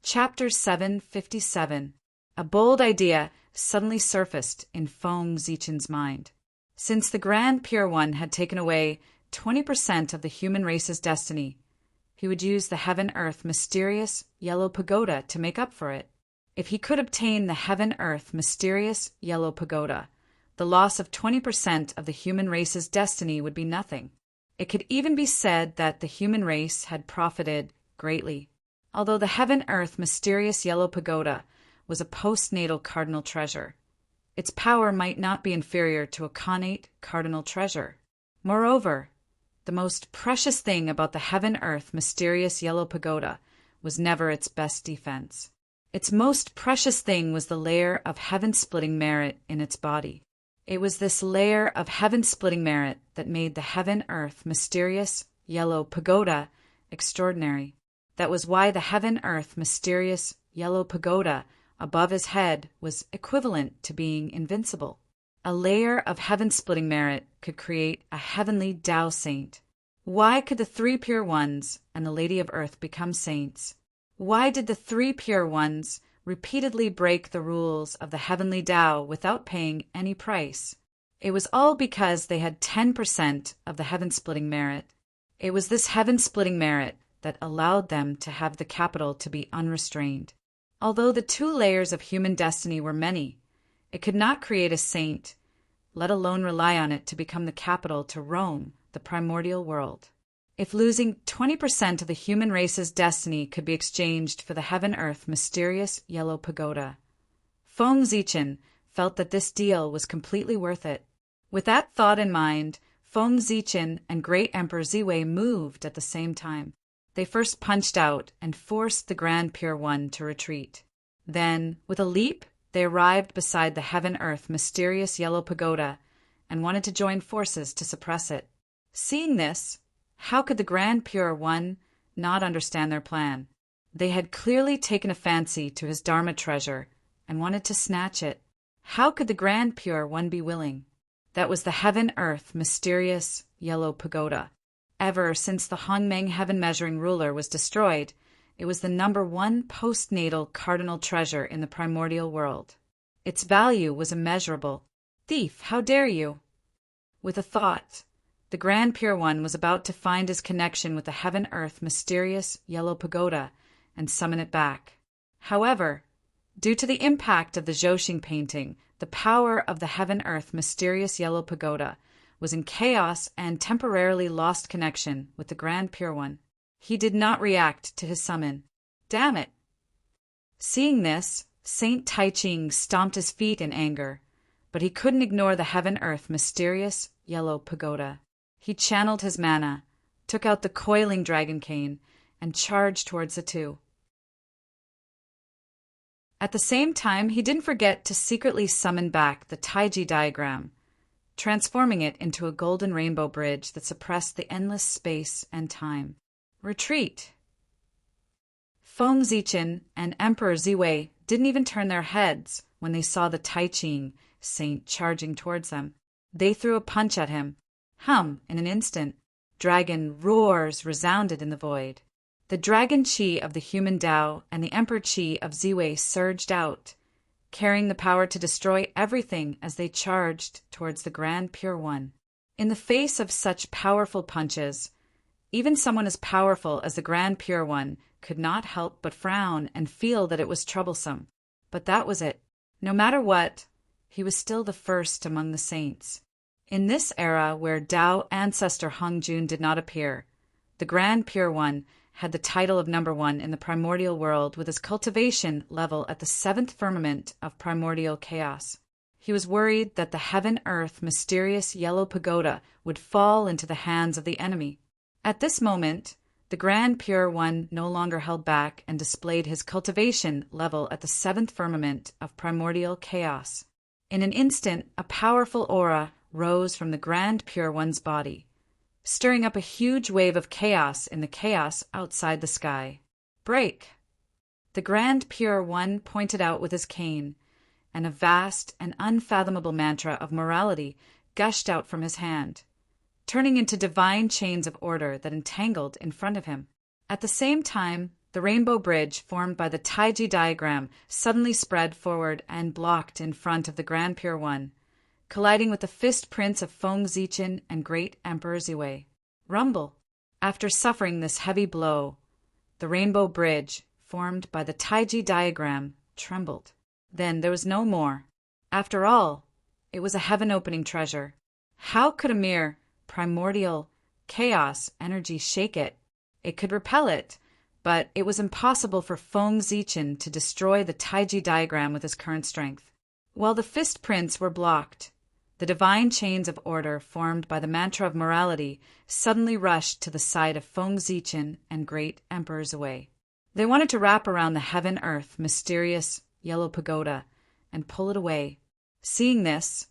Chapter 757. A bold idea suddenly surfaced in Feng Zichen's mind. Since the Grand Pure One had taken away 20% of the human race's destiny, he would use the Heaven-Earth mysterious yellow pagoda to make up for it. If he could obtain the Heaven-Earth mysterious yellow pagoda, the loss of 20% of the human race's destiny would be nothing. It could even be said that the human race had profited greatly. Although the Heaven-Earth mysterious yellow pagoda was a postnatal cardinal treasure, its power might not be inferior to a connate cardinal treasure. Moreover, the most precious thing about the Heaven-Earth mysterious yellow pagoda was never its best defense. Its most precious thing was the layer of heaven-splitting merit in its body. It was this layer of heaven-splitting merit that made the Heaven-Earth mysterious yellow pagoda extraordinary. That was why the Heaven-Earth mysterious yellow pagoda above his head was equivalent to being invincible. A layer of heaven-splitting merit could create a heavenly Tao saint. Why could the three pure ones and the Lady of Earth become saints? Why did the three pure ones repeatedly break the rules of the heavenly Tao without paying any price? It was all because they had 10% of the heaven-splitting merit. It was this heaven-splitting merit that allowed them to have the capital to be unrestrained. Although the two layers of human destiny were many, it could not create a saint, let alone rely on it to become the capital to roam the primordial world. If losing 20% of the human race's destiny could be exchanged for the Heaven-Earth mysterious yellow pagoda, Feng Zichen felt that this deal was completely worth it. With that thought in mind, Feng Zichen and Great Emperor Ziwei moved at the same time. They first punched out and forced the Grand Pure One to retreat. Then, with a leap, they arrived beside the Heaven-Earth mysterious yellow pagoda and wanted to join forces to suppress it. Seeing this, how could the Grand Pure One not understand their plan? They had clearly taken a fancy to his Dharma treasure and wanted to snatch it. How could the Grand Pure One be willing? That was the Heaven-Earth mysterious yellow pagoda. Ever since the Hongmeng heaven-measuring ruler was destroyed, it was the #1 postnatal cardinal treasure in the primordial world. Its value was immeasurable. Thief, how dare you? With a thought, the Grand Pure One was about to find his connection with the Heaven-Earth mysterious yellow pagoda and summon it back. However, due to the impact of the Zhouxing painting, the power of the Heaven-Earth mysterious yellow pagoda was in chaos and temporarily lost connection with the Grand Pure One. He did not react to his summon. Damn it! Seeing this, Saint Taiching stomped his feet in anger, but he couldn't ignore the Heaven-Earth mysterious yellow pagoda. He channeled his mana, took out the coiling dragon cane, and charged towards the two. At the same time, he didn't forget to secretly summon back the Taiji diagram, transforming it into a golden rainbow bridge that suppressed the endless space and time. Retreat! Feng Zichen and Emperor Ziwei didn't even turn their heads when they saw the Taiching saint charging towards them. They threw a punch at him. In an instant, dragon roars resounded in the void. The dragon chi of the human Tao and the emperor chi of Ziwei surged out, carrying the power to destroy everything as they charged towards the Grand Pure One. In the face of such powerful punches, even someone as powerful as the Grand Pure One could not help but frown and feel that it was troublesome. But that was it. No matter what, he was still the first among the saints. In this era where Tao ancestor Hongjun did not appear, the Grand Pure One had the title of #1 in the primordial world with his cultivation level at the 7th firmament of primordial chaos. He was worried that the Heaven-Earth mysterious yellow pagoda would fall into the hands of the enemy. At this moment, the Grand Pure One no longer held back and displayed his cultivation level at the 7th firmament of primordial chaos. In an instant, a powerful aura rose from the Grand Pure One's body, stirring up a huge wave of chaos in the chaos outside the sky. Break! The Grand Pure One pointed out with his cane, and a vast and unfathomable mantra of morality gushed out from his hand, turning into divine chains of order that entangled in front of him. At the same time, The rainbow bridge formed by the Taiji diagram suddenly spread forward and blocked in front of the Grand Pure One, colliding with the fist prints of Feng Zichen and Great Emperor Ziwei. Rumble! After suffering this heavy blow, the rainbow bridge, formed by the Taiji diagram, trembled. Then there was no more. After all, it was a heaven-opening treasure. How could a mere primordial chaos energy shake it? It could repel it, but it was impossible for Feng Zichen to destroy the Taiji diagram with his current strength. While the fist prints were blocked, the divine chains of order formed by the mantra of morality suddenly rushed to the side of Feng Zichen and Great Emperor Ziwei. They wanted to wrap around the heaven-earth mysterious yellow pagoda and pull it away. Seeing this,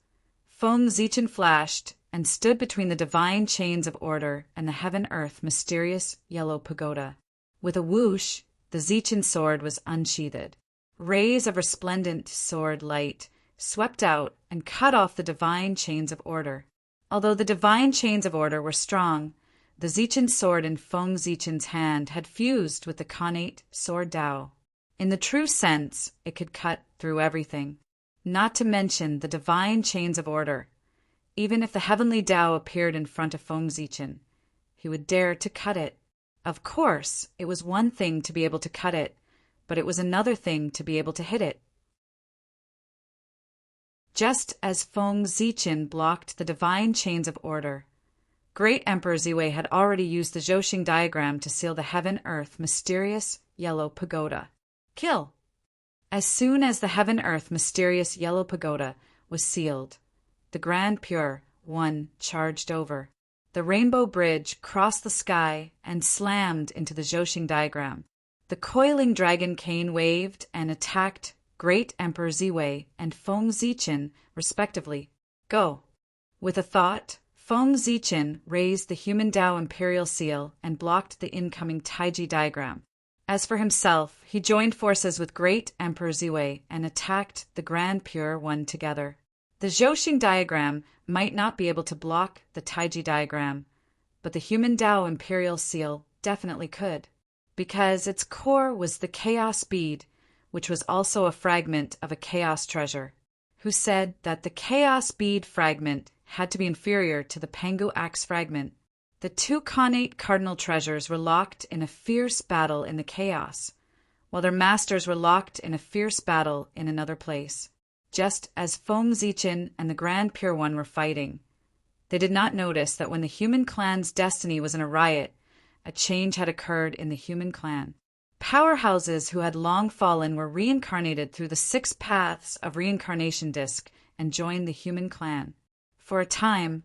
Feng Zichen flashed and stood between the divine chains of order and the heaven-earth mysterious yellow pagoda. With a whoosh, the Zichen sword was unsheathed. Rays of resplendent sword light swept out and cut off the divine chains of order. Although the divine chains of order were strong, the Zichen sword in Feng Zichen's hand had fused with the connate sword Dao. In the true sense, it could cut through everything, not to mention the divine chains of order. Even if the heavenly Dao appeared in front of Feng Zichen, he would dare to cut it. Of course, it was one thing to be able to cut it, but it was another thing to be able to hit it. Just as Feng Zichen blocked the divine chains of order, Great Emperor Ziwei had already used the Zhouxing diagram to seal the heaven-earth mysterious yellow pagoda. Kill! As soon as the heaven-earth mysterious yellow pagoda was sealed, the Grand Pure One charged over. The rainbow bridge crossed the sky and slammed into the Zhouxing diagram. The coiling dragon cane waved and attacked Great Emperor Ziwei and Feng Zichen, respectively. Go! With a thought, Feng Zichen raised the human Dao imperial seal and blocked the incoming Taiji diagram. As for himself, he joined forces with Great Emperor Ziwei and attacked the Grand Pure One together. The Zhouxing diagram might not be able to block the Taiji diagram, but the human Dao imperial seal definitely could, because its core was the chaos bead, which was also a fragment of a chaos treasure. Who said that the chaos bead fragment had to be inferior to the Pengu axe fragment. The two connate cardinal treasures were locked in a fierce battle in the chaos, while their masters were locked in a fierce battle in another place. Just as Feng Zichen and the Grand Pure One were fighting, they did not notice that when the human clan's destiny was in a riot, a change had occurred in the human clan. Powerhouses who had long fallen were reincarnated through the 6 paths of reincarnation disc and joined the human clan. For a time,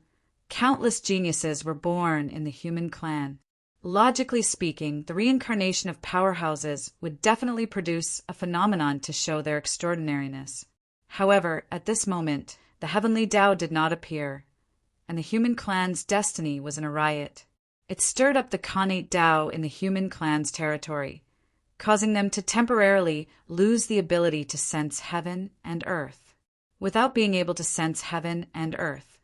countless geniuses were born in the human clan. Logically speaking, the reincarnation of powerhouses would definitely produce a phenomenon to show their extraordinariness. However, at this moment, the heavenly Dao did not appear, and the human clan's destiny was in a riot. It stirred up the connate Dao in the human clan's territory, causing them to temporarily lose the ability to sense heaven and earth. Without being able to sense heaven and earth,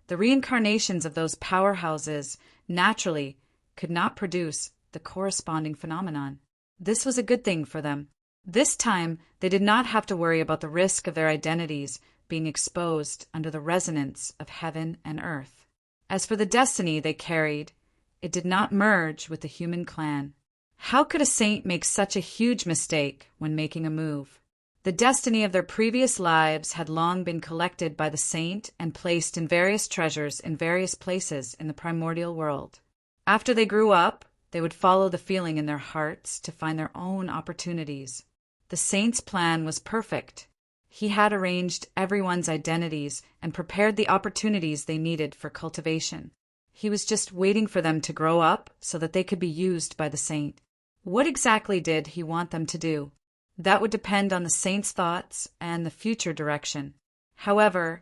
the reincarnations of those powerhouses naturally could not produce the corresponding phenomenon. This was a good thing for them. This time, they did not have to worry about the risk of their identities being exposed under the resonance of heaven and earth. As for the destiny they carried, it did not merge with the human clan. How could a saint make such a huge mistake when making a move? The destiny of their previous lives had long been collected by the saint and placed in various treasures in various places in the primordial world. After they grew up, they would follow the feeling in their hearts to find their own opportunities. The saint's plan was perfect. He had arranged everyone's identities and prepared the opportunities they needed for cultivation. He was just waiting for them to grow up so that they could be used by the saint. What exactly did he want them to do? That would depend on the saint's thoughts and the future direction. However,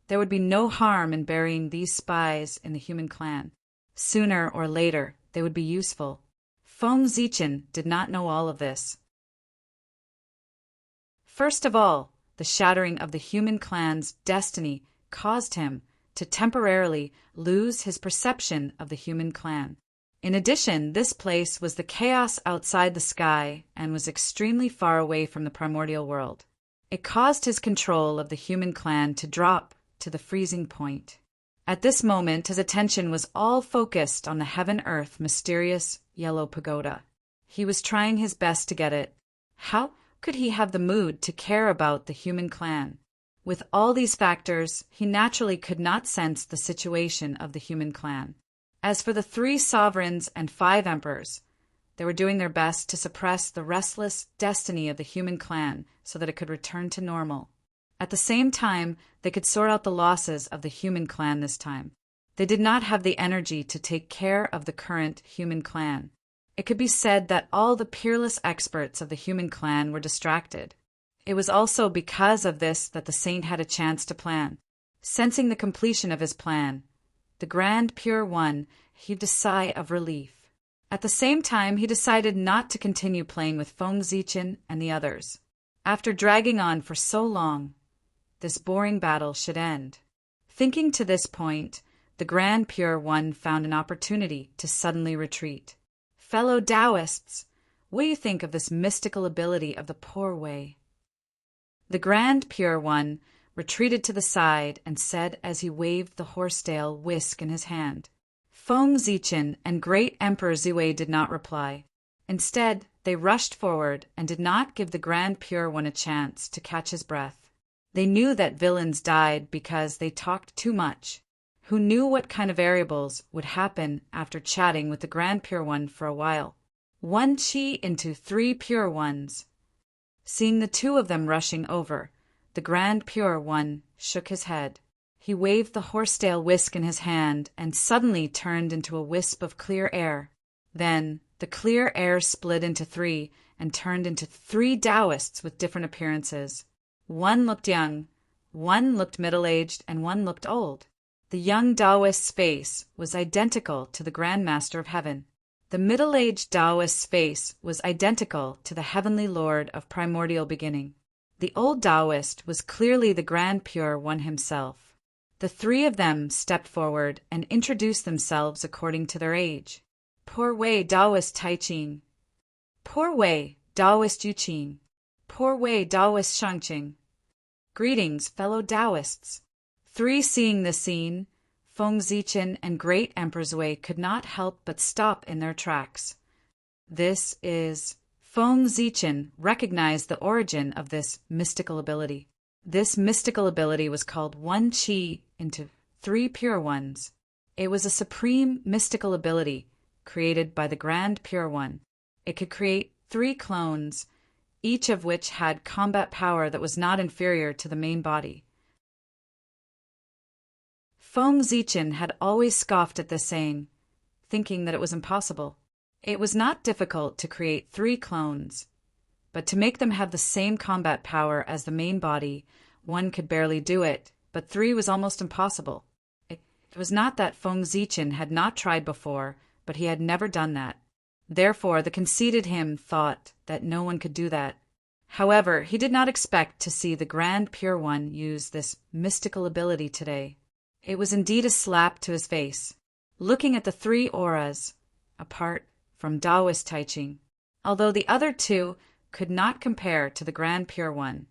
there would be no harm in burying these spies in the human clan. Sooner or later, they would be useful. Feng Zichen did not know all of this. First of all, the shattering of the human clan's destiny caused him to temporarily lose his perception of the human clan. In addition, this place was the chaos outside the sky and was extremely far away from the primordial world. It caused his control of the human clan to drop to the freezing point. At this moment, his attention was all focused on the heaven-earth mysterious yellow pagoda. He was trying his best to get it. How could he have the mood to care about the human clan? With all these factors, he naturally could not sense the situation of the human clan. As for the 3 sovereigns and 5 emperors, they were doing their best to suppress the restless destiny of the human clan so that it could return to normal. At the same time, they could sort out the losses of the human clan this time. They did not have the energy to take care of the current human clan. It could be said that all the peerless experts of the human clan were distracted. It was also because of this that the saint had a chance to plan. Sensing the completion of his plan, the Grand Pure One heaved a sigh of relief. At the same time, he decided not to continue playing with Feng Zichen and the others. After dragging on for so long, this boring battle should end. Thinking to this point, the Grand Pure One found an opportunity to suddenly retreat. Fellow Taoists, what do you think of this mystical ability of the Poor Way? The Grand Pure One retreated to the side and said as he waved the horsetail whisk in his hand. Feng Zichen and Great Emperor Zhui did not reply. Instead, they rushed forward and did not give the Grand Pure One a chance to catch his breath. They knew that villains died because they talked too much. Who knew what kind of variables would happen after chatting with the Grand Pure One for a while? 1 chi into 3 Pure Ones. Seeing the 2 of them rushing over, the Grand Pure One shook his head. He waved the horsetail whisk in his hand and suddenly turned into a wisp of clear air. Then the clear air split into 3 and turned into 3 Taoists with different appearances. 1 looked young, 1 looked middle-aged, and 1 looked old. The young Taoist's face was identical to the Grand Master of Heaven. The middle-aged Taoist's face was identical to the Heavenly Lord of Primordial Beginning. The old Taoist was clearly the Grand Pure One himself. The 3 of them stepped forward and introduced themselves according to their age. Poor Wei Taoist Taiqing. Poor Wei Taoist Yuqing. Poor Wei Taoist Shangqing. Greetings, fellow Taoists. 3 seeing this scene, Feng Zichen and Great Emperor Zhui could not help but stop in their tracks. This is... Feng Zichen recognized the origin of this mystical ability. This mystical ability was called 1 chi into 3 Pure Ones. It was a supreme mystical ability created by the Grand Pure One. It could create 3 clones, each of which had combat power that was not inferior to the main body. Feng Zichen had always scoffed at this saying, thinking that it was impossible. It was not difficult to create 3 clones, but to make them have the same combat power as the main body, 1 could barely do it, but 3 was almost impossible. It was not that Feng Zichen had not tried before, but he had never done that. Therefore, the conceited him thought that no one could do that. However, he did not expect to see the Grand Pure One use this mystical ability today. It was indeed a slap to his face. Looking at the 3 auras, apart from Taoist Taiqing, although the other 2 could not compare to the Grand Pure One.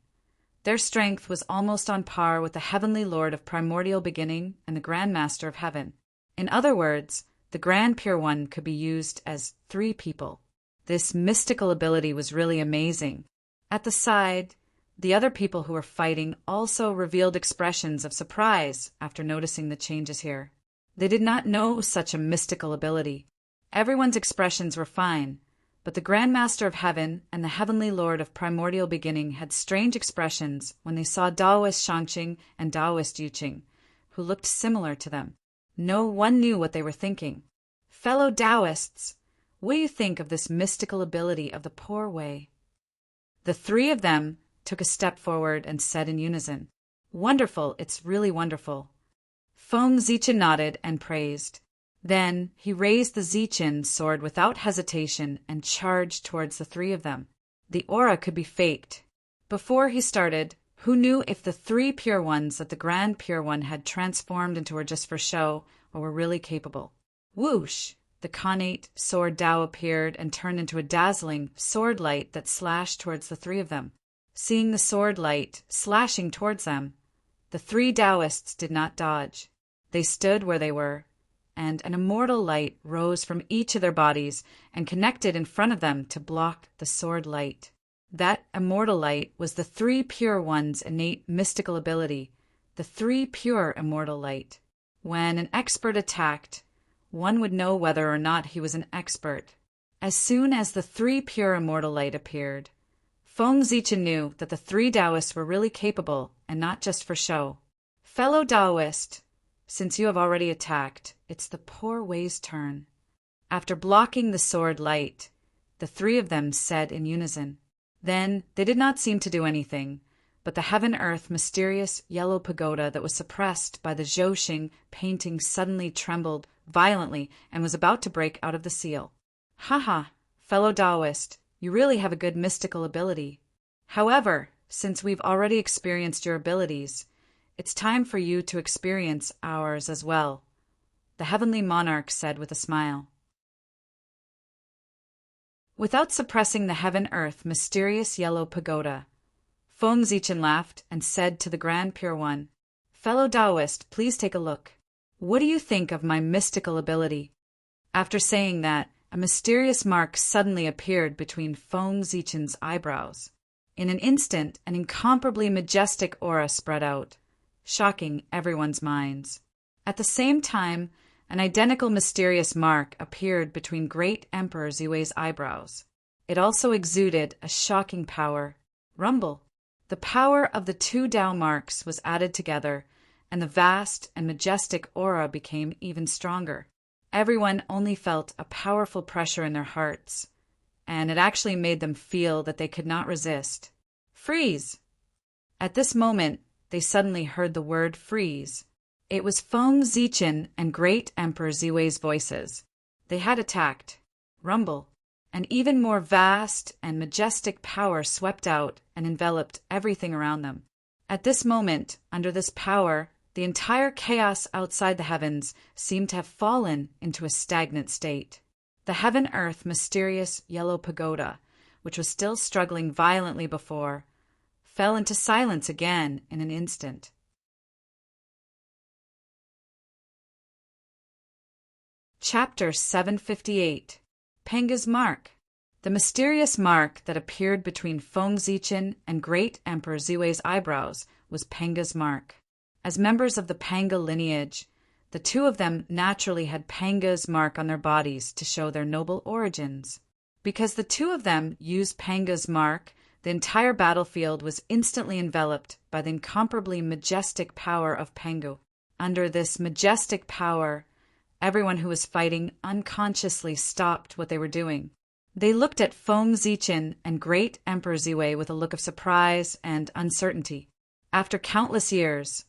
Their strength was almost on par with the Heavenly Lord of Primordial Beginning and the Grand Master of Heaven. In other words, the Grand Pure One could be used as 3 people. This mystical ability was really amazing. At the side, the other people who were fighting also revealed expressions of surprise after noticing the changes here. They did not know such a mystical ability. Everyone's expressions were fine, but the Grand Master of Heaven and the Heavenly Lord of Primordial Beginning had strange expressions when they saw Taoist Shangqing and Taoist Yuqing, who looked similar to them. No one knew what they were thinking. Fellow Taoists, what do you think of this mystical ability of the Poor Way? The 3 of them took a step forward and said in unison, "Wonderful, it's really wonderful." Feng Zichen nodded and praised. Then he raised the Zichen sword without hesitation and charged towards the 3 of them. The aura could be faked. Before he started, who knew if the 3 Pure Ones that the Grand Pure One had transformed into were just for show or were really capable? Whoosh! the connate sword Tao appeared and turned into a dazzling sword light that slashed towards the three of them. Seeing the sword light slashing towards them, the three Taoists did not dodge. They stood where they were, and an immortal light rose from each of their bodies and connected in front of them to block the sword light. That immortal light was the three pure ones' innate mystical ability, the three pure immortal light. When an expert attacked, one would know whether or not he was an expert. As soon as the three pure immortal light appeared, Feng Zichen knew that the three Taoists were really capable and not just for show. Fellow Taoist, since you have already attacked, it's the poor way's turn. After blocking the sword light, the three of them said in unison. Then they did not seem to do anything, but the heaven-earth mysterious yellow pagoda that was suppressed by the Zhouxing painting suddenly trembled violently and was about to break out of the seal. Haha, fellow Taoist, you really have a good mystical ability. However, since we've already experienced your abilities, it's time for you to experience ours as well, the heavenly monarch said with a smile. Without suppressing the heaven-earth mysterious yellow pagoda, Feng Zichen laughed and said to the Grand Pure One, Fellow Taoist, please take a look. What do you think of my mystical ability? After saying that, a mysterious mark suddenly appeared between Feng Zichen's eyebrows. In an instant, an incomparably majestic aura spread out, shocking everyone's minds. At the same time, an identical mysterious mark appeared between Great Emperor Ziwei's eyebrows. It also exuded a shocking power. Rumble. The power of the two Tao marks was added together, and the vast and majestic aura became even stronger. Everyone only felt a powerful pressure in their hearts, and it actually made them feel that they could not resist. Freeze! At this moment, they suddenly heard the word freeze. It was Feng Zichen and Great Emperor Ziwei's voices. They had attacked. Rumble. An even more vast and majestic power swept out and enveloped everything around them. At this moment, under this power, the entire chaos outside the heavens seemed to have fallen into a stagnant state. The heaven-earth mysterious yellow pagoda, which was still struggling violently before, fell into silence again in an instant. Chapter 758. Penga's Mark. The mysterious mark that appeared between Feng Zichen and Great Emperor Ziwei's eyebrows was Penga's mark. As members of the Panga lineage, the two of them naturally had Penga's mark on their bodies to show their noble origins. Because the two of them used Penga's mark, the entire battlefield was instantly enveloped by the incomparably majestic power of Pengu. Under this majestic power, everyone who was fighting unconsciously stopped what they were doing. They looked at Feng Zichen and Great Emperor Ziwei with a look of surprise and uncertainty. After countless years,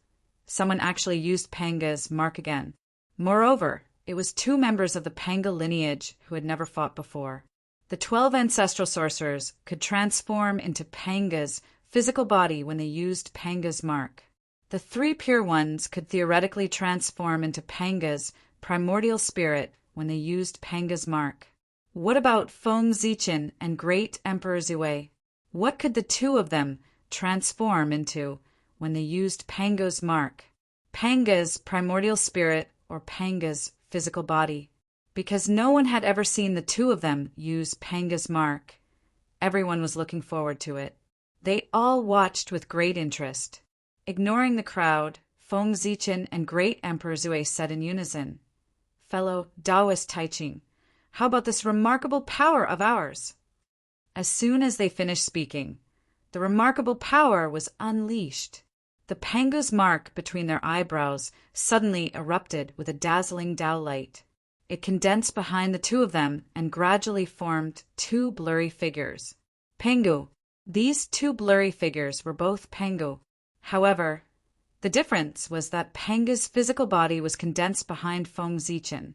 someone actually used Penga's mark again. Moreover, it was two members of the Panga lineage who had never fought before. The 12 ancestral sorcerers could transform into Penga's physical body when they used Penga's mark. The three pure ones could theoretically transform into Penga's primordial spirit when they used Penga's mark. What about Feng Zichen and Great Emperor Ziwei? What could the two of them transform into when they used Penga's mark? Penga's primordial spirit or Penga's physical body. Because no one had ever seen the two of them use Penga's mark, everyone was looking forward to it. They all watched with great interest. Ignoring the crowd, Feng Zichen and Great Emperor Ziwei said in unison, Fellow Taoist Taiching, how about this remarkable power of ours? As soon as they finished speaking, the remarkable power was unleashed. The Penga's mark between their eyebrows suddenly erupted with a dazzling Tao light. It condensed behind the two of them and gradually formed two blurry figures. Pengu. These two blurry figures were both Pengu. However, the difference was that Penga's physical body was condensed behind Feng Zichen,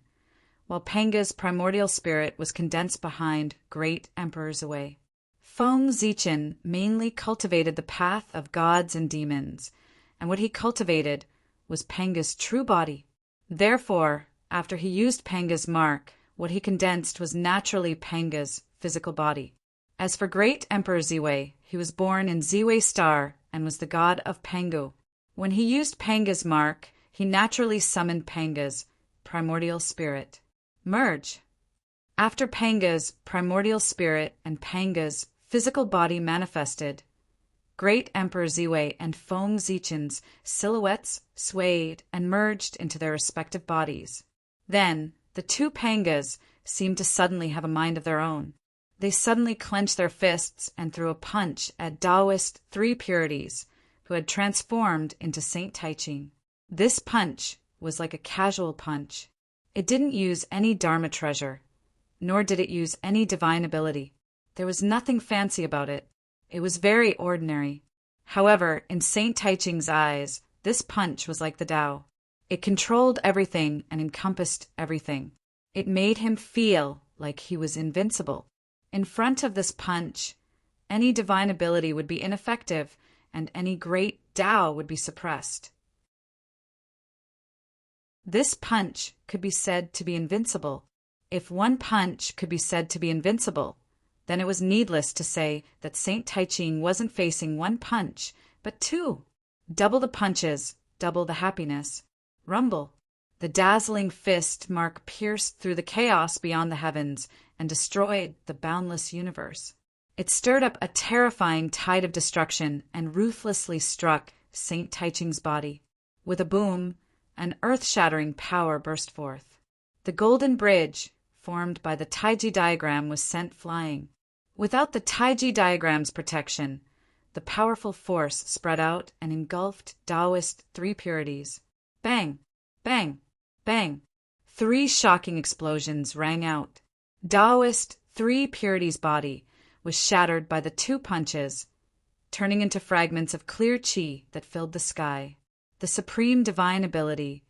while Penga's primordial spirit was condensed behind Great Emperor Ziwei. Feng Zichen mainly cultivated the path of gods and demons, and what he cultivated was Penga's true body. Therefore, after he used Penga's mark, What he condensed was naturally Panga's physical body. As for great Emperor Ziwei, he was born in Ziwei Star and was the god of Pangu. When he used Panga's mark, he naturally summoned Panga's primordial spirit. Merge. After Panga's primordial spirit and Panga's physical body manifested, great Emperor Ziwei and Feng Zichen's silhouettes swayed and merged into their respective bodies. Then, the two Pangas seemed to suddenly have a mind of their own. They suddenly clenched their fists and threw a punch at Taoist three purities, who had transformed into Saint Taiching. This punch was like a casual punch. It didn't use any Dharma treasure, nor did it use any divine ability. There was nothing fancy about it. It was very ordinary. However, in Saint Taiching's eyes, this punch was like the Tao. It controlled everything and encompassed everything. It made him feel like he was invincible. In front of this punch, any divine ability would be ineffective, and any great Tao would be suppressed. This punch could be said to be invincible. If one punch could be said to be invincible, then it was needless to say that Saint Taiching wasn't facing one punch, but two. Double the punches, double the happiness. Rumble. The dazzling fist mark pierced through the chaos beyond the heavens and destroyed the boundless universe. It stirred up a terrifying tide of destruction and ruthlessly struck Saint Taiching's body. With a boom, an earth-shattering power burst forth. The golden bridge, formed by the Taiji diagram, was sent flying. Without the Taiji diagram's protection, the powerful force spread out and engulfed Taoist three purities. Bang! Bang! Bang! Three shocking explosions rang out. Taoist three purities' body was shattered by the two punches, turning into fragments of clear qi that filled the sky. The supreme divine ability,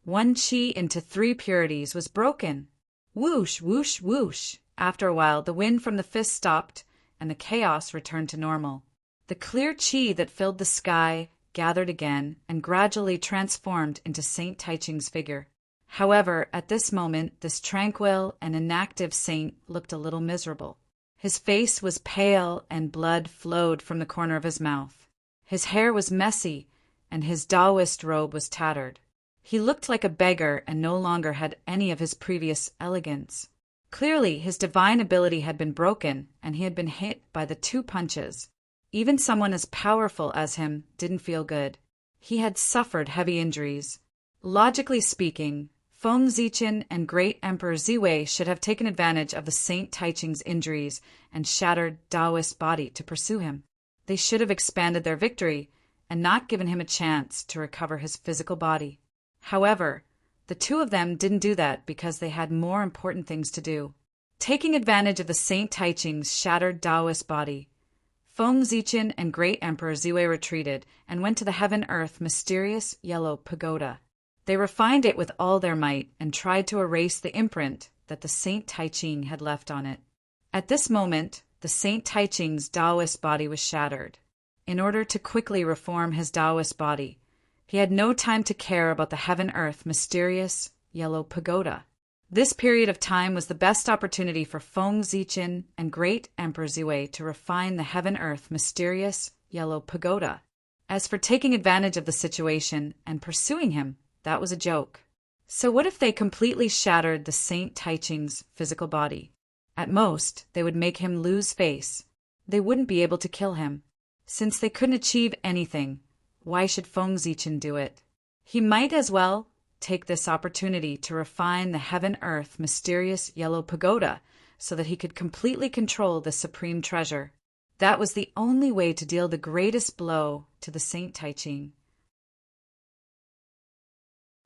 one qi into three purities, was broken. Whoosh, whoosh, whoosh. After a while, the wind from the fist stopped, and the chaos returned to normal. The clear qi that filled the sky gathered again and gradually transformed into Saint Taiching's figure. However, at this moment, this tranquil and inactive saint looked a little miserable. His face was pale and blood flowed from the corner of his mouth. His hair was messy, and his Taoist robe was tattered. He looked like a beggar and no longer had any of his previous elegance. Clearly, his divine ability had been broken, and he had been hit by the two punches. Even someone as powerful as him didn't feel good. He had suffered heavy injuries. Logically speaking, Feng Zichen and Great Emperor Ziwei should have taken advantage of the Saint Taiching's injuries and shattered Taoist body to pursue him. They should have expanded their victory and not given him a chance to recover his physical body. However, the two of them didn't do that because they had more important things to do. Taking advantage of the Saint Taiching's shattered Taoist body, Feng Zichen and Great Emperor Ziwei retreated and went to the heaven-earth mysterious yellow pagoda. They refined it with all their might and tried to erase the imprint that the Saint Taiching had left on it. At this moment, the Saint Taiching's Taoist body was shattered. In order to quickly reform his Taoist body, he had no time to care about the heaven-earth mysterious yellow pagoda. This period of time was the best opportunity for Feng Zichen and Great Emperor Ziwei to refine the heaven-earth mysterious yellow pagoda. As for taking advantage of the situation and pursuing him, that was a joke. So what if they completely shattered the Saint Taiching's physical body? At most, they would make him lose face. They wouldn't be able to kill him. Since they couldn't achieve anything, why should Feng Zichen do it? He might as well take this opportunity to refine the heaven-earth mysterious yellow pagoda so that he could completely control the supreme treasure. That was the only way to deal the greatest blow to the Saint Taiching.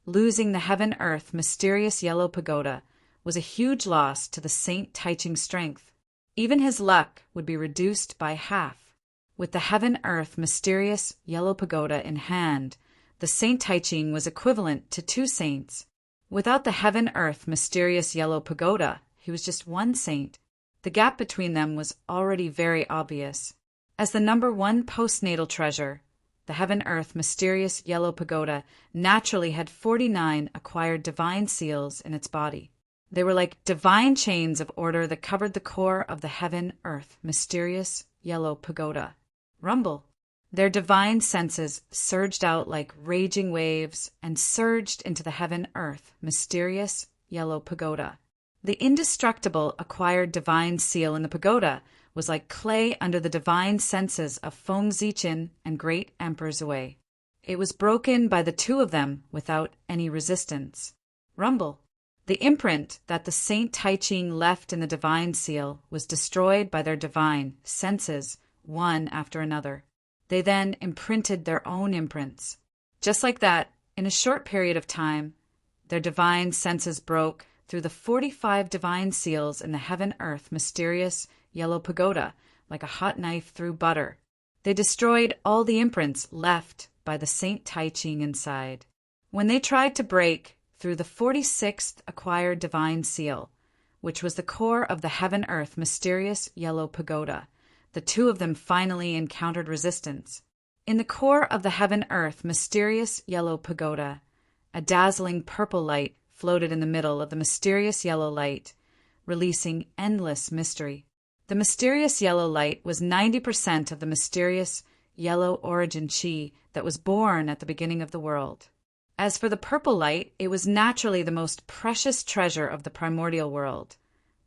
Losing the heaven-earth mysterious yellow pagoda was a huge loss to the Saint Taiching's strength. Even his luck would be reduced by half. With the heaven-earth mysterious yellow pagoda in hand, the Saint Taiching was equivalent to two saints. Without the heaven-earth mysterious yellow pagoda, he was just one saint. The gap between them was already very obvious. As the number one postnatal treasure, the heaven-earth mysterious yellow pagoda naturally had 49 acquired divine seals in its body. They were like divine chains of order that covered the core of the heaven-earth mysterious yellow pagoda. Rumble. Their divine senses surged out like raging waves and surged into the heaven-earth mysterious yellow pagoda. The indestructible acquired divine seal in the pagoda was like clay under the divine senses of Feng Zichin and Great Emperor Zhui. It was broken by the two of them without any resistance. Rumble. The imprint that the Saint Tai-Ching left in the divine seal was destroyed by their divine senses, one after another. They then imprinted their own imprints. Just like that, in a short period of time, their divine senses broke through the 45 divine seals in the heaven-earth mysterious yellow pagoda like a hot knife through butter. They destroyed all the imprints left by the Saint Tai-Ching inside. When they tried to break through the 46th acquired divine seal, which was the core of the heaven-earth mysterious yellow pagoda, the two of them finally encountered resistance. In the core of the heaven-earth mysterious yellow pagoda, a dazzling purple light floated in the middle of the mysterious yellow light, releasing endless mystery. The mysterious yellow light was 90% of the mysterious yellow origin chi that was born at the beginning of the world. As for the purple light, it was naturally the most precious treasure of the primordial world,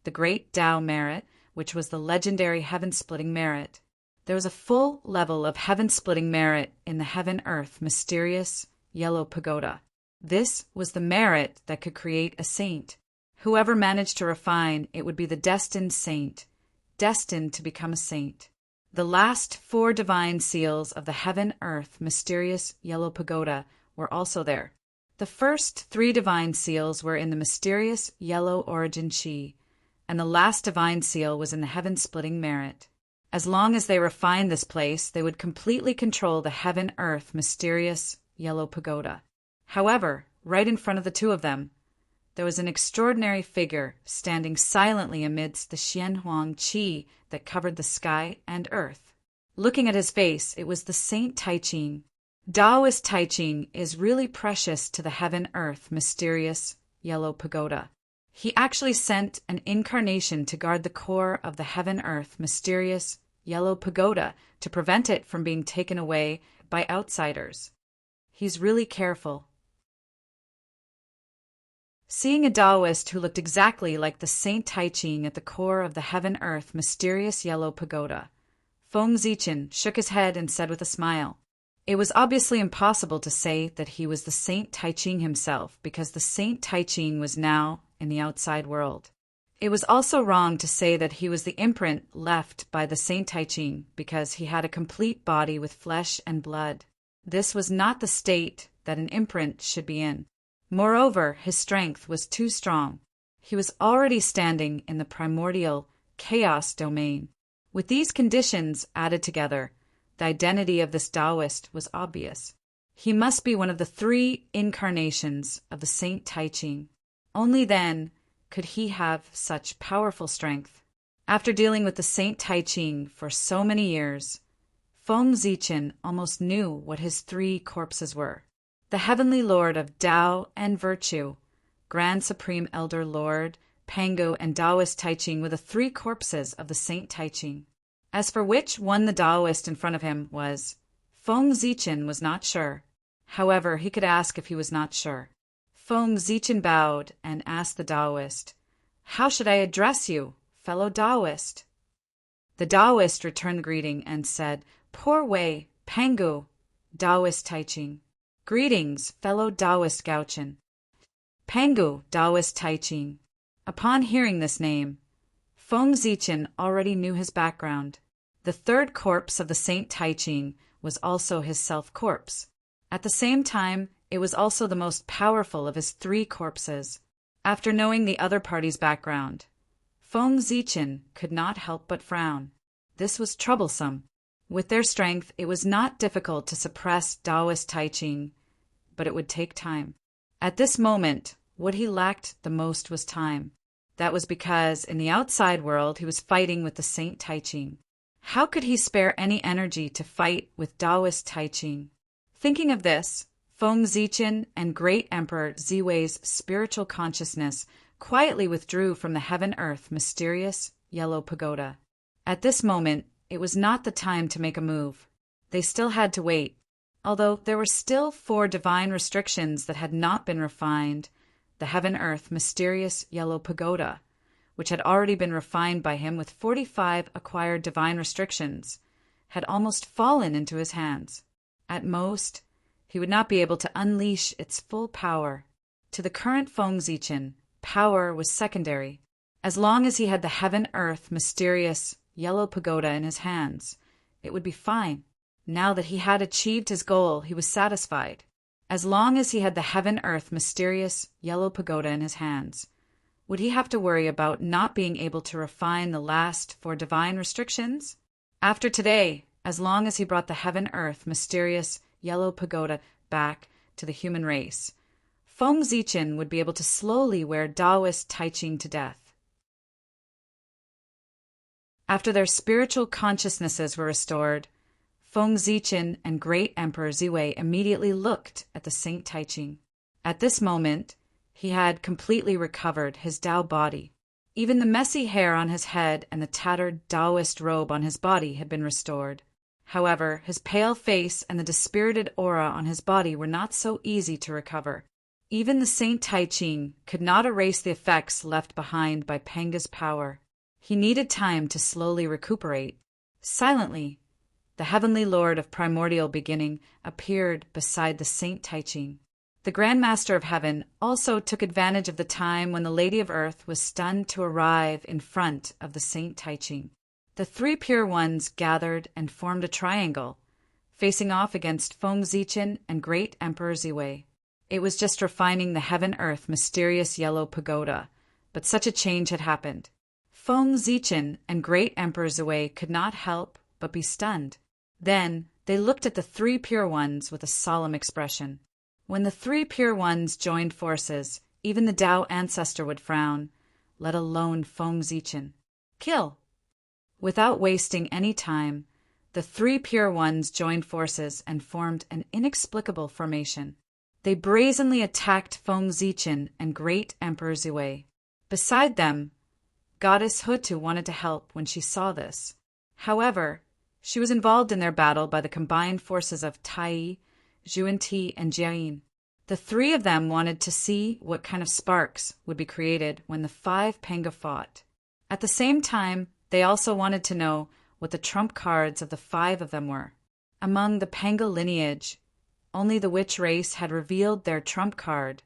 the great Tao merit, which was the legendary heaven-splitting merit. There was a full level of heaven-splitting merit in the heaven-earth mysterious yellow pagoda. This was the merit that could create a saint. Whoever managed to refine it would be the destined saint, destined to become a saint. The last 4 divine seals of the heaven-earth mysterious yellow pagoda were also there. The first 3 divine seals were in the mysterious yellow origin chi, and the last divine seal was in the heaven-splitting merit. As long as they refined this place, they would completely control the heaven-earth mysterious yellow pagoda. However, right in front of the two of them, there was an extraordinary figure standing silently amidst the Xianhuang Qi that covered the sky and earth. Looking at his face, it was the Saint Tai-Ching. Taoist Tai-Ching is really precious to the heaven-earth mysterious yellow pagoda. He actually sent an incarnation to guard the core of the heaven-earth mysterious yellow pagoda to prevent it from being taken away by outsiders. He's really careful. Seeing a Taoist who looked exactly like the Saint Tai-Ching at the core of the heaven-earth mysterious yellow pagoda, Feng Zichin shook his head and said with a smile, it was obviously impossible to say that he was the Saint Tai-Ching himself because the Saint Tai-Ching was now in the outside world. It was also wrong to say that he was the imprint left by the Saint Tai-Ching because he had a complete body with flesh and blood. This was not the state that an imprint should be in. Moreover, his strength was too strong. He was already standing in the primordial chaos domain. With these conditions added together, the identity of this Taoist was obvious. He must be one of the 3 incarnations of the Saint Tai-Ching. Only then could he have such powerful strength. After dealing with the Saint Tai-Ching for so many years, Feng Zichin almost knew what his 3 corpses were. The Heavenly Lord of Tao and Virtue, Grand Supreme Elder Lord, Pangu, and Taoist Tai-Ching were the 3 corpses of the Saint Tai-Ching. As for which one the Taoist in front of him was, Feng Zichin was not sure. However, he could ask if he was not sure. Feng Zichin bowed and asked the Taoist, "How should I address you, fellow Taoist?" The Taoist returned the greeting and said, "Poor Wei, Pangu, Taoist Tai-Ching." "Greetings, fellow Taoist Gaochen." Pangu, Taoist Tai-Ching. Upon hearing this name, Feng Zichin already knew his background. The 3rd corpse of the Saint Tai-Ching was also his self-corpse. At the same time, it was also the most powerful of his 3 corpses. After knowing the other party's background, Feng Zichin could not help but frown. This was troublesome. With their strength, it was not difficult to suppress Taoist Tai-Ching, but it would take time. At this moment, what he lacked the most was time. That was because in the outside world he was fighting with the Saint Tai-Ching. How could he spare any energy to fight with Taoist Tai-Ching? Thinking of this, Feng Zichin and Great Emperor Ziwei's spiritual consciousness quietly withdrew from the heaven-earth mysterious yellow pagoda. At this moment, it was not the time to make a move. They still had to wait. Although there were still 4 divine restrictions that had not been refined, the heaven-earth mysterious yellow pagoda, which had already been refined by him with 45 acquired divine restrictions, had almost fallen into his hands. At most, he would not be able to unleash its full power. To the current Feng Zichen, power was secondary. As long as he had the heaven-earth mysterious yellow pagoda in his hands, it would be fine. Now that he had achieved his goal, he was satisfied. As long as he had the heaven-earth mysterious yellow pagoda in his hands, would he have to worry about not being able to refine the last 4 divine restrictions? After today, as long as he brought the heaven-earth mysterious yellow pagoda back to the human race, Feng Zichen would be able to slowly wear Taoist Taiching to death. After their spiritual consciousnesses were restored, Feng Zichen and Great Emperor Ziwei immediately looked at the Saint Taiching. At this moment, he had completely recovered his Tao body. Even the messy hair on his head and the tattered Taoist robe on his body had been restored. However, his pale face and the dispirited aura on his body were not so easy to recover. Even the Saint Taiching could not erase the effects left behind by Penga's power. He needed time to slowly recuperate. Silently, the heavenly lord of primordial beginning appeared beside the Saint Taiching. The Grand Master of Heaven also took advantage of the time when the Lady of Earth was stunned to arrive in front of the Saint Taiching. The 3 pure ones gathered and formed a triangle, facing off against Feng Zichen and Great Emperor Ziwei. It was just refining the heaven-earth mysterious yellow pagoda, but such a change had happened. Feng Zichen and Great Emperor Ziwei could not help but be stunned. Then they looked at the 3 pure ones with a solemn expression. When the 3 pure ones joined forces, even the Tao ancestor would frown, let alone Feng Zichen. Kill! Without wasting any time, the 3 pure ones joined forces and formed an inexplicable formation. They brazenly attacked Feng Zichen and Great Emperor Ziwei. Beside them, Goddess Hutu wanted to help when she saw this. However, she was involved in their battle by the combined forces of Tai, Zhuan-Ti, and Jiayin. The 3 of them wanted to see what kind of sparks would be created when the 5 Penga fought. At the same time, they also wanted to know what the trump cards of the 5 of them were. Among the Penga lineage, only the witch race had revealed their trump card,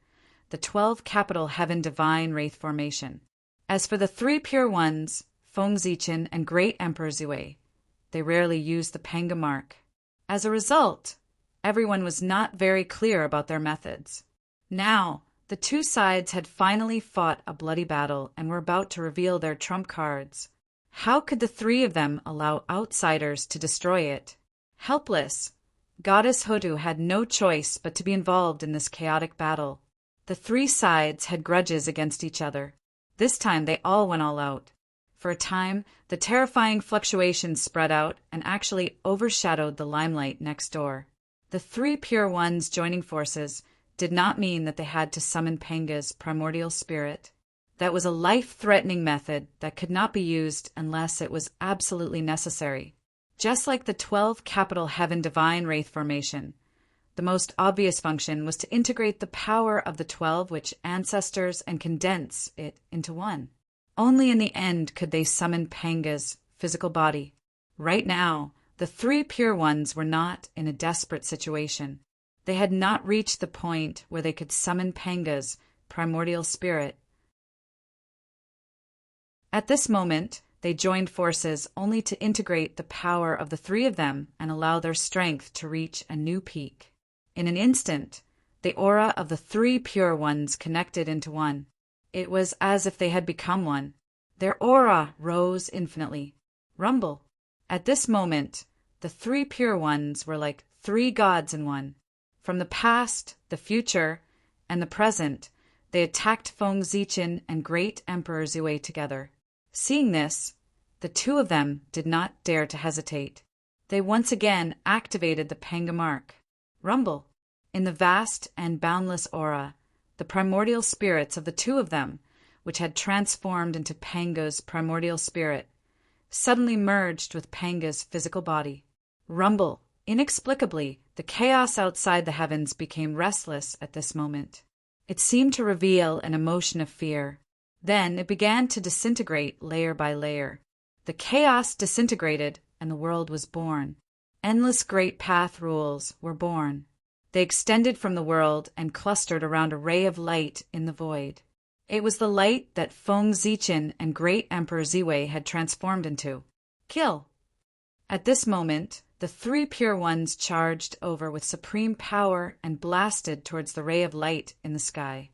the 12 capital heaven divine wraith formation. As for the 3 pure ones, Feng Zichen and Great Emperor Ziwei, they rarely used the Penga mark. As a result, everyone was not very clear about their methods. Now, the 2 sides had finally fought a bloody battle and were about to reveal their trump cards. How could the 3 of them allow outsiders to destroy it? Helpless, Goddess Hutu had no choice but to be involved in this chaotic battle. The 3 sides had grudges against each other. This time they all went all out. For a time, the terrifying fluctuations spread out and actually overshadowed the limelight next door. The 3 pure ones joining forces did not mean that they had to summon Penga's primordial spirit. That was a life-threatening method that could not be used unless it was absolutely necessary. Just like the 12 capital heaven divine wraith formation, the most obvious function was to integrate the power of the 12 witch ancestors and condense it into one. Only in the end could they summon Penga's physical body. Right now, the 3 pure ones were not in a desperate situation. They had not reached the point where they could summon Penga's primordial spirit. At this moment, they joined forces only to integrate the power of the 3 of them and allow their strength to reach a new peak. In an instant, the aura of the 3 pure ones connected into one. It was as if they had become one. Their aura rose infinitely. Rumble. At this moment, the 3 pure ones were like 3 gods in one. From the past, the future, and the present, they attacked Feng Zichen and Great Emperor Ziwei together. Seeing this, the 2 of them did not dare to hesitate. They once again activated the Penga mark. Rumble. In the vast and boundless aura, the primordial spirits of the 2 of them which had transformed into Pango's primordial spirit, suddenly merged with Panga's physical body. Rumble. Inexplicably, the chaos outside the heavens became restless at this moment. It seemed to reveal an emotion of fear. Then it began to disintegrate layer by layer. The chaos disintegrated, and the world was born. Endless great path rules were born. They extended from the world and clustered around a ray of light in the void. It was the light that Feng Zichen and Great Emperor Ziwei had transformed into. Kill! At this moment, the three Pure Ones charged over with supreme power and blasted towards the ray of light in the sky.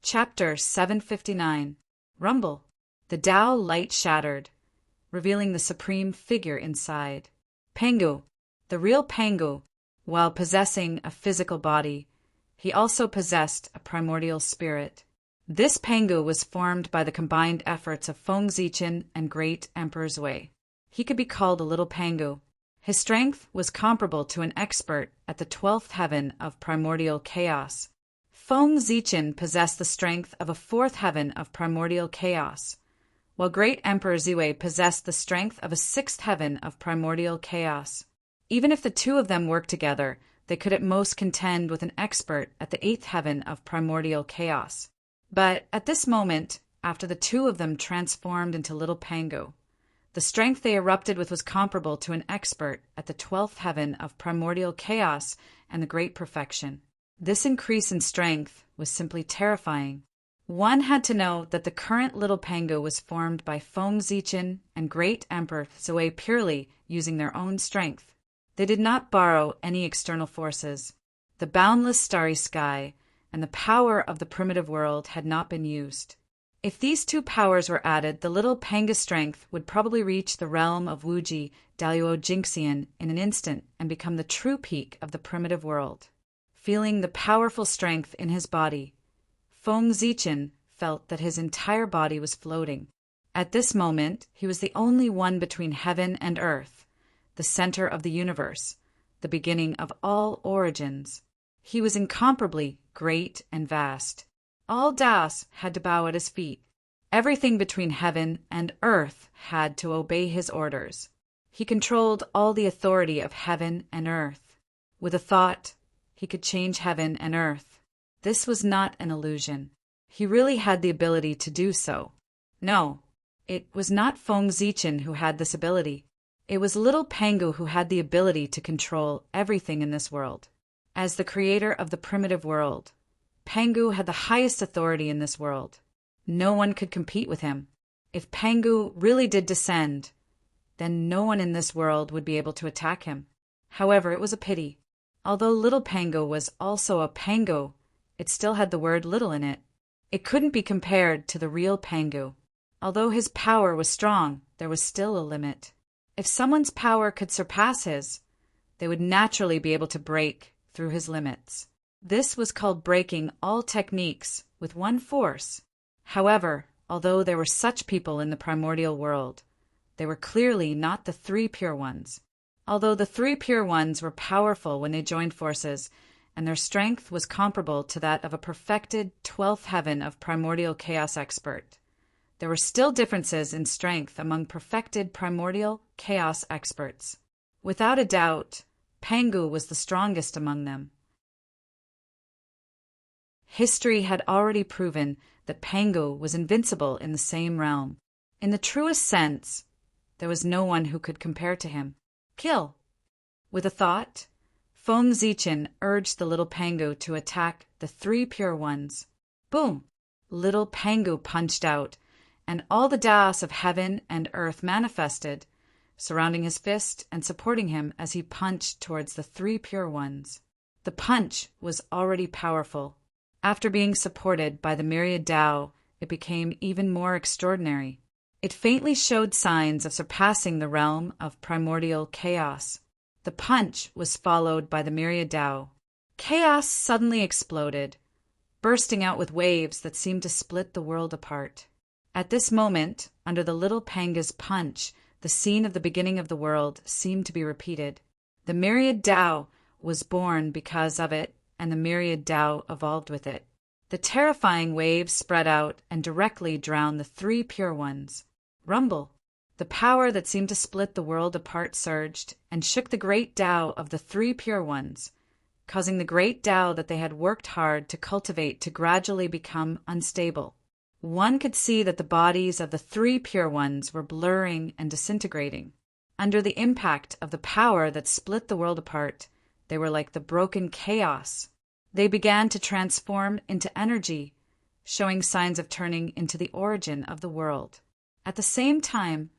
Chapter 759. Rumble. The Tao light shattered, revealing the supreme figure inside. Pangu. The real Pangu, while possessing a physical body, he also possessed a primordial spirit. This Pangu was formed by the combined efforts of Feng Zichen and Great Emperor Zui. He could be called a little Pangu. His strength was comparable to an expert at the 12th heaven of primordial chaos. Feng Zichen possessed the strength of a 4th heaven of primordial chaos, while Great Emperor Ziwei possessed the strength of a 6th heaven of primordial chaos. Even if the two of them worked together, they could at most contend with an expert at the 8th heaven of primordial chaos. But at this moment, after the two of them transformed into little Pangu, the strength they erupted with was comparable to an expert at the 12th heaven of primordial chaos and the great perfection. This increase in strength was simply terrifying. One had to know that the current little Pangu was formed by Feng Zichen and Great Emperor Zui purely using their own strength. They did not borrow any external forces. The boundless starry sky and the power of the primitive world had not been used. If these two powers were added, the little Panga's strength would probably reach the realm of Wuji Daluo Jinxian in an instant and become the true peak of the primitive world. Feeling the powerful strength in his body, Feng Zichen felt that his entire body was floating. At this moment, he was the only one between heaven and earth, the center of the universe, the beginning of all origins. He was incomparably great and vast. All Daos had to bow at his feet. Everything between heaven and earth had to obey his orders. He controlled all the authority of heaven and earth. With a thought, he could change heaven and earth. This was not an illusion. He really had the ability to do so. No, it was not Feng Zichen who had this ability. It was little Pangu who had the ability to control everything in this world. As the creator of the primitive world, Pangu had the highest authority in this world. No one could compete with him. If Pangu really did descend, then no one in this world would be able to attack him. However, it was a pity. Although little Pangu was also a Pangu, it still had the word little in it. It couldn't be compared to the real Pangu. Although his power was strong, there was still a limit. If someone's power could surpass his, they would naturally be able to break through his limits. This was called breaking all techniques with one force. However, although there were such people in the primordial world, they were clearly not the three Pure Ones. Although the three Pure Ones were powerful when they joined forces, and their strength was comparable to that of a perfected 12th heaven of primordial chaos expert, there were still differences in strength among perfected primordial chaos experts. Without a doubt, Pangu was the strongest among them. History had already proven that Pangu was invincible in the same realm. In the truest sense, there was no one who could compare to him. Kill! With a thought, Feng Zichen urged the little Pangu to attack the three Pure Ones. Boom! Little Pangu punched out, and all the Daos of heaven and earth manifested, surrounding his fist and supporting him as he punched towards the three Pure Ones. The punch was already powerful. After being supported by the myriad Tao, it became even more extraordinary. It faintly showed signs of surpassing the realm of primordial chaos. The punch was followed by the myriad Tao. Chaos suddenly exploded, bursting out with waves that seemed to split the world apart. At this moment, under the little Panga's punch, the scene of the beginning of the world seemed to be repeated. The myriad Tao was born because of it, and the myriad Tao evolved with it. The terrifying waves spread out and directly drowned the three pure ones. Rumble! The power that seemed to split the world apart surged and shook the great Tao of the three pure ones, causing the great Tao that they had worked hard to cultivate to gradually become unstable. One could see that the bodies of the three pure ones were blurring and disintegrating. Under the impact of the power that split the world apart, they were like the broken chaos. They began to transform into energy, showing signs of turning into the origin of the world. At the same time,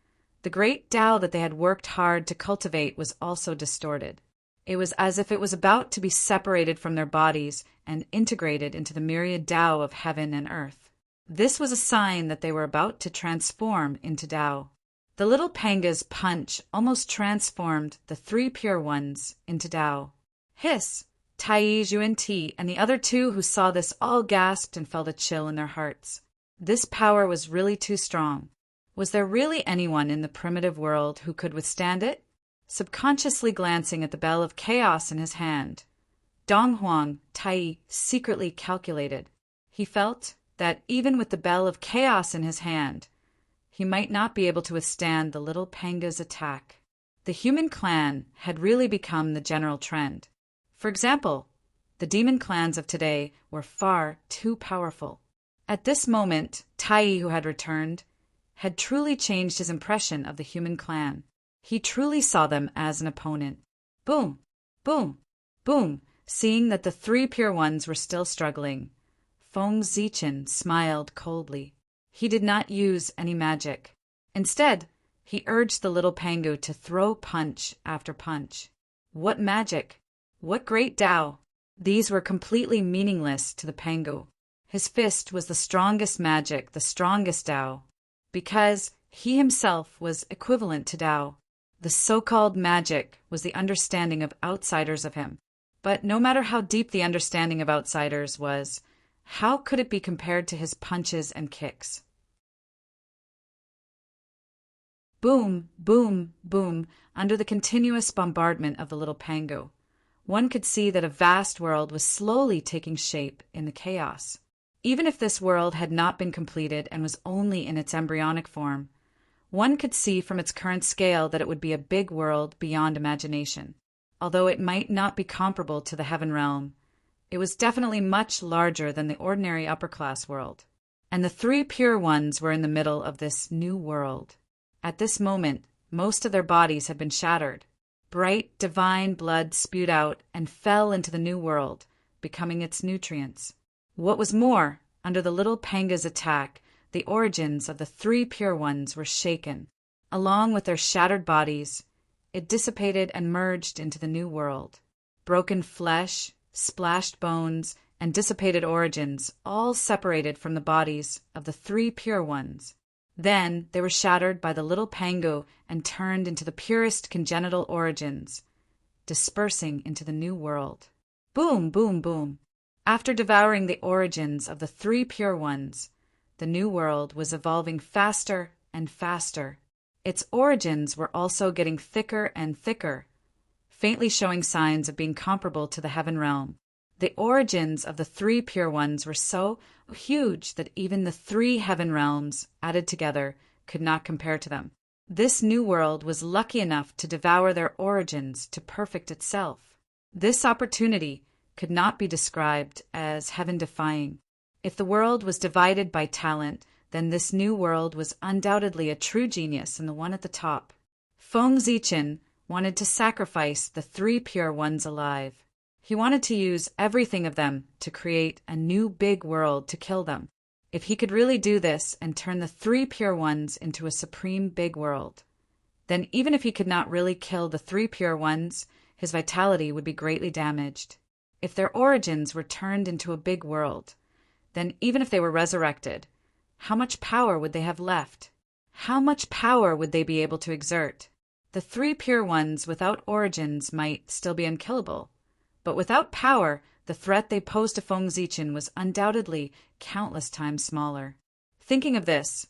the great Tao that they had worked hard to cultivate was also distorted. It was as if it was about to be separated from their bodies and integrated into the myriad Tao of heaven and earth. This was a sign that they were about to transform into Tao. The little Panga's punch almost transformed the three pure ones into Tao. Hiss! Tai, Yuan, and the other two who saw this all gasped and felt a chill in their hearts. This power was really too strong. Was there really anyone in the primitive world who could withstand it? Subconsciously glancing at the bell of chaos in his hand, Dong Huang Tai secretly calculated. He felt that even with the bell of chaos in his hand, he might not be able to withstand the little Panga's attack. The human clan had really become the general trend. For example, the demon clans of today were far too powerful. At this moment, Tai, who had returned, had truly changed his impression of the human clan. He truly saw them as an opponent. Boom! Boom! Boom! Seeing that the three pure ones were still struggling, Feng Zichen smiled coldly. He did not use any magic. Instead, he urged the little Pangu to throw punch after punch. What magic! What great Tao! These were completely meaningless to the Pangu. His fist was the strongest magic, the strongest Tao, because he himself was equivalent to Tao. The so-called magic was the understanding of outsiders of him. But no matter how deep the understanding of outsiders was, how could it be compared to his punches and kicks? Boom, boom, boom, under the continuous bombardment of the little Pangu. One could see that a vast world was slowly taking shape in the chaos. Even if this world had not been completed and was only in its embryonic form, one could see from its current scale that it would be a big world beyond imagination. Although it might not be comparable to the heaven realm, it was definitely much larger than the ordinary upper-class world. And the three pure ones were in the middle of this new world. At this moment, most of their bodies had been shattered. Bright, divine blood spewed out and fell into the new world, becoming its nutrients. What was more, under the little Panga's attack, the origins of the three pure ones were shaken. Along with their shattered bodies, it dissipated and merged into the new world. Broken flesh, splashed bones, and dissipated origins all separated from the bodies of the three pure ones. Then they were shattered by the little Pangu and turned into the purest congenital origins, dispersing into the new world. Boom, boom, boom. After devouring the origins of the three pure ones, the new world was evolving faster and faster. Its origins were also getting thicker and thicker, faintly showing signs of being comparable to the heaven realm. The origins of the three pure ones were so huge that even the three heaven realms added together could not compare to them. This new world was lucky enough to devour their origins to perfect itself. This opportunity could not be described as heaven-defying. If the world was divided by talent, then this new world was undoubtedly a true genius and the one at the top. Feng Zichen wanted to sacrifice the three pure ones alive. He wanted to use everything of them to create a new big world to kill them. If he could really do this and turn the three pure ones into a supreme big world, then even if he could not really kill the three pure ones, his vitality would be greatly damaged. If their origins were turned into a big world, then even if they were resurrected, how much power would they have left? How much power would they be able to exert? The three pure ones without origins might still be unkillable, but without power, the threat they posed to Feng Zichen was undoubtedly countless times smaller. Thinking of this,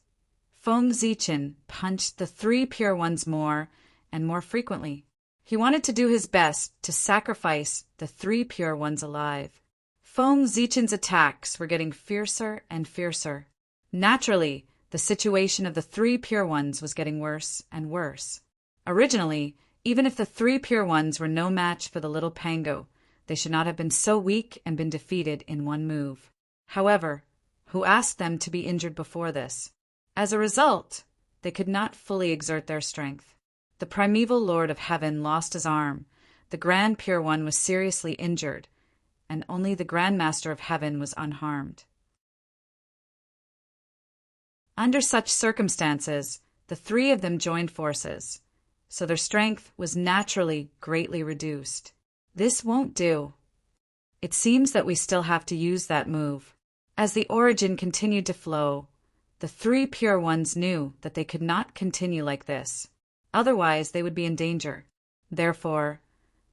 Feng Zichen punched the three pure ones more and more frequently. He wanted to do his best to sacrifice the three pure ones alive. Feng Zichen's attacks were getting fiercer and fiercer. Naturally, the situation of the three pure ones was getting worse and worse. Originally, even if the three pure ones were no match for the little Pango, they should not have been so weak and been defeated in one move. However, who asked them to be injured before this? As a result, they could not fully exert their strength. The primeval Lord of Heaven lost his arm, the Grand Pure One was seriously injured, and only the Grand Master of Heaven was unharmed. Under such circumstances, the three of them joined forces, so their strength was naturally greatly reduced. This won't do. It seems that we still have to use that move. As the origin continued to flow, the three pure ones knew that they could not continue like this. Otherwise, they would be in danger. Therefore,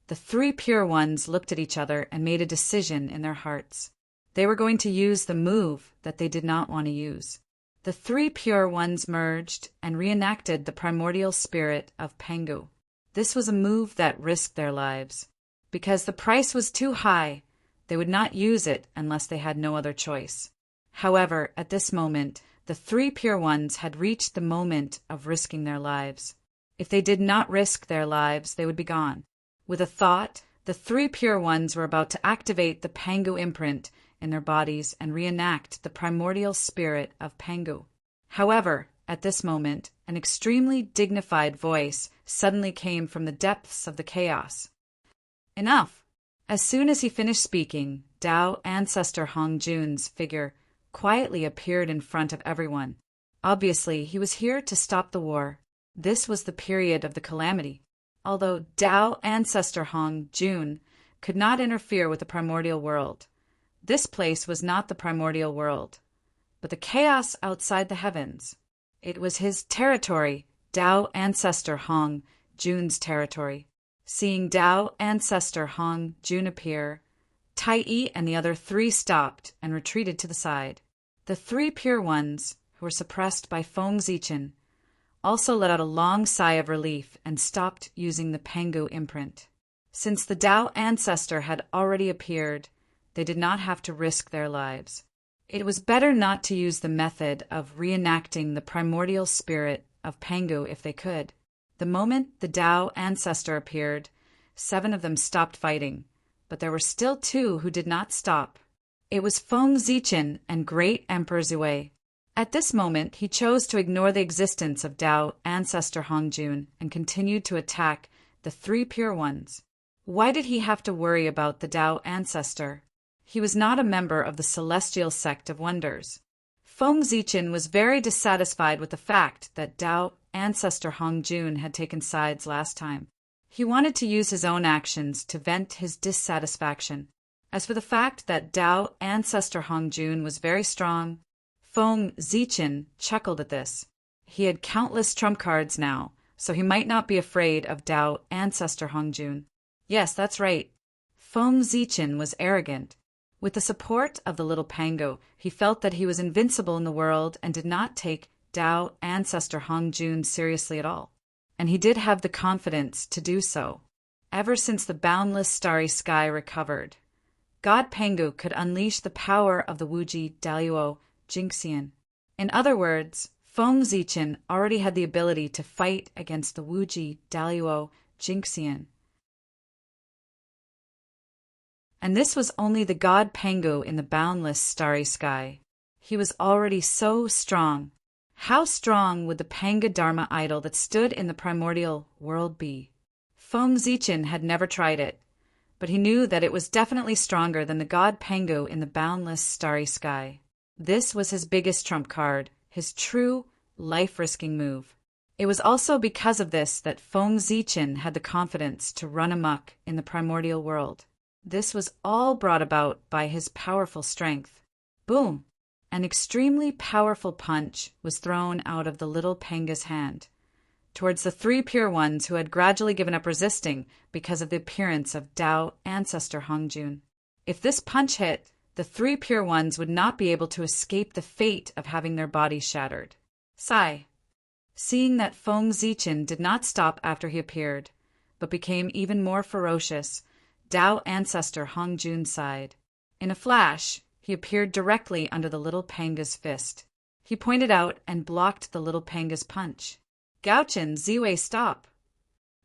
the three pure ones looked at each other and made a decision in their hearts. They were going to use the move that they did not want to use. The three pure ones merged and reenacted the primordial spirit of Pangu. This was a move that risked their lives. Because the price was too high, they would not use it unless they had no other choice. However, at this moment, the three pure ones had reached the moment of risking their lives. If they did not risk their lives, they would be gone. With a thought, the three pure ones were about to activate the Pangu imprint in their bodies and reenact the primordial spirit of Pangu. However, at this moment, an extremely dignified voice suddenly came from the depths of the chaos. Enough! As soon as he finished speaking, Tao Ancestor Hong Jun's figure quietly appeared in front of everyone. Obviously, he was here to stop the war. This was the period of the calamity. Although Tao Ancestor Hong Jun could not interfere with the primordial world, this place was not the primordial world, but the chaos outside the heavens. It was his territory, Tao Ancestor Hong Jun's territory. Seeing Tao Ancestor Hong Jun appear, Tai Yi and the other three stopped and retreated to the side. The three pure ones, who were suppressed by Feng Zichen, also let out a long sigh of relief and stopped using the Pangu imprint. Since the Tao Ancestor had already appeared, they did not have to risk their lives. It was better not to use the method of reenacting the primordial spirit of Pangu if they could. The moment the Tao Ancestor appeared, 7 of them stopped fighting, but there were still 2 who did not stop. It was Feng Zichen and Great Emperor Zhui. At this moment, he chose to ignore the existence of Tao Ancestor Hong Jun and continued to attack the 3 pure ones. Why did he have to worry about the Tao Ancestor? He was not a member of the Celestial Sect of Wonders. Feng Zichen was very dissatisfied with the fact that Tao Ancestor Hong Jun had taken sides last time. He wanted to use his own actions to vent his dissatisfaction. As for the fact that Tao Ancestor Hong Jun was very strong, Feng Zichen chuckled at this. He had countless trump cards now, so he might not be afraid of Tao Ancestor Hong Jun. Yes, that's right. Feng Zichen was arrogant. With the support of the little Pango, he felt that he was invincible in the world and did not take Tao Ancestor Hong Jun seriously at all. And he did have the confidence to do so. Ever since the boundless starry sky recovered, God Pangu could unleash the power of the Wuji Daluo Jingxian. In other words, Feng Zichen already had the ability to fight against the Wuji Daluo Jingxian. And this was only the God Pangu in the boundless starry sky. He was already so strong. How strong would the Panga Dharma idol that stood in the primordial world be? Feng Zichen had never tried it, but he knew that it was definitely stronger than the God Pangu in the boundless starry sky. This was his biggest trump card, his true, life-risking move. It was also because of this that Feng Zichen had the confidence to run amok in the primordial world. This was all brought about by his powerful strength. Boom! An extremely powerful punch was thrown out of the little Panga's hand towards the 3 pure ones who had gradually given up resisting because of the appearance of Tao Ancestor Hong Jun. If this punch hit, the 3 pure ones would not be able to escape the fate of having their bodies shattered. Sigh. Seeing that Feng Zichen did not stop after he appeared, but became even more ferocious, Tao ancestor Hongjun's side. In a flash, he appeared directly under the little panga's fist. He pointed out and blocked the little panga's punch. "Gaochen, Ziwei, stop!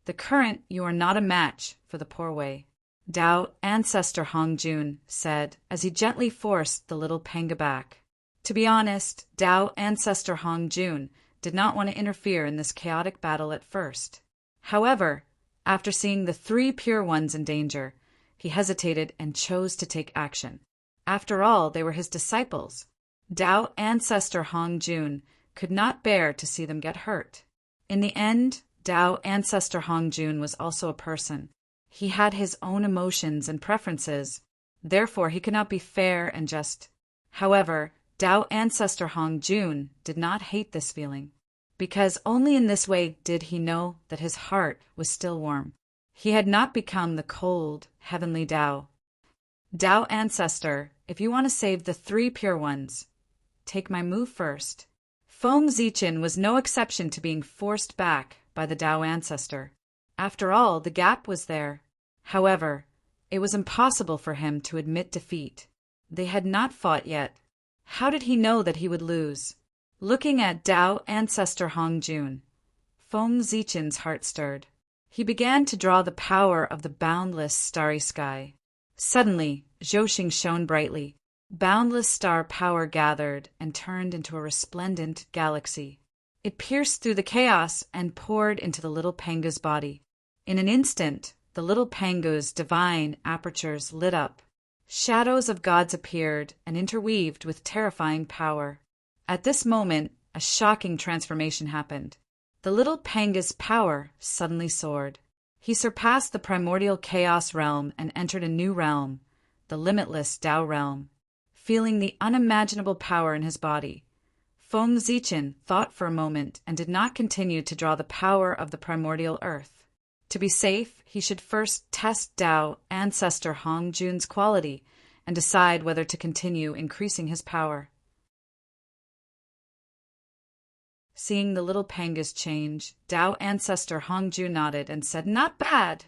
The current, you are not a match for the poor way," Tao ancestor Hongjun said as he gently forced the little panga back. To be honest, Tao ancestor Hongjun did not want to interfere in this chaotic battle at first. However, after seeing the 3 pure ones in danger, he hesitated and chose to take action. After all, they were his disciples. Tao ancestor Hongjun could not bear to see them get hurt. In the end, Tao ancestor Hongjun was also a person. He had his own emotions and preferences, therefore he could not be fair and just. However, Tao ancestor Hongjun did not hate this feeling, because only in this way did he know that his heart was still warm. He had not become the cold, heavenly Tao. Tao ancestor, if you want to save the 3 pure ones, take my move first. Feng Zichen was no exception to being forced back by the Tao ancestor. After all, the gap was there. However, it was impossible for him to admit defeat. They had not fought yet. How did he know that he would lose? Looking at Tao ancestor Hongjun, Feng Zichen's heart stirred. He began to draw the power of the boundless starry sky. Suddenly, Zhouxing shone brightly. Boundless star power gathered and turned into a resplendent galaxy. It pierced through the chaos and poured into the little panga's body. In an instant, the little panga's divine apertures lit up. Shadows of gods appeared and interweaved with terrifying power. At this moment, a shocking transformation happened. The little panga's power suddenly soared. He surpassed the primordial chaos realm and entered a new realm, the limitless Tao realm. Feeling the unimaginable power in his body, Feng Zichen thought for a moment and did not continue to draw the power of the primordial earth. To be safe, he should first test Tao ancestor Hongjun's quality and decide whether to continue increasing his power. Seeing the little pangas change, Tao ancestor Hongjun nodded and said, "Not bad."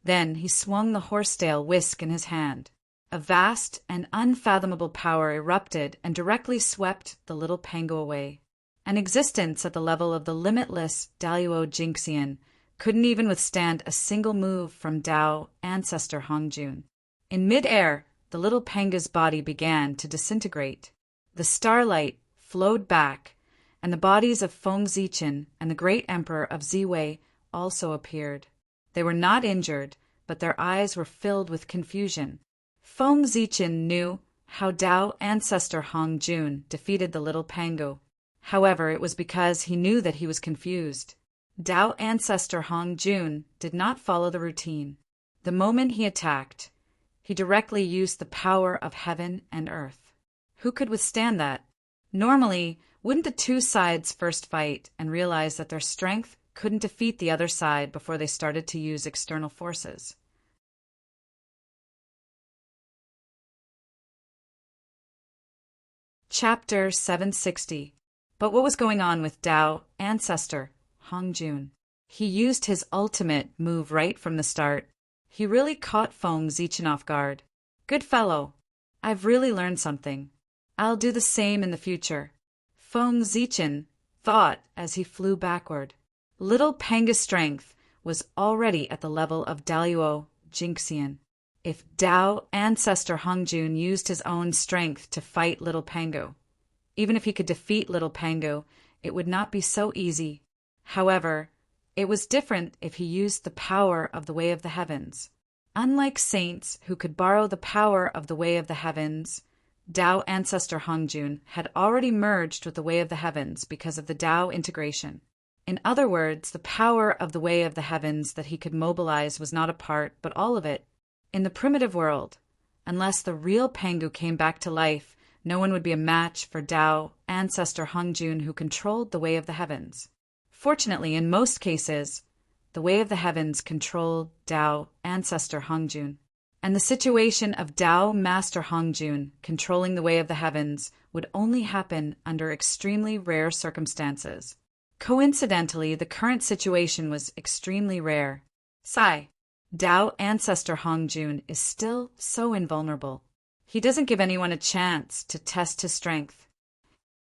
Then he swung the horsetail whisk in his hand. A vast and unfathomable power erupted and directly swept the little pango away. An existence at the level of the limitless Daluo Jinxian couldn't even withstand a single move from Tao ancestor Hongjun. In mid-air, the little panga's body began to disintegrate. The starlight flowed back, and the bodies of Feng Zichen and the great emperor of Ziwei also appeared. They were not injured, but their eyes were filled with confusion. Feng Zichen knew how Tao ancestor Hongjun defeated the little pango. However, it was because he knew that he was confused. Tao ancestor Hongjun did not follow the routine. The moment he attacked, he directly used the power of heaven and earth. Who could withstand that? Normally, wouldn't the 2 sides first fight and realize that their strength couldn't defeat the other side before they started to use external forces? Chapter 760. But what was going on with Tao ancestor Hongjun? He used his ultimate move right from the start. He really caught Feng Zichen off guard. "Good fellow. I've really learned something. I'll do the same in the future," Feng Zichen thought as he flew backward. Little Panga's strength was already at the level of Daluo Jinxian. If Tao ancestor Hongjun used his own strength to fight little Pango, even if he could defeat little Pango, it would not be so easy. However, it was different if he used the power of the Way of the Heavens. Unlike saints who could borrow the power of the Way of the Heavens, Tao ancestor Hongjun had already merged with the Way of the Heavens because of the Tao integration. In other words, the power of the Way of the Heavens that he could mobilize was not a part, but all of it. In the primitive world, unless the real Pangu came back to life, no one would be a match for Tao ancestor Hongjun who controlled the Way of the Heavens. Fortunately, in most cases, the Way of the Heavens controlled Tao ancestor Hongjun, and the situation of Tao master Hongjun controlling the Way of the Heavens would only happen under extremely rare circumstances. Coincidentally, the current situation was extremely rare. Sigh. Tao Ancestor Hongjun is still so invulnerable. He doesn't give anyone a chance to test his strength.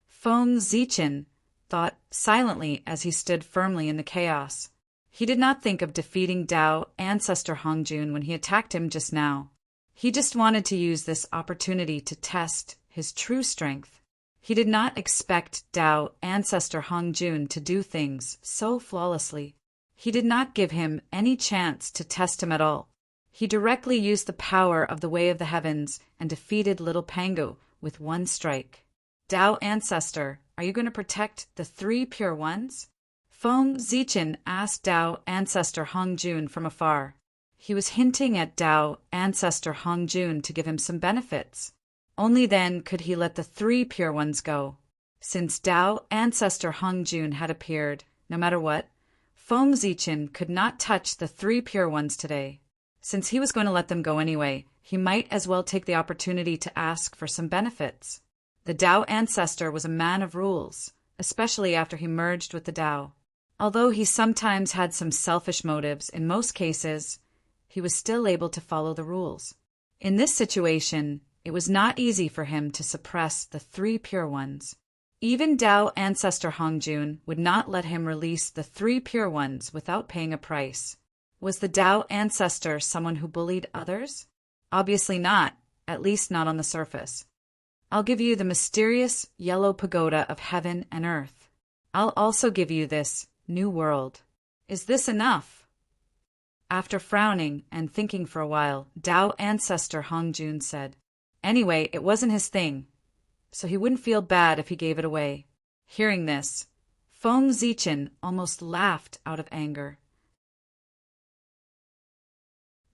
Feng Zichen thought silently as he stood firmly in the chaos. He did not think of defeating Tao Ancestor Hongjun when he attacked him just now. He just wanted to use this opportunity to test his true strength. He did not expect Tao Ancestor Hongjun to do things so flawlessly. He did not give him any chance to test him at all. He directly used the power of the Way of the Heavens and defeated little Pangu with one strike. Tao Ancestor, are you going to protect the three Pure Ones? Feng Zichen asked Tao Ancestor Hongjun from afar. He was hinting at Tao Ancestor Hongjun to give him some benefits. Only then could he let the three Pure Ones go. Since Tao Ancestor Hongjun had appeared, no matter what, Feng Zichen could not touch the three Pure Ones today. Since he was going to let them go anyway, he might as well take the opportunity to ask for some benefits. The Tao Ancestor was a man of rules, especially after he merged with the Tao. Although he sometimes had some selfish motives, in most cases, he was still able to follow the rules. In this situation, it was not easy for him to suppress the three Pure Ones. Even Tao Ancestor Hongjun would not let him release the three Pure Ones without paying a price. Was the Tao Ancestor someone who bullied others? Obviously not, at least not on the surface. I'll give you the mysterious yellow pagoda of heaven and earth. I'll also give you this new world. Is this enough? After frowning and thinking for a while, Tao Ancestor Hongjun said, anyway, it wasn't his thing, so he wouldn't feel bad if he gave it away. Hearing this, Feng Zichen almost laughed out of anger.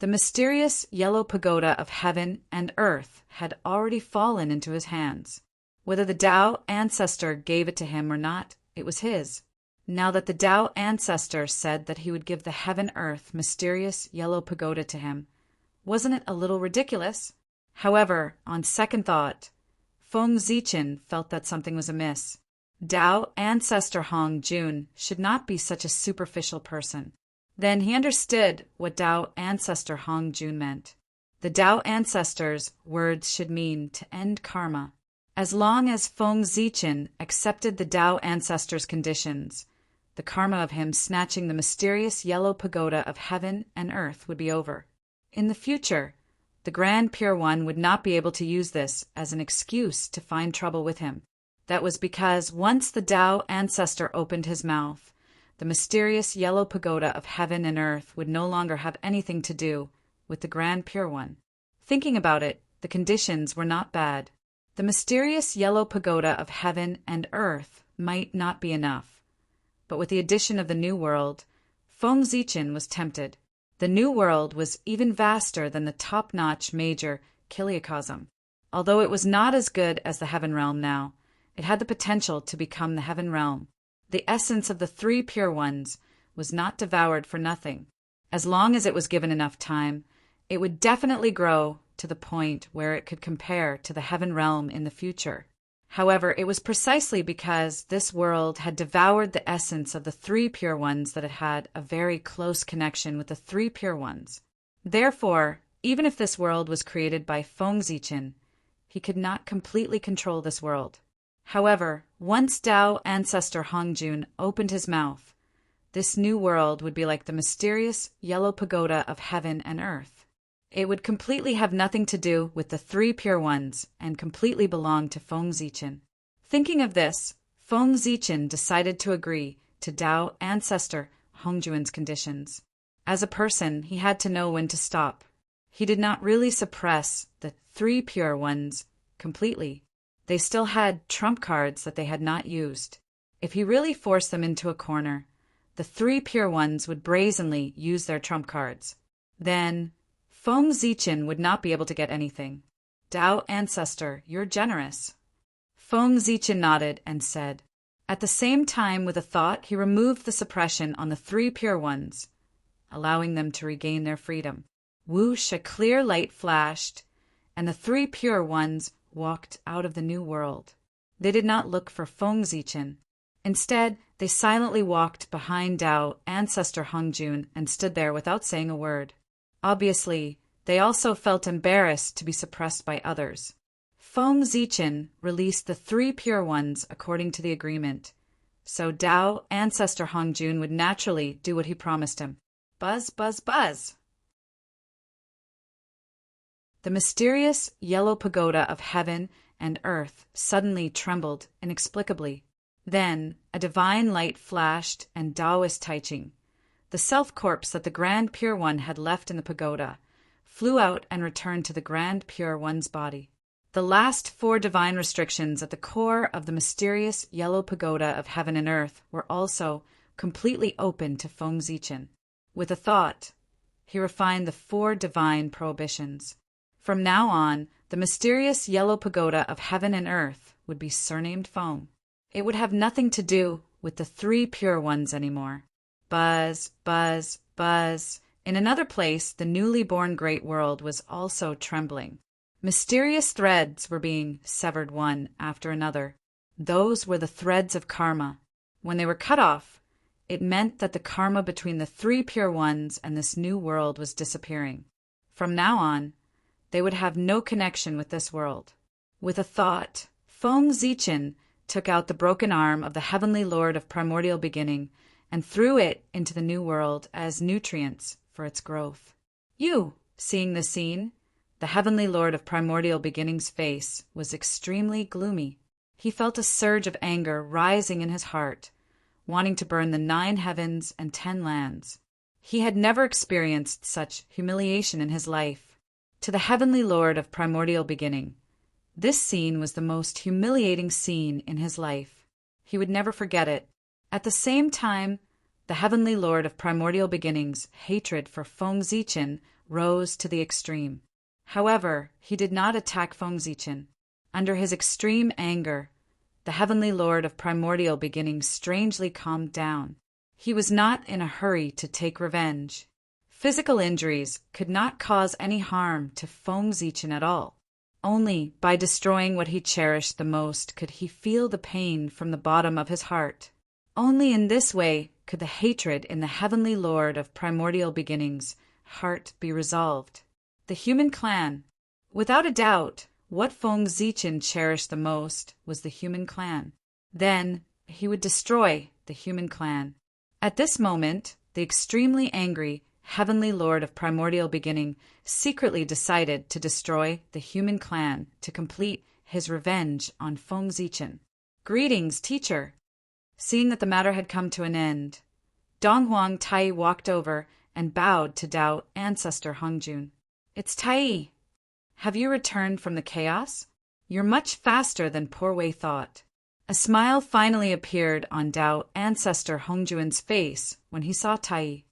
The mysterious yellow pagoda of heaven and earth had already fallen into his hands. Whether the Tao Ancestor gave it to him or not, it was his. Now that the Tao Ancestor said that he would give the heaven-earth mysterious yellow pagoda to him, wasn't it a little ridiculous? However, on second thought, Feng Zichen felt that something was amiss. Tao Ancestor Hongjun should not be such a superficial person. Then he understood what Tao Ancestor Hongjun meant. The Tao Ancestor's words should mean to end karma. As long as Feng Zichen accepted the Tao Ancestor's conditions, the karma of him snatching the mysterious yellow pagoda of heaven and earth would be over. In the future, the Grand Pure One would not be able to use this as an excuse to find trouble with him. That was because once the Tao Ancestor opened his mouth, the mysterious yellow pagoda of heaven and earth would no longer have anything to do with the Grand Pure One. Thinking about it, the conditions were not bad. The mysterious yellow pagoda of heaven and earth might not be enough. But with the addition of the New World, Feng Zichen was tempted. The New World was even vaster than the top-notch major Kiliacosm. Although it was not as good as the Heaven Realm now, it had the potential to become the Heaven Realm. The essence of the three Pure Ones was not devoured for nothing. As long as it was given enough time, it would definitely grow to the point where it could compare to the Heaven Realm in the future. However, it was precisely because this world had devoured the essence of the three Pure Ones that it had a very close connection with the three Pure Ones. Therefore, even if this world was created by Feng Zichen, he could not completely control this world. However, once Tao Ancestor Hongjun opened his mouth, this new world would be like the mysterious yellow pagoda of heaven and earth. It would completely have nothing to do with the three Pure Ones and completely belong to Feng Zichen. Thinking of this, Feng Zichen decided to agree to Tao Ancestor Hongjun's conditions. As a person, he had to know when to stop. He did not really suppress the three Pure Ones completely. They still had trump cards that they had not used. If he really forced them into a corner, the three Pure Ones would brazenly use their trump cards. Then Feng Zichen would not be able to get anything. Tao Ancestor, you're generous. Feng Zichen nodded and said. At the same time, with a thought, he removed the suppression on the three Pure Ones, allowing them to regain their freedom. Whoosh, a clear light flashed, and the three Pure Ones walked out of the new world. They did not look for Feng Zichen. Instead, They silently walked behind Tao ancestor Hongjun and stood there without saying a word. Obviously, they also felt embarrassed to be suppressed by others. Feng Zichen released the 3 pure ones according to the agreement, so Tao ancestor Hongjun would naturally do what he promised him. Buzz, buzz, buzz! The mysterious yellow pagoda of heaven and earth suddenly trembled inexplicably. Then a divine light flashed, and Taoist Taiching, the self-corpse that the Grand Pure One had left in the pagoda, flew out and returned to the Grand Pure One's body. The last 4 divine restrictions at the core of the mysterious yellow pagoda of heaven and earth were also completely open to Feng Zichen. With a thought, he refined the 4 divine prohibitions. From now on, the mysterious yellow pagoda of heaven and earth would be surnamed Feng. It would have nothing to do with the 3 pure ones anymore. Buzz, buzz, buzz. In another place, the newly born great world was also trembling. Mysterious threads were being severed one after another. Those were the threads of karma. When they were cut off, it meant that the karma between the 3 pure ones and this new world was disappearing. From now on, they would have no connection with this world. With a thought, Feng Zichen took out the broken arm of the Heavenly Lord of Primordial Beginning and threw it into the new world as nutrients for its growth. Seeing the scene, the Heavenly Lord of Primordial Beginning's face was extremely gloomy. He felt a surge of anger rising in his heart, wanting to burn the 9 heavens and 10 lands. He had never experienced such humiliation in his life. To the Heavenly Lord of Primordial Beginning, this scene was the most humiliating scene in his life. He would never forget it. At the same time, the Heavenly Lord of Primordial Beginning's hatred for Feng Zichen rose to the extreme. However, he did not attack Feng Zichen. Under his extreme anger, the Heavenly Lord of Primordial Beginning strangely calmed down. He was not in a hurry to take revenge. Physical injuries could not cause any harm to Feng Zichen at all. Only by destroying what he cherished the most could he feel the pain from the bottom of his heart. Only in this way could the hatred in the Heavenly Lord of Primordial Beginning's heart be resolved. The human clan. Without a doubt, what Feng Zichen cherished the most was the human clan. Then he would destroy the human clan. At this moment, the extremely angry Heavenly Lord of Primordial Beginning secretly decided to destroy the human clan to complete his revenge on Feng Zichen. "Greetings, teacher." Seeing that the matter had come to an end, Donghuang Tai walked over and bowed to Tao ancestor Hongjun. "It's Tai. Have you returned from the chaos? You're much faster than poor Wei thought." A smile finally appeared on Tao ancestor Hongjun's face when he saw Tai.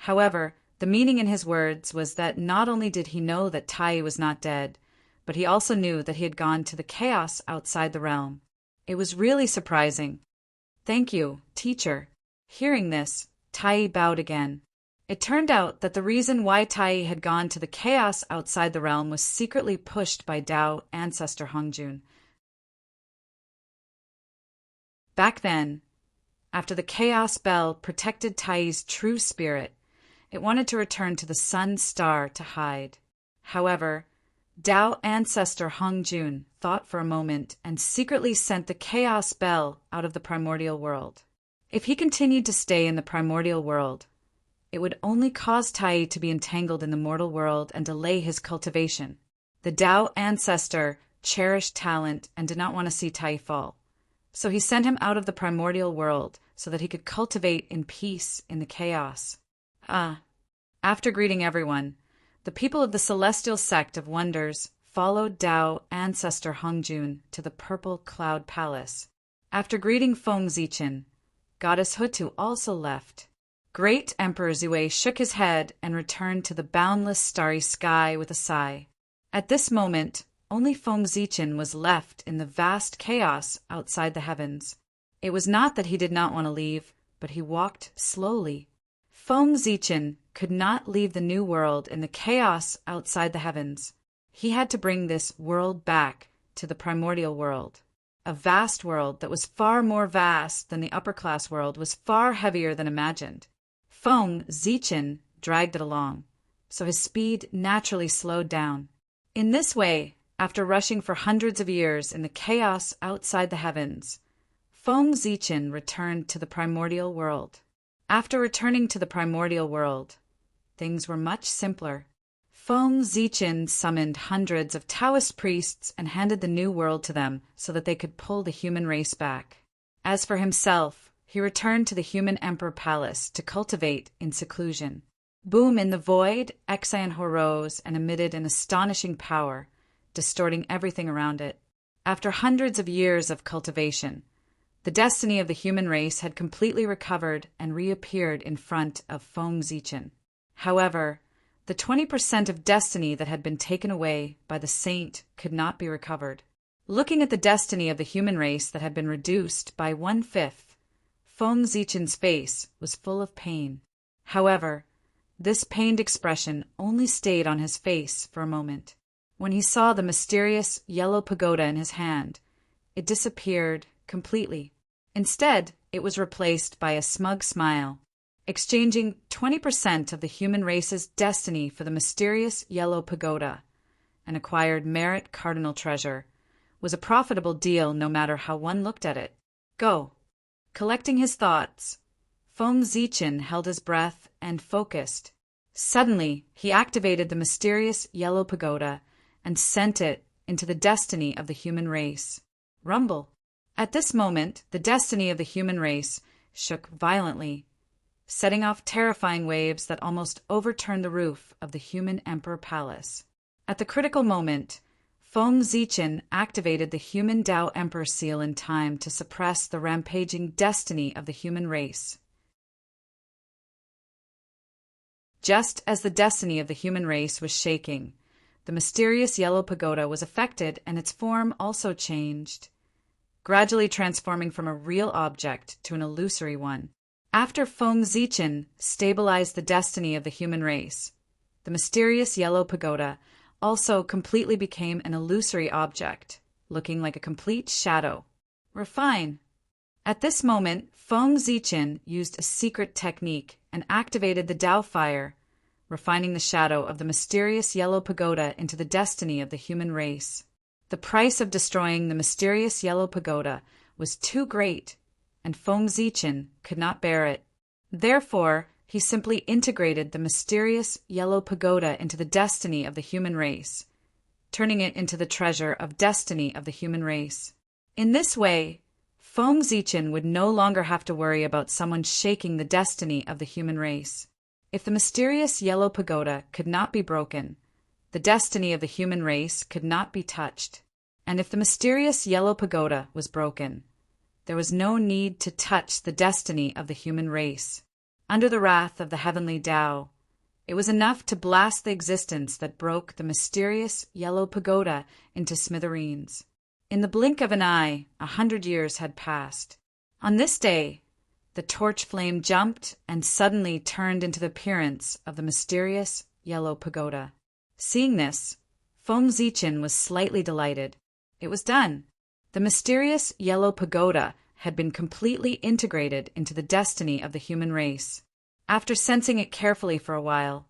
However, the meaning in his words was that not only did he know that Tai was not dead, but he also knew that he had gone to the chaos outside the realm. It was really surprising. "Thank you, teacher." Hearing this, Tai bowed again. It turned out that the reason why Tai had gone to the chaos outside the realm was secretly pushed by Tao ancestor Hongjun. Back then, after the chaos bell protected Tai's true spirit, it wanted to return to the sun star to hide. However, Tao ancestor Hongjun thought for a moment and secretly sent the chaos bell out of the primordial world. If he continued to stay in the primordial world, it would only cause Tai to be entangled in the mortal world and delay his cultivation. The Tao ancestor cherished talent and did not want to see Tai fall. So he sent him out of the primordial world so that he could cultivate in peace in the chaos. After greeting everyone, the people of the celestial sect of wonders followed Tao ancestor Hongjun to the purple cloud palace. After greeting Feng Zichen, Goddess Hutu also left. Great Emperor Zue shook his head and returned to the boundless starry sky with a sigh. At this moment, only Feng Zichen was left in the vast chaos outside the heavens. It was not that he did not want to leave, but he walked slowly. Feng Zichen could not leave the new world in the chaos outside the heavens. He had to bring this world back to the primordial world. A vast world that was far more vast than the upper-class world was far heavier than imagined. Feng Zichen dragged it along, so his speed naturally slowed down. In this way, after rushing for hundreds of years in the chaos outside the heavens, Feng Zichen returned to the primordial world. After returning to the primordial world, things were much simpler. Feng Zichen summoned hundreds of Taoist priests and handed the new world to them so that they could pull the human race back. As for himself, he returned to the human emperor palace to cultivate in seclusion. Boom in the void, Exaian rose and emitted an astonishing power, distorting everything around it. After hundreds of years of cultivation, the destiny of the human race had completely recovered and reappeared in front of Feng Zichen. However, the 20% of destiny that had been taken away by the saint could not be recovered. Looking at the destiny of the human race that had been reduced by 1/5, Feng Zichen's face was full of pain. However, this pained expression only stayed on his face for a moment. When he saw the mysterious yellow pagoda in his hand, it disappeared completely. Instead, it was replaced by a smug smile. Exchanging 20% of the human race's destiny for the mysterious yellow pagoda, an acquired merit cardinal treasure, was a profitable deal no matter how one looked at it. Go. Collecting his thoughts, Feng Zichen held his breath and focused. Suddenly, he activated the mysterious yellow pagoda and sent it into the destiny of the human race. Rumble. At this moment, the destiny of the human race shook violently, setting off terrifying waves that almost overturned the roof of the human emperor palace. At the critical moment, Feng Zichen activated the human Tao emperor seal in time to suppress the rampaging destiny of the human race. Just as the destiny of the human race was shaking, the mysterious yellow pagoda was affected and its form also changed, gradually transforming from a real object to an illusory one. After Feng Zichen stabilized the destiny of the human race, the mysterious yellow pagoda also completely became an illusory object, looking like a complete shadow. Refine. At this moment, Feng Zichen used a secret technique and activated the Tao fire, refining the shadow of the mysterious yellow pagoda into the destiny of the human race. The price of destroying the mysterious yellow pagoda was too great, and Feng Zichen could not bear it. Therefore, he simply integrated the mysterious yellow pagoda into the destiny of the human race, turning it into the treasure of destiny of the human race. In this way, Feng Zichen would no longer have to worry about someone shaking the destiny of the human race. If the mysterious yellow pagoda could not be broken, the destiny of the human race could not be touched. And if the mysterious yellow pagoda was broken, there was no need to touch the destiny of the human race. Under the wrath of the heavenly Tao, it was enough to blast the existence that broke the mysterious yellow pagoda into smithereens. In the blink of an eye, 100 years had passed. On this day, the torch flame jumped and suddenly turned into the appearance of the mysterious yellow pagoda. Seeing this, Feng Zichen was slightly delighted. It was done. The mysterious yellow pagoda had been completely integrated into the destiny of the human race. After sensing it carefully for a while,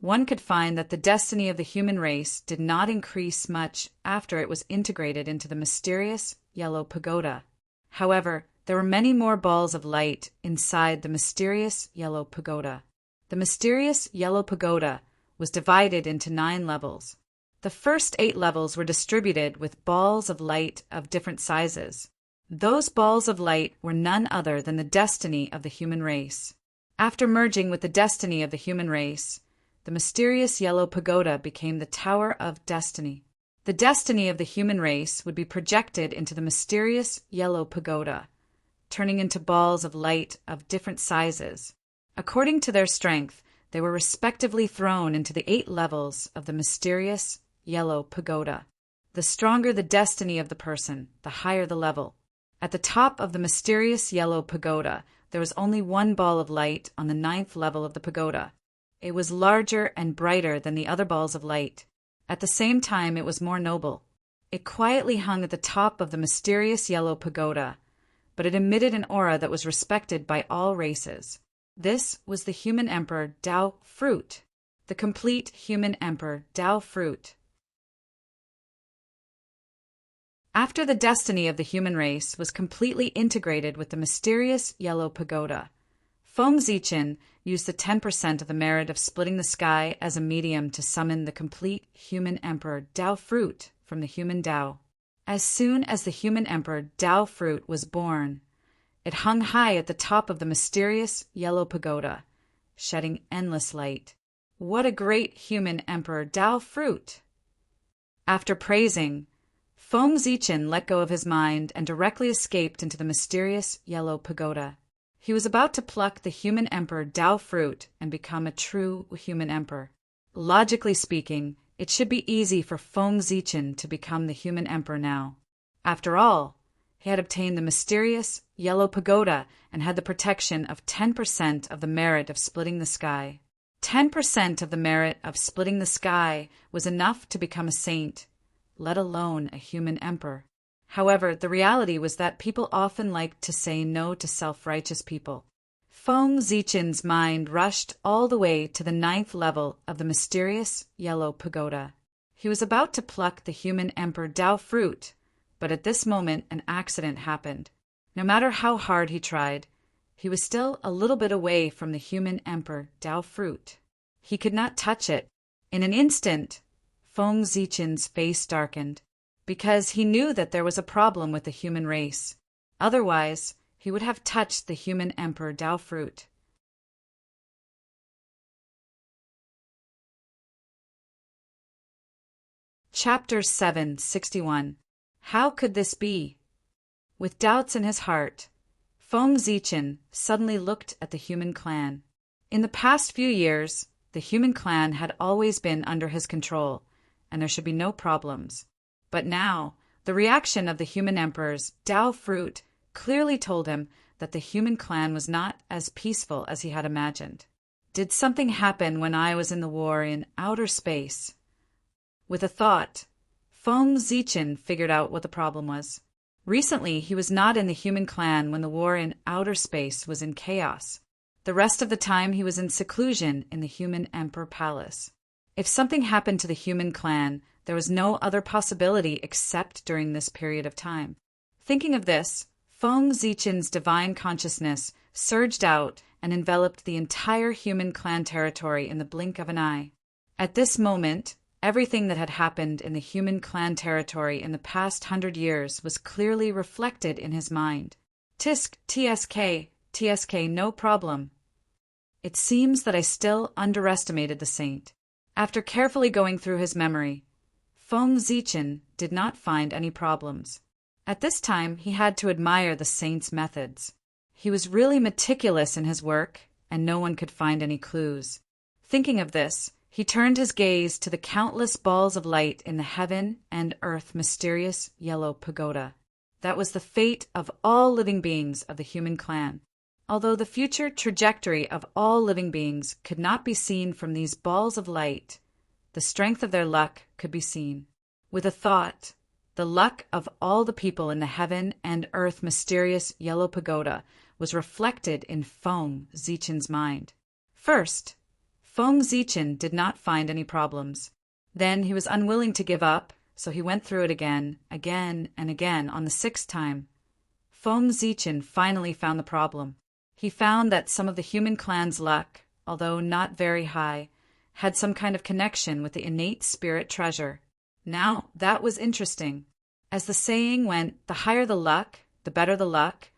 one could find that the destiny of the human race did not increase much after it was integrated into the mysterious yellow pagoda. However, there were many more balls of light inside the mysterious yellow pagoda. The mysterious yellow pagoda was divided into 9 levels. The first 8 levels were distributed with balls of light of different sizes. Those balls of light were none other than the destiny of the human race. After merging with the destiny of the human race, the mysterious yellow pagoda became the Tower of Destiny. The destiny of the human race would be projected into the mysterious yellow pagoda, turning into balls of light of different sizes. According to their strength, they were respectively thrown into the 8 levels of the mysterious yellow pagoda. The stronger the destiny of the person, the higher the level. At the top of the mysterious yellow pagoda, there was only 1 ball of light on the 9th level of the pagoda. It was larger and brighter than the other balls of light. At the same time, it was more noble. It quietly hung at the top of the mysterious yellow pagoda, but it emitted an aura that was respected by all races. This was the human emperor Dao Fruit, the complete human emperor Dao Fruit. After the destiny of the human race was completely integrated with the mysterious yellow pagoda, Feng Zichen used the 10% of the merit of splitting the sky as a medium to summon the complete human emperor Dao Fruit from the human Dao. As soon as the human emperor Dao Fruit was born, it hung high at the top of the mysterious yellow pagoda, shedding endless light. What a great human emperor Dao Fruit! After praising, Feng Zichen let go of his mind and directly escaped into the mysterious yellow pagoda. He was about to pluck the human emperor Dao Fruit and become a true human emperor. Logically speaking, it should be easy for Feng Zichen to become the human emperor now. After all, he had obtained the mysterious yellow pagoda and had the protection of 10% of the merit of splitting the sky. 10% of the merit of splitting the sky was enough to become a saint, let alone a human emperor. However, the reality was that people often liked to say no to self-righteous people. Feng Zichen's mind rushed all the way to the 9th level of the mysterious yellow pagoda. He was about to pluck the human emperor Dao Fruit, but at this moment an accident happened. No matter how hard he tried, he was still a little bit away from the human emperor Dao Fruit. He could not touch it. In an instant, Feng Zichen's face darkened, because he knew that there was a problem with the human race. Otherwise, he would have touched the human emperor Dao Fruit. Chapter 761. How could this be? With doubts in his heart, Feng Zichen suddenly looked at the human clan. In the past few years, the human clan had always been under his control, and there should be no problems. But now, the reaction of the human emperors Dao Fruit clearly told him that the human clan was not as peaceful as he had imagined. Did something happen when I was in the war in outer space? With a thought, Feng Zichen figured out what the problem was. Recently, he was not in the human clan when the war in outer space was in chaos. The rest of the time, he was in seclusion in the human emperor palace. If something happened to the human clan, there was no other possibility except during this period of time. Thinking of this, Feng Zichen's divine consciousness surged out and enveloped the entire human clan territory in the blink of an eye. At this moment, everything that had happened in the human clan territory in the past 100 years was clearly reflected in his mind. Tisk, TSK, no problem. It seems that I still underestimated the saint. After carefully going through his memory, Feng Zichen did not find any problems. At this time, he had to admire the saint's methods. He was really meticulous in his work, and no one could find any clues. Thinking of this, he turned his gaze to the countless balls of light in the heaven and earth mysterious yellow pagoda. That was the fate of all living beings of the human clan. Although the future trajectory of all living beings could not be seen from these balls of light, the strength of their luck could be seen. With a thought, the luck of all the people in the heaven and earth mysterious yellow pagoda was reflected in Feng Zichen's mind. First, Feng Zichen did not find any problems. Then he was unwilling to give up, so he went through it again and again. On the 6th time, Feng Zichen finally found the problem. He found that some of the human clan's luck, although not very high, had some kind of connection with the innate spirit treasure. Now, that was interesting. As the saying went, the higher the luck, the better the luck,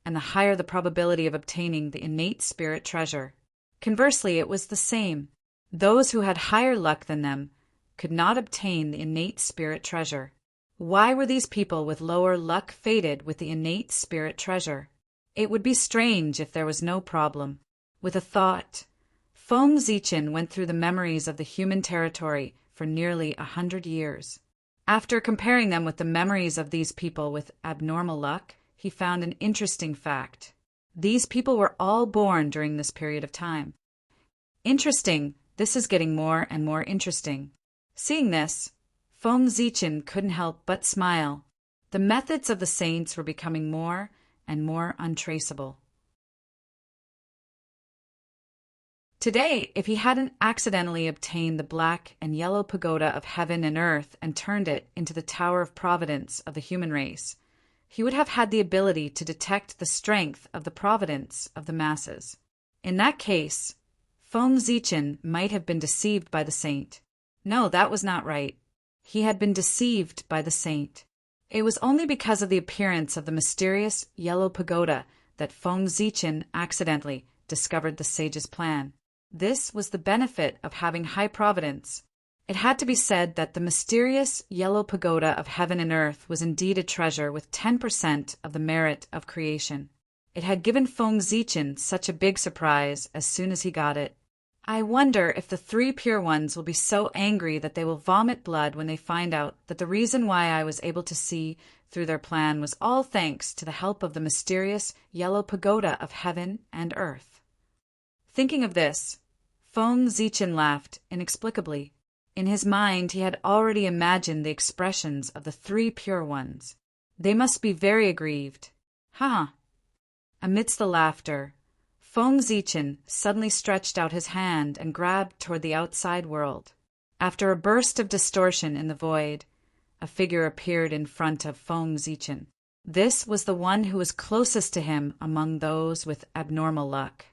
and the higher the probability of obtaining the innate spirit treasure. Conversely, it was the same. Those who had higher luck than them could not obtain the innate spirit treasure. Why were these people with lower luck fated with the innate spirit treasure? It would be strange if there was no problem. With a thought, Feng Zichen went through the memories of the human territory for nearly 100 years. After comparing them with the memories of these people with abnormal luck, he found an interesting fact. These people were all born during this period of time. Interesting, this is getting more and more interesting. Seeing this, Feng Zichen couldn't help but smile. The methods of the saints were becoming more and more untraceable. Today, if he hadn't accidentally obtained the black and yellow pagoda of heaven and earth and turned it into the Tower of Providence of the human race, he would have had the ability to detect the strength of the providence of the masses. In that case, Feng Zichen might have been deceived by the saint. No, that was not right. He had been deceived by the saint. It was only because of the appearance of the mysterious yellow pagoda that Feng Zichen accidentally discovered the sage's plan. This was the benefit of having high providence. It had to be said that the mysterious yellow pagoda of heaven and earth was indeed a treasure with 10% of the merit of creation. It had given Feng Zichen such a big surprise as soon as he got it. I wonder if the 3 pure ones will be so angry that they will vomit blood when they find out that the reason why I was able to see through their plan was all thanks to the help of the mysterious yellow pagoda of heaven and earth. Thinking of this, Feng Zichen laughed inexplicably. In his mind he had already imagined the expressions of the 3 pure ones. They must be very aggrieved. Ha! Amidst the laughter, Feng Zichen suddenly stretched out his hand and grabbed toward the outside world. After a burst of distortion in the void, a figure appeared in front of Feng Zichen. This was the one who was closest to him among those with abnormal luck.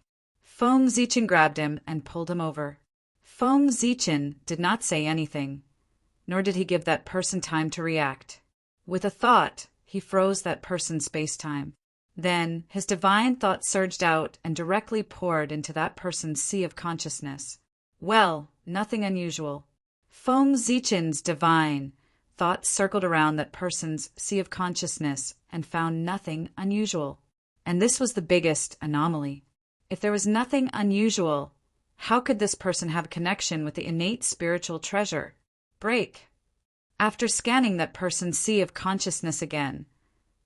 Feng Zichen grabbed him and pulled him over. Feng Zichen did not say anything, nor did he give that person time to react. With a thought, he froze that person's space-time. Then his divine thought surged out and directly poured into that person's sea of consciousness. Well, nothing unusual. Feng Zichen's divine thought circled around that person's sea of consciousness and found nothing unusual. And this was the biggest anomaly. If there was nothing unusual, how could this person have a connection with the innate spiritual treasure? Break. After scanning that person's sea of consciousness again,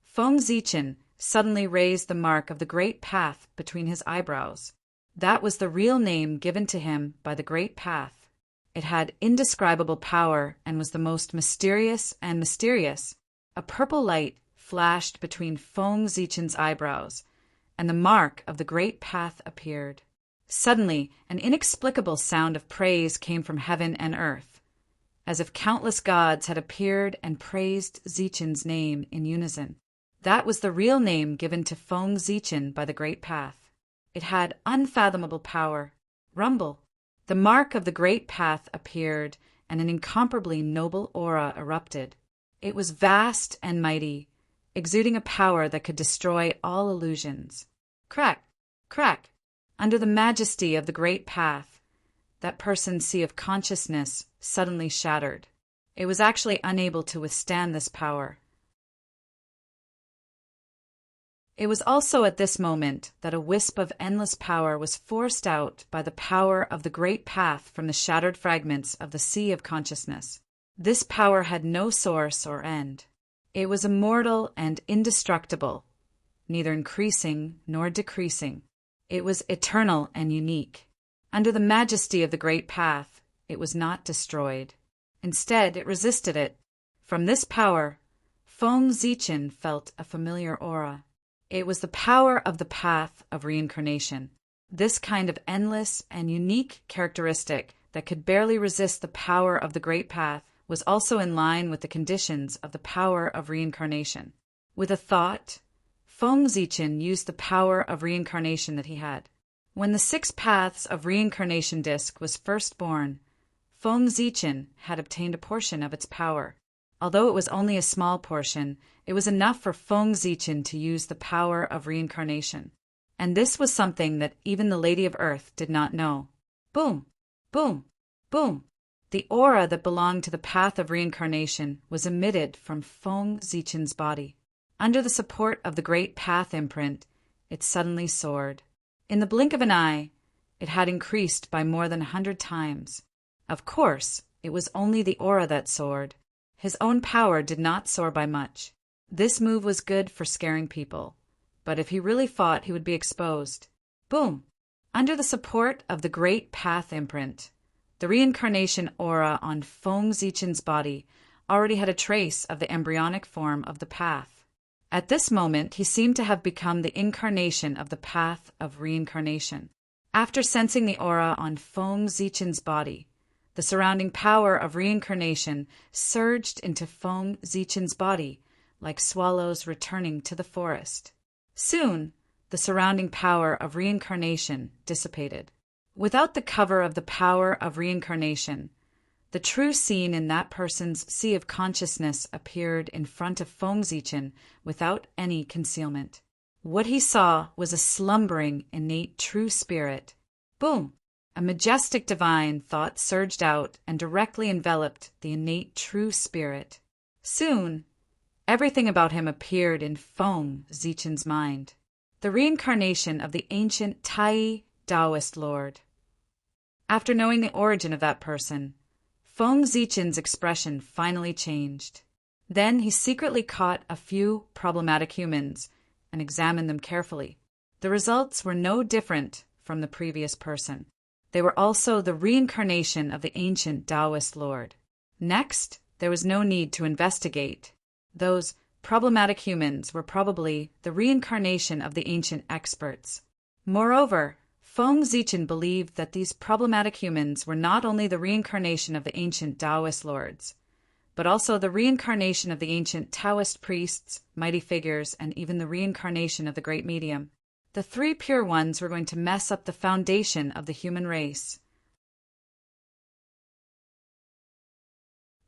Feng Zichen suddenly raised the mark of the great path between his eyebrows. That was the real name given to him by the great path. It had indescribable power and was the most mysterious and mysterious. A purple light flashed between Feng Zichen's eyebrows, and the mark of the great path appeared. Suddenly, an inexplicable sound of praise came from heaven and earth, as if countless gods had appeared and praised Zichen's name in unison. That was the real name given to Feng Zichen by the great path. It had unfathomable power. Rumble. The mark of the great path appeared, and an incomparably noble aura erupted. It was vast and mighty, exuding a power that could destroy all illusions. Crack, crack. Under the majesty of the great path, that person's sea of consciousness suddenly shattered. It was actually unable to withstand this power. It was also at this moment that a wisp of endless power was forced out by the power of the great path from the shattered fragments of the sea of consciousness. This power had no source or end. It was immortal and indestructible, neither increasing nor decreasing. It was eternal and unique. Under the majesty of the great path, it was not destroyed. Instead, it resisted it. From this power, Feng Zichen felt a familiar aura. It was the power of the path of reincarnation. This kind of endless and unique characteristic that could barely resist the power of the great path was also in line with the conditions of the power of reincarnation. With a thought, Feng Zichen used the power of reincarnation that he had. When the 6 paths of reincarnation disc was first born, Feng Zichen had obtained a portion of its power. Although it was only a small portion, it was enough for Feng Zichen to use the power of reincarnation. And this was something that even the Lady of Earth did not know. Boom! Boom! Boom! The aura that belonged to the path of reincarnation was emitted from Feng Zichen's body. Under the support of the great path imprint, it suddenly soared. In the blink of an eye, it had increased by more than 100 times. Of course, it was only the aura that soared. His own power did not soar by much. This move was good for scaring people, but if he really fought, he would be exposed. Boom! Under the support of the great path imprint, the reincarnation aura on Feng Zichen's body already had a trace of the embryonic form of the path. At this moment, he seemed to have become the incarnation of the path of reincarnation. After sensing the aura on Feng Zichen's body, the surrounding power of reincarnation surged into Feng Zichen's body, like swallows returning to the forest. Soon, the surrounding power of reincarnation dissipated. Without the cover of the power of reincarnation, the true scene in that person's sea of consciousness appeared in front of Feng Zichen without any concealment. What he saw was a slumbering, innate true spirit. Boom! A majestic divine thought surged out and directly enveloped the innate true spirit. Soon, everything about him appeared in Feng Zichen's mind. The reincarnation of the ancient Tai Taoist Lord. After knowing the origin of that person, Feng Zichen's expression finally changed. Then he secretly caught a few problematic humans and examined them carefully. The results were no different from the previous person. They were also the reincarnation of the ancient Taoist Lord. Next, there was no need to investigate. Those problematic humans were probably the reincarnation of the ancient experts. Moreover, Feng Zichen believed that these problematic humans were not only the reincarnation of the ancient Taoist lords, but also the reincarnation of the ancient Taoist priests, mighty figures, and even the reincarnation of the great medium. The three pure ones were going to mess up the foundation of the human race.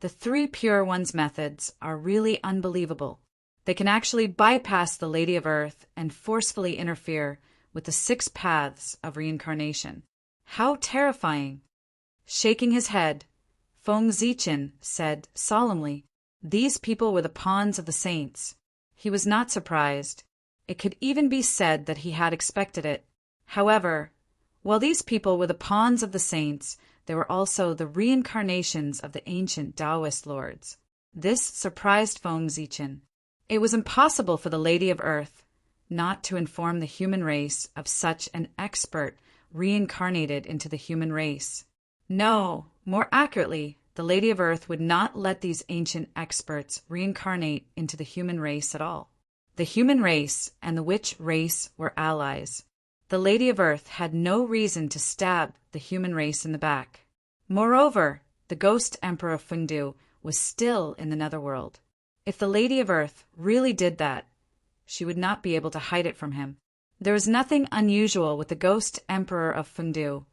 The three pure ones' methods are really unbelievable. They can actually bypass the Lady of Earth and forcefully interfere with the 6 paths of reincarnation. How terrifying! Shaking his head, Feng Zichen said solemnly, "These people were the pawns of the saints." He was not surprised. It could even be said that he had expected it. However, while these people were the pawns of the saints, they were also the reincarnations of the ancient Taoist lords. This surprised Feng Zichen. It was impossible for the Lady of Earth not to inform the human race of such an expert reincarnated into the human race. No, more accurately, the Lady of Earth would not let these ancient experts reincarnate into the human race at all. The human race and the witch race were allies. The Lady of Earth had no reason to stab the human race in the back. Moreover, the ghost Emperor Fengdu was still in the netherworld. If the Lady of Earth really did that, she would not be able to hide it from him. There was nothing unusual with the ghost Emperor of Fengdu,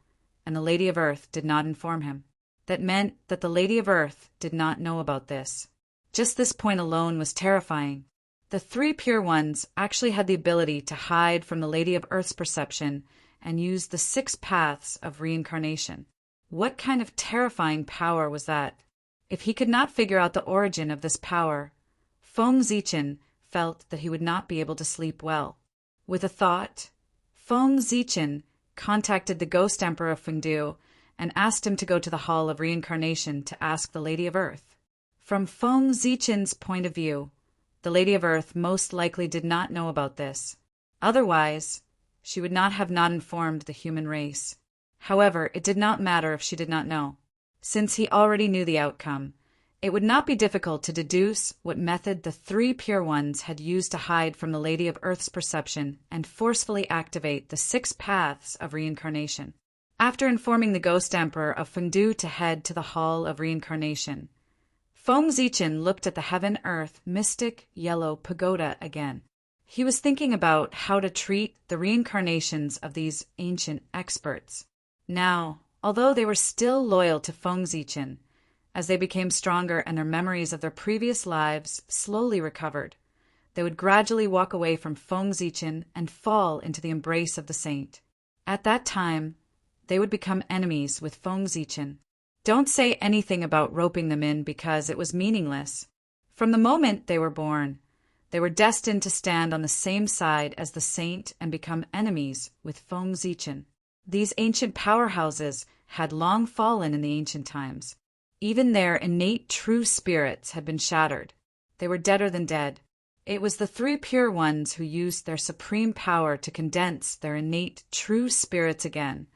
and the Lady of Earth did not inform him. That meant that the Lady of Earth did not know about this. Just this point alone was terrifying. The three pure ones actually had the ability to hide from the Lady of Earth's perception and use the 6 paths of reincarnation. What kind of terrifying power was that? If he could not figure out the origin of this power, Feng Zichen felt that he would not be able to sleep well. With a thought, Feng Zichen contacted the ghost Emperor Fengdu and asked him to go to the Hall of Reincarnation to ask the Lady of Earth. From Feng Zichen's point of view, the Lady of Earth most likely did not know about this. Otherwise, she would not have not informed the human race. However, it did not matter if she did not know. Since he already knew the outcome, it would not be difficult to deduce what method the three pure ones had used to hide from the Lady of Earth's perception and forcefully activate the 6 paths of reincarnation. After informing the Ghost Emperor of Fengdu to head to the Hall of Reincarnation, Feng Zichen looked at the heaven-earth mystic yellow pagoda again. He was thinking about how to treat the reincarnations of these ancient experts. Now, although they were still loyal to Feng Zichen, as they became stronger and their memories of their previous lives slowly recovered, they would gradually walk away from Feng Zichen and fall into the embrace of the saint. At that time, they would become enemies with Feng Zichen. Don't say anything about roping them in because it was meaningless. From the moment they were born, they were destined to stand on the same side as the saint and become enemies with Feng Zichen. These ancient powerhouses had long fallen in the ancient times. Even their innate true spirits had been shattered. They were deader than dead. It was the three pure ones who used their supreme power to condense their innate true spirits again.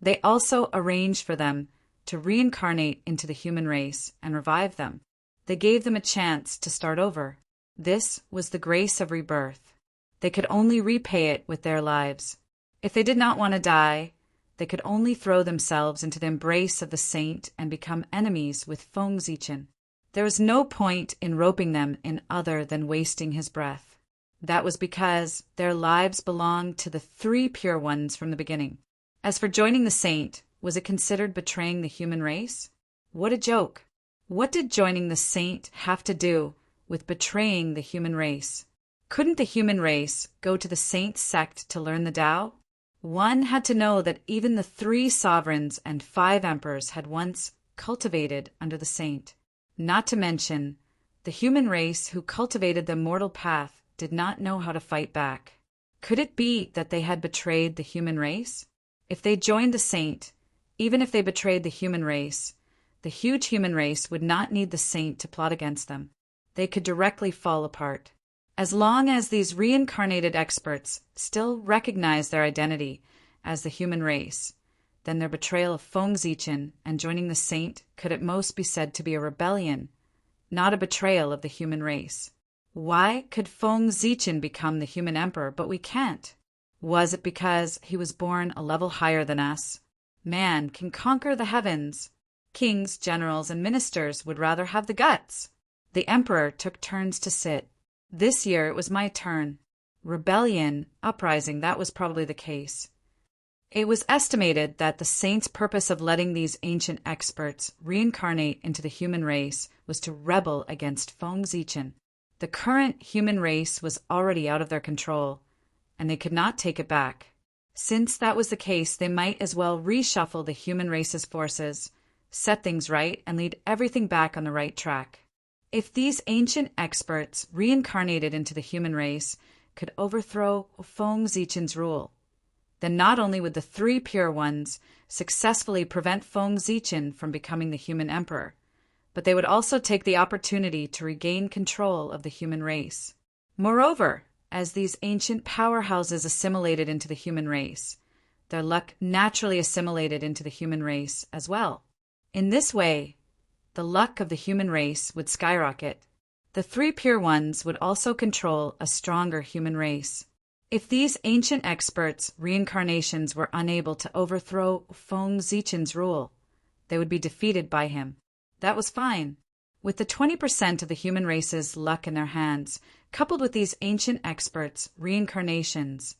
They also arranged for them to reincarnate into the human race and revive them. They gave them a chance to start over. This was the grace of rebirth. They could only repay it with their lives. If they did not want to die, they could only throw themselves into the embrace of the saint and become enemies with Feng Zichen. There was no point in roping them in other than wasting his breath. That was because their lives belonged to the three pure ones from the beginning. As for joining the saint, was it considered betraying the human race? What a joke! What did joining the saint have to do with betraying the human race? Couldn't the human race go to the saint sect to learn the Tao? One had to know that even the 3 sovereigns and 5 emperors had once cultivated under the saint. Not to mention, the human race who cultivated the mortal path did not know how to fight back. Could it be that they had betrayed the human race? If they joined the saint, even if they betrayed the human race, the huge human race would not need the saint to plot against them. They could directly fall apart. As long as these reincarnated experts still recognize their identity as the human race, then their betrayal of Feng Zichen and joining the saint could at most be said to be a rebellion, not a betrayal of the human race. Why could Feng Zichen become the human emperor, but we can't? Was it because he was born a level higher than us? Man can conquer the heavens. Kings, generals, and ministers would rather have the guts. The emperor took turns to sit. This year it was my turn. Rebellion, uprising, that was probably the case. It was estimated that the saint's purpose of letting these ancient experts reincarnate into the human race was to rebel against Feng Zichen. The current human race was already out of their control, and they could not take it back. Since that was the case, they might as well reshuffle the human race's forces, set things right, and lead everything back on the right track. If these ancient experts reincarnated into the human race could overthrow Feng Zichen's rule, then not only would the 3 pure ones successfully prevent Feng Zichen from becoming the human emperor, but they would also take the opportunity to regain control of the human race. Moreover, as these ancient powerhouses assimilated into the human race, their luck naturally assimilated into the human race as well. In this way, the luck of the human race would skyrocket. The 3 pure ones would also control a stronger human race. If these ancient experts' reincarnations were unable to overthrow Feng Zichen's rule, they would be defeated by him. That was fine. With the 20% of the human race's luck in their hands, coupled with these ancient experts' reincarnations,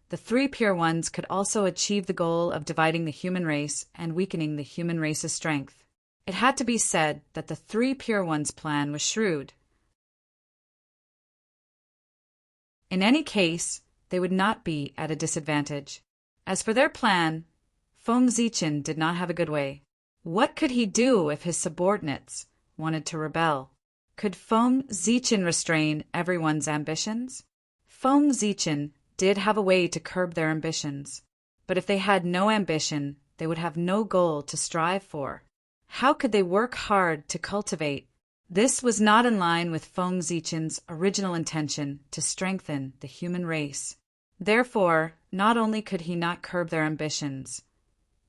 the 3 pure ones could also achieve the goal of dividing the human race and weakening the human race's strength. It had to be said that the 3 pure ones' plan was shrewd. In any case, they would not be at a disadvantage. As for their plan, Feng Zichen did not have a good way. What could he do if his subordinates wanted to rebel? Could Feng Zichen restrain everyone's ambitions? Feng Zichen did have a way to curb their ambitions, but if they had no ambition, they would have no goal to strive for. How could they work hard to cultivate? This was not in line with Feng Zichen's original intention to strengthen the human race. Therefore, not only could he not curb their ambitions,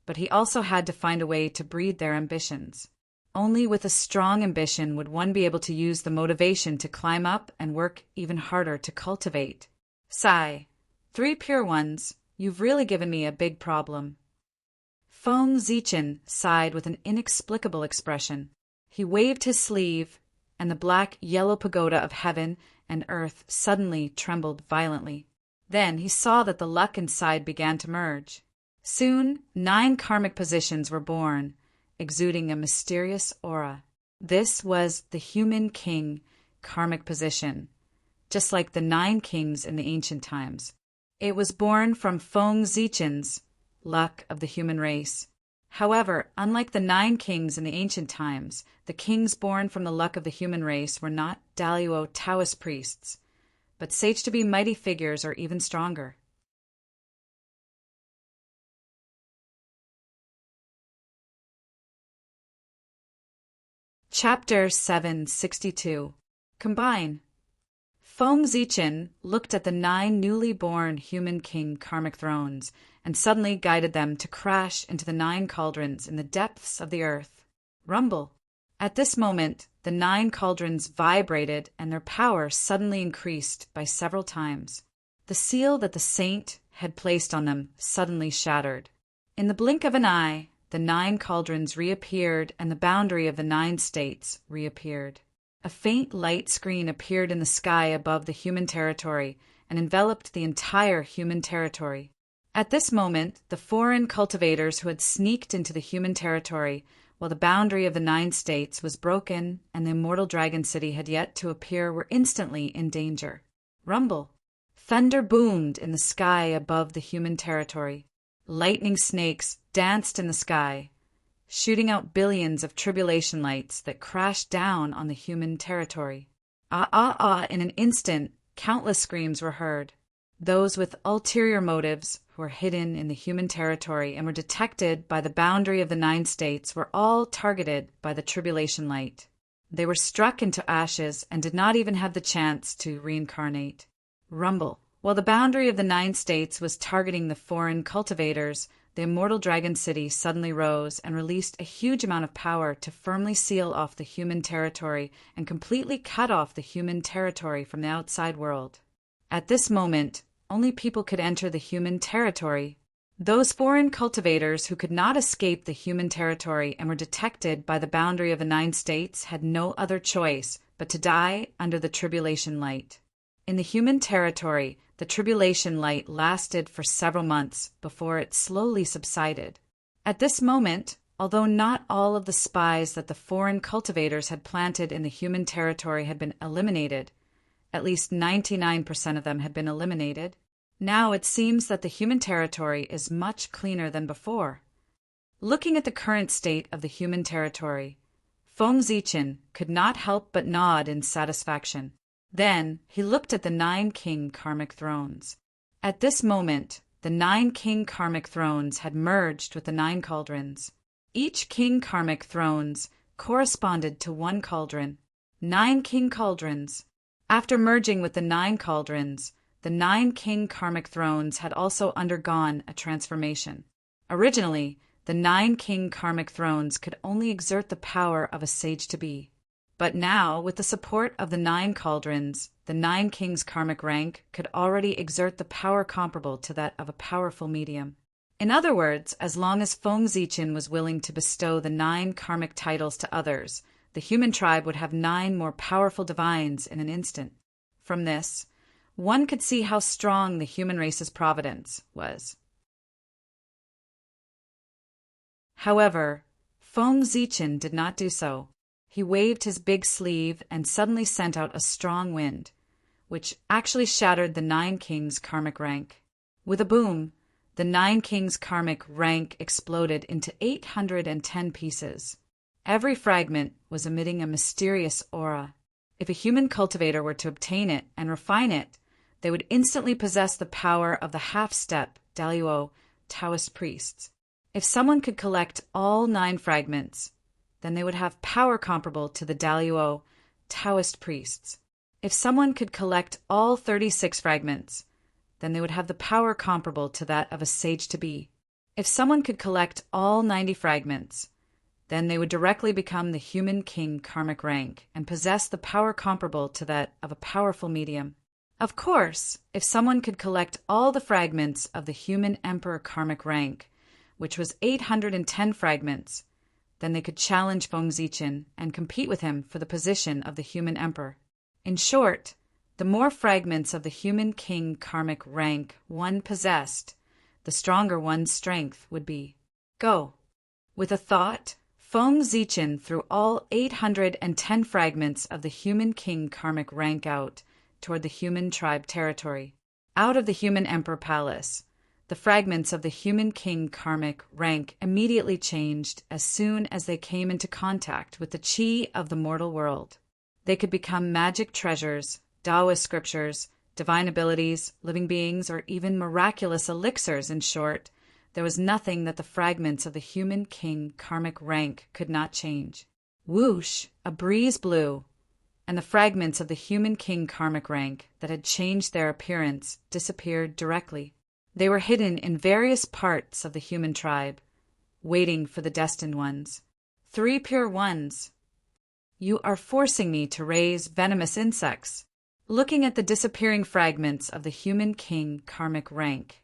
but he also had to find a way to breed their ambitions. Only with a strong ambition would one be able to use the motivation to climb up and work even harder to cultivate. Sigh, 3 pure ones, you've really given me a big problem. Feng Zichen sighed with an inexplicable expression. He waved his sleeve, and the black-yellow pagoda of heaven and earth suddenly trembled violently. Then he saw that the luck inside began to merge. Soon 9 karmic positions were born, exuding a mysterious aura. This was the human king karmic position, just like the 9 kings in the ancient times. It was born from Feng Zichen's luck of the human race. However, unlike the 9 kings in the ancient times, the kings born from the luck of the human race were not Daluo Taoist priests, but saged to be mighty figures or even stronger. Chapter 762. Combine. Feng Zichen looked at the 9 newly born human king karmic thrones and suddenly guided them to crash into the 9 cauldrons in the depths of the earth. Rumble. At this moment, the 9 cauldrons vibrated and their power suddenly increased by several times. The seal that the saint had placed on them suddenly shattered. In the blink of an eye, the 9 cauldrons reappeared and the boundary of the 9 states reappeared. A faint light screen appeared in the sky above the human territory and enveloped the entire human territory. At this moment, the foreign cultivators who had sneaked into the human territory while the boundary of the 9 states was broken and the immortal dragon city had yet to appear were instantly in danger. Rumble. Thunder boomed in the sky above the human territory. Lightning snakes danced in the sky, shooting out billions of tribulation lights that crashed down on the human territory. In an instant, countless screams were heard. Those with ulterior motives who were hidden in the human territory and were detected by the boundary of the 9 states were all targeted by the tribulation light. They were struck into ashes and did not even have the chance to reincarnate. Rumble. While the boundary of the 9 states was targeting the foreign cultivators, the immortal dragon city suddenly rose and released a huge amount of power to firmly seal off the human territory and completely cut off the human territory from the outside world. At this moment, only people could enter the human territory. Those foreign cultivators who could not escape the human territory and were detected by the boundary of the 9 states had no other choice but to die under the tribulation light. In the human territory, the tribulation light lasted for several months before it slowly subsided. At this moment, although not all of the spies that the foreign cultivators had planted in the human territory had been eliminated, at least 99% of them had been eliminated, now it seems that the human territory is much cleaner than before. Looking at the current state of the human territory, Feng Zichen could not help but nod in satisfaction. Then he looked at the 9 king karmic thrones. At this moment, the 9 king karmic thrones had merged with the 9 cauldrons. Each king karmic thrones corresponded to 1 cauldron. 9 king cauldrons. After merging with the 9 cauldrons, the 9 king karmic thrones had also undergone a transformation. Originally, the 9 king karmic thrones could only exert the power of a sage-to-be. But now, with the support of the 9 cauldrons, the 9 kings' karmic rank could already exert the power comparable to that of a powerful medium. In other words, as long as Feng Zichen was willing to bestow the 9 karmic titles to others, the human tribe would have 9 more powerful divines in an instant. From this, one could see how strong the human race's providence was. However, Feng Zichen did not do so. He waved his big sleeve and suddenly sent out a strong wind, which actually shattered the 9 kings' karmic rank. With a boom, the 9 kings' karmic rank exploded into 810 pieces. Every fragment was emitting a mysterious aura. If a human cultivator were to obtain it and refine it, they would instantly possess the power of the half-step Daluo Taoist priests. If someone could collect all 9 fragments, then they would have power comparable to the Daluo Taoist priests. If someone could collect all 36 fragments, then they would have the power comparable to that of a sage-to-be. If someone could collect all 90 fragments, then they would directly become the human king karmic rank and possess the power comparable to that of a powerful medium. Of course, if someone could collect all the fragments of the human emperor karmic rank, which was 810 fragments, then they could challenge Feng Zichen and compete with him for the position of the human emperor. In short, the more fragments of the human king karmic rank one possessed, the stronger one's strength would be. Go. With a thought, Feng Zichen threw all 810 fragments of the human king karmic rank out toward the human tribe territory. Out of the human emperor palace, the fragments of the human king karmic rank immediately changed as soon as they came into contact with the chi of the mortal world. They could become magic treasures, Taoist scriptures, divine abilities, living beings, or even miraculous elixirs. In short, there was nothing that the fragments of the human king karmic rank could not change. Whoosh! A breeze blew. and the fragments of the human king karmic rank that had changed their appearance disappeared directly. They were hidden in various parts of the human tribe, waiting for the destined ones. 3 pure ones. You are forcing me to raise venomous insects. Looking at the disappearing fragments of the human king karmic rank,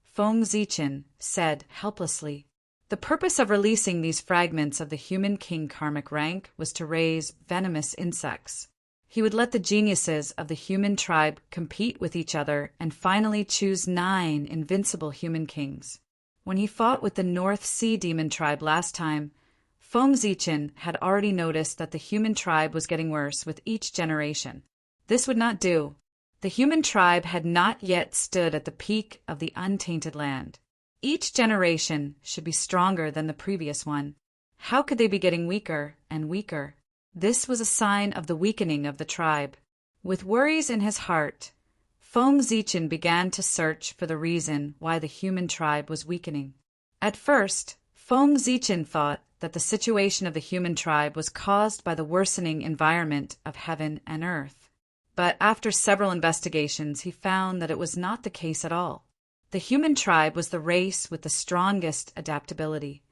Feng Zichen said helplessly. The purpose of releasing these fragments of the human king karmic rank was to raise venomous insects. He would let the geniuses of the human tribe compete with each other and finally choose 9 invincible human kings. When he fought with the North Sea demon tribe last time, Feng Zichen had already noticed that the human tribe was getting worse with each generation. This would not do. The human tribe had not yet stood at the peak of the untainted land. Each generation should be stronger than the previous one. How could they be getting weaker and weaker? This was a sign of the weakening of the tribe. With worries in his heart, Feng Zichen began to search for the reason why the human tribe was weakening. At first, Feng Zichen thought that the situation of the human tribe was caused by the worsening environment of heaven and earth. But after several investigations, he found that it was not the case at all. The human tribe was the race with the strongest adaptability.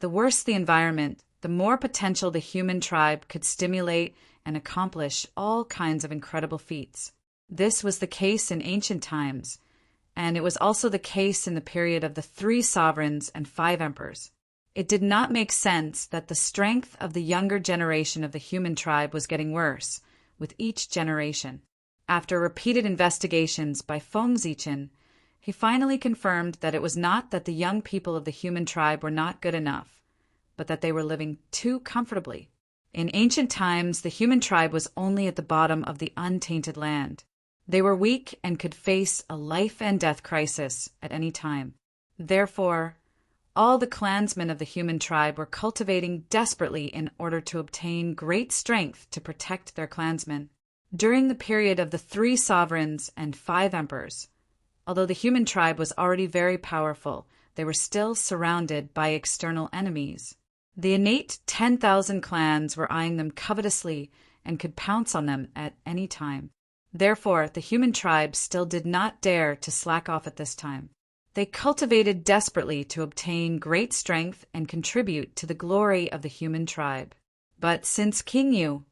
The worse the environment, the more potential the human tribe could stimulate and accomplish all kinds of incredible feats. This was the case in ancient times, and it was also the case in the period of the 3 sovereigns and 5 emperors. It did not make sense that the strength of the younger generation of the human tribe was getting worse with each generation. After repeated investigations by Feng Zichen, he finally confirmed that it was not that the young people of the human tribe were not good enough, but that they were living too comfortably. In ancient times, the human tribe was only at the bottom of the untainted land. They were weak and could face a life and death crisis at any time. Therefore, all the clansmen of the human tribe were cultivating desperately in order to obtain great strength to protect their clansmen. During the period of the 3 sovereigns and 5 emperors, although the human tribe was already very powerful, they were still surrounded by external enemies. The innate 10,000 clans were eyeing them covetously and could pounce on them at any time. Therefore, the human tribe still did not dare to slack off at this time. They cultivated desperately to obtain great strength and contribute to the glory of the human tribe. But since King Yu,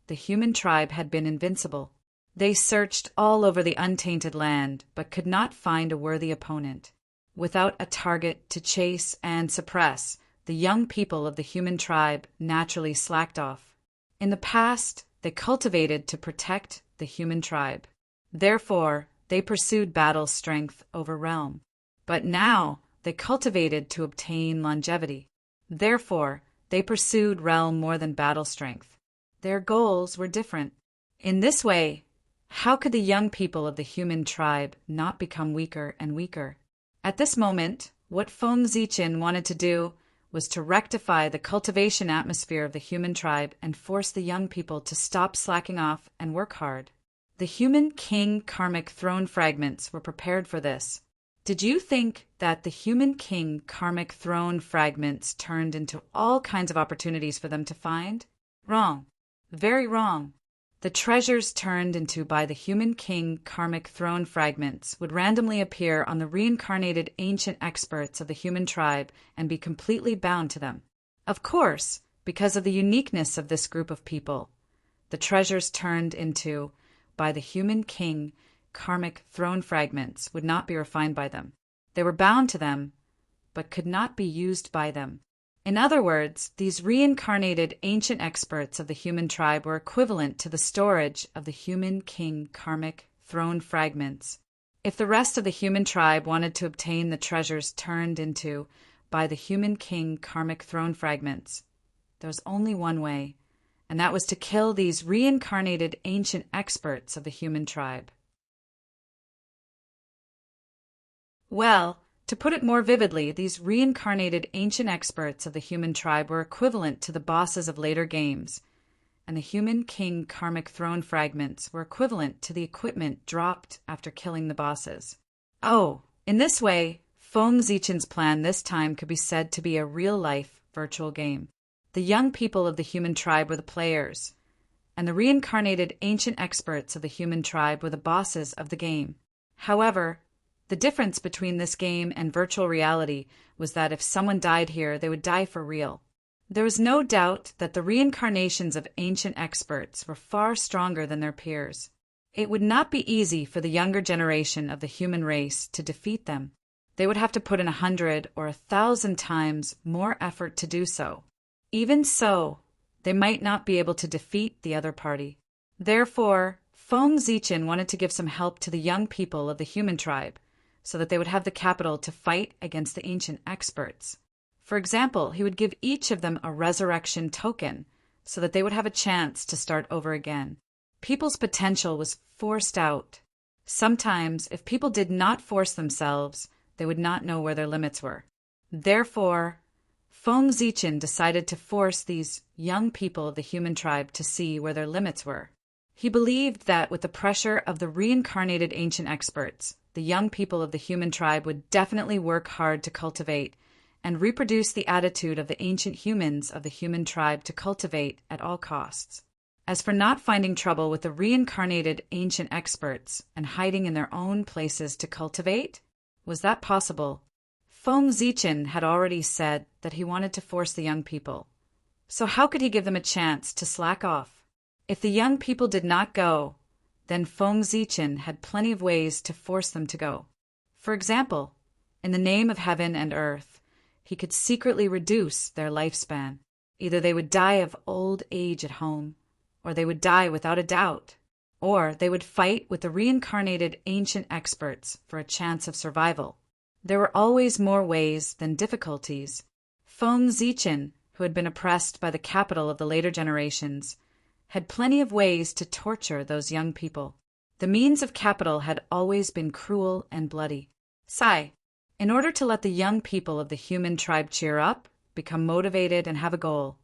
the human tribe had been invincible. They searched all over the untainted land, but could not find a worthy opponent. Without a target to chase and suppress, the young people of the human tribe naturally slacked off. In the past, they cultivated to protect the human tribe. Therefore, they pursued battle strength over realm. But now, they cultivated to obtain longevity. Therefore, they pursued realm more than battle strength. Their goals were different. In this way, how could the young people of the human tribe not become weaker and weaker? At this moment, what Feng Zichen wanted to do was to rectify the cultivation atmosphere of the human tribe and force the young people to stop slacking off and work hard. The human king karmic throne fragments were prepared for this. Did you think that the human king karmic throne fragments turned into all kinds of opportunities for them to find? Wrong. Very wrong. The treasures turned into by the human king karmic throne fragments would randomly appear on the reincarnated ancient experts of the human tribe and be completely bound to them. Of course, because of the uniqueness of this group of people, the treasures turned into by the human king karmic throne fragments would not be refined by them. They were bound to them, but could not be used by them. In other words, these reincarnated ancient experts of the human tribe were equivalent to the storage of the human king karmic throne fragments. If the rest of the human tribe wanted to obtain the treasures turned into by the human king karmic throne fragments, there was only one way, and that was to kill these reincarnated ancient experts of the human tribe. Well, to put it more vividly, these reincarnated ancient experts of the human tribe were equivalent to the bosses of later games, and the human king karmic throne fragments were equivalent to the equipment dropped after killing the bosses. Oh, in this way, Feng Zichen's plan this time could be said to be a real-life virtual game. The young people of the human tribe were the players, and the reincarnated ancient experts of the human tribe were the bosses of the game. However, the difference between this game and virtual reality was that if someone died here, they would die for real. There was no doubt that the reincarnations of ancient experts were far stronger than their peers. It would not be easy for the younger generation of the human race to defeat them. They would have to put in 100 or 1,000 times more effort to do so. Even so, they might not be able to defeat the other party. Therefore, Feng Zichen wanted to give some help to the young people of the human tribe, so that they would have the capital to fight against the ancient experts. For example, he would give each of them a resurrection token, so that they would have a chance to start over again. People's potential was forced out. Sometimes, if people did not force themselves, they would not know where their limits were. Therefore, Feng Zichen decided to force these young people of the human tribe to see where their limits were. He believed that with the pressure of the reincarnated ancient experts, the young people of the human tribe would definitely work hard to cultivate and reproduce the attitude of the ancient humans of the human tribe to cultivate at all costs. As for not finding trouble with the reincarnated ancient experts and hiding in their own places to cultivate, was that possible? Feng Zichen had already said that he wanted to force the young people. So how could he give them a chance to slack off? If the young people did not go, then Feng Zichen had plenty of ways to force them to go. For example, in the name of heaven and earth, he could secretly reduce their lifespan. Either they would die of old age at home, or they would die without a doubt, or they would fight with the reincarnated ancient experts for a chance of survival. There were always more ways than difficulties. Feng Zichen, who had been oppressed by the capital of the later generations, had plenty of ways to torture those young people. The means of capital had always been cruel and bloody. In order to let the young people of the human tribe cheer up, become motivated, and have a goal,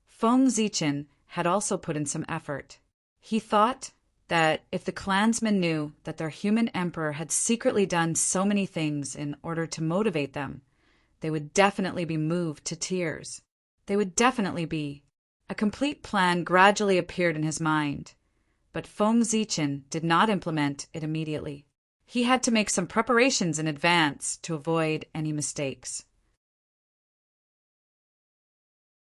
Feng Zichen had also put in some effort. He thought that if the clansmen knew that their human emperor had secretly done so many things in order to motivate them, they would definitely be moved to tears. They would definitely be. A complete plan gradually appeared in his mind, but Feng Zichen did not implement it immediately. He had to make some preparations in advance to avoid any mistakes.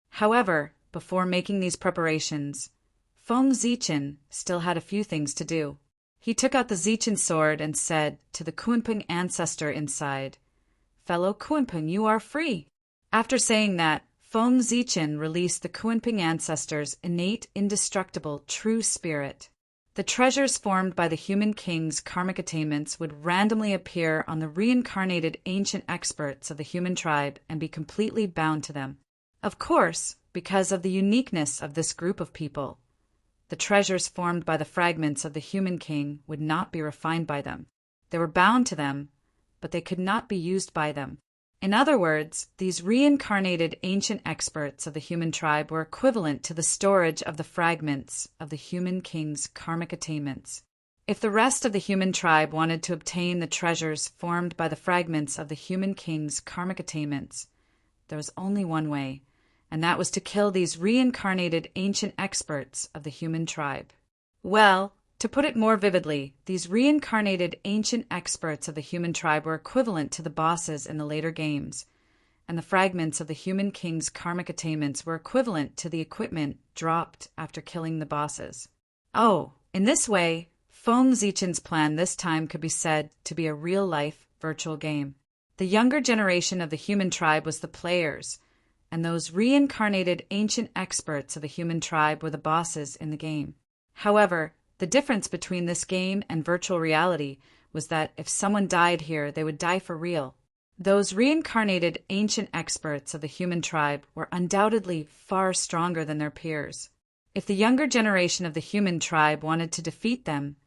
However, before making these preparations, Feng Zichen still had a few things to do. He took out the Zichen sword and said to the Kunpeng ancestor inside, "Fellow Kunpeng, you are free." After saying that, Feng Zichen released the Kunpeng ancestor's innate, indestructible, true spirit. The treasures formed by the human king's karmic attainments would randomly appear on the reincarnated ancient experts of the human tribe and be completely bound to them. Of course, because of the uniqueness of this group of people, the treasures formed by the fragments of the human king would not be refined by them. They were bound to them, but they could not be used by them. In other words, these reincarnated ancient experts of the human tribe were equivalent to the storage of the fragments of the human king's karmic attainments. If the rest of the human tribe wanted to obtain the treasures formed by the fragments of the human king's karmic attainments, there was only one way, and that was to kill these reincarnated ancient experts of the human tribe. Well, to put it more vividly, these reincarnated ancient experts of the human tribe were equivalent to the bosses in the later games, and the fragments of the human king's karmic attainments were equivalent to the equipment dropped after killing the bosses. Oh, in this way, Feng Zichen's plan this time could be said to be a real-life virtual game. The younger generation of the human tribe was the players, and those reincarnated ancient experts of the human tribe were the bosses in the game. However, the difference between this game and virtual reality was that if someone died here, they would die for real. Those reincarnated ancient experts of the human tribe were undoubtedly far stronger than their peers. If the younger generation of the human tribe wanted to defeat them,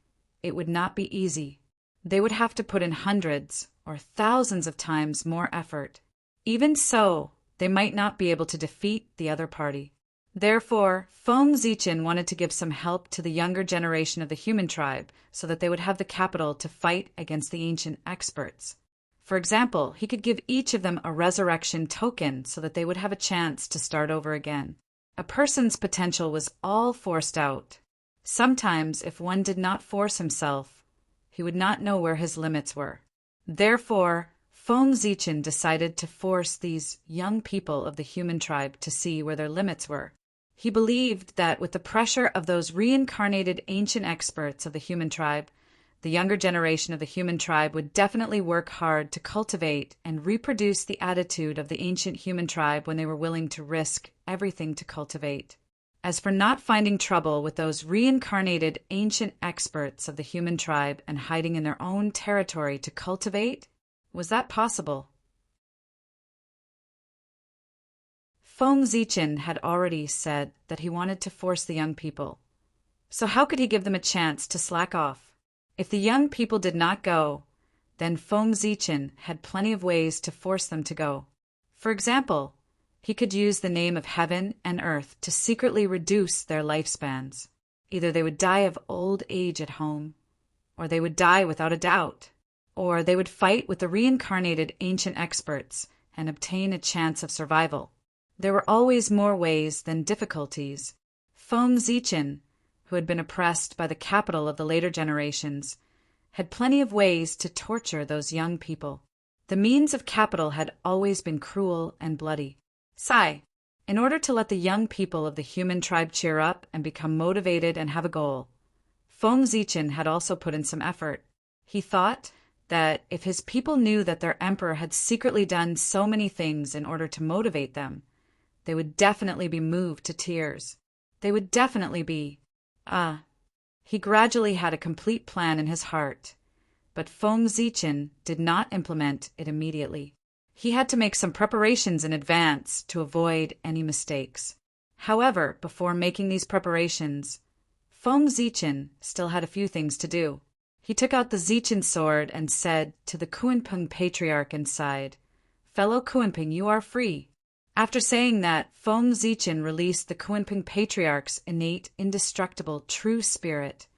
it would not be easy. They would have to put in hundreds or thousands of times more effort. Even so, they might not be able to defeat the other party. Therefore, Feng Zichen wanted to give some help to the younger generation of the human tribe so that they would have the capital to fight against the ancient experts. For example, he could give each of them a resurrection token so that they would have a chance to start over again. A person's potential was all forced out. Sometimes, if one did not force himself, he would not know where his limits were. Therefore, Feng Zichen decided to force these young people of the human tribe to see where their limits were. He believed that with the pressure of those reincarnated ancient experts of the human tribe, the younger generation of the human tribe would definitely work hard to cultivate and reproduce the attitude of the ancient human tribe when they were willing to risk everything to cultivate. As for not finding trouble with those reincarnated ancient experts of the human tribe and hiding in their own territory to cultivate, was that possible? Feng Zichen had already said that he wanted to force the young people. So how could he give them a chance to slack off? If the young people did not go, then Feng Zichen had plenty of ways to force them to go. For example, he could use the name of heaven and earth to secretly reduce their lifespans. Either they would die of old age at home, or they would die without a doubt, or they would fight with the reincarnated ancient experts and obtain a chance of survival. There were always more ways than difficulties. Feng Zichen, who had been oppressed by the capital of the later generations, had plenty of ways to torture those young people. The means of capital had always been cruel and bloody. In order to let the young people of the human tribe cheer up and become motivated and have a goal, Feng Zichen had also put in some effort. He thought that if his people knew that their emperor had secretly done so many things in order to motivate them, they would definitely be moved to tears. They would definitely be. He gradually had a complete plan in his heart, but Feng Zichen did not implement it immediately. He had to make some preparations in advance to avoid any mistakes. However, before making these preparations, Feng Zichen still had a few things to do. He took out the Zichen sword and said to the Kunpeng patriarch inside, "Fellow Kunpeng, you are free." After saying that, Feng Zichen released the Kunpeng patriarch's innate, indestructible, true spirit.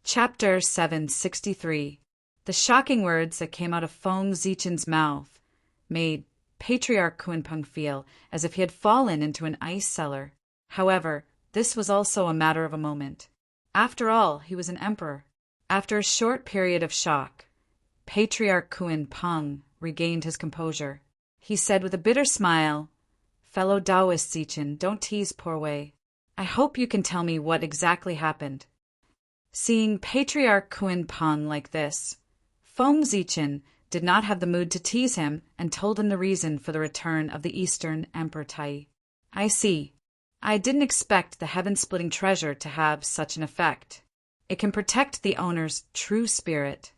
Chapter 763. The shocking words that came out of Feng Zichen's mouth made Patriarch Kunpeng feel as if he had fallen into an ice cellar. However, this was also a matter of a moment. After all, he was an emperor. After a short period of shock, Patriarch Kunpeng regained his composure. He said with a bitter smile, "Fellow Taoist Zichen, don't tease poor Wei. I hope you can tell me what exactly happened." Seeing Patriarch Kunpeng like this, Feng Zichen did not have the mood to tease him and told him the reason for the return of the Eastern Emperor Tai. "I see. I didn't expect the heaven-splitting treasure to have such an effect. It can protect the owner's true spirit.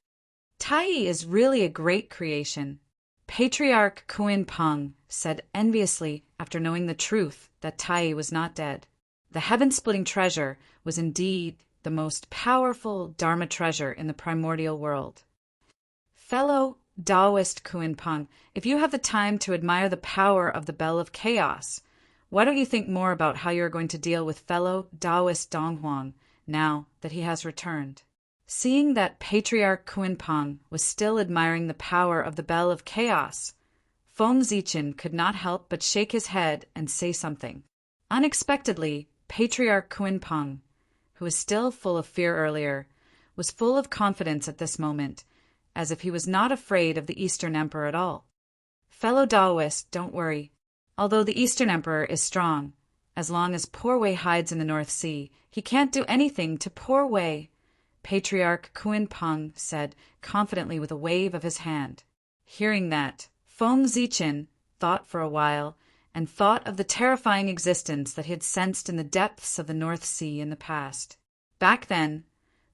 Tai is really a great creation." Patriarch Kunpeng said enviously after knowing the truth that Tai was not dead. The heaven-splitting treasure was indeed the most powerful Dharma treasure in the primordial world. Fellow Taoist Kunpeng, if you have the time to admire the power of the Bell of Chaos, why don't you think more about how you are going to deal with fellow Taoist Donghuang now that he has returned? Seeing that Patriarch Kunpeng was still admiring the power of the Bell of Chaos, Feng Zichen could not help but shake his head and say something. Unexpectedly, Patriarch Kunpeng, who was still full of fear earlier, was full of confidence at this moment, as if he was not afraid of the Eastern Emperor at all. "Fellow Taoist, don't worry. Although the Eastern Emperor is strong, as long as poor Wei hides in the North Sea, he can't do anything to poor Wei," Patriarch Kunpeng said confidently with a wave of his hand. Hearing that, Feng Zichen thought for a while and thought of the terrifying existence that he had sensed in the depths of the North Sea in the past. Back then,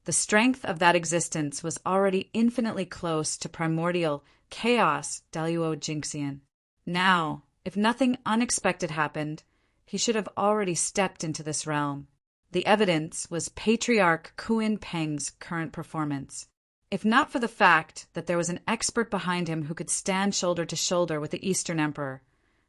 the strength of that existence was already infinitely close to primordial chaos Daluo Jinxian. Now, if nothing unexpected happened, he should have already stepped into this realm. The evidence was Patriarch Kunpeng's current performance. If not for the fact that there was an expert behind him who could stand shoulder to shoulder with the Eastern Emperor,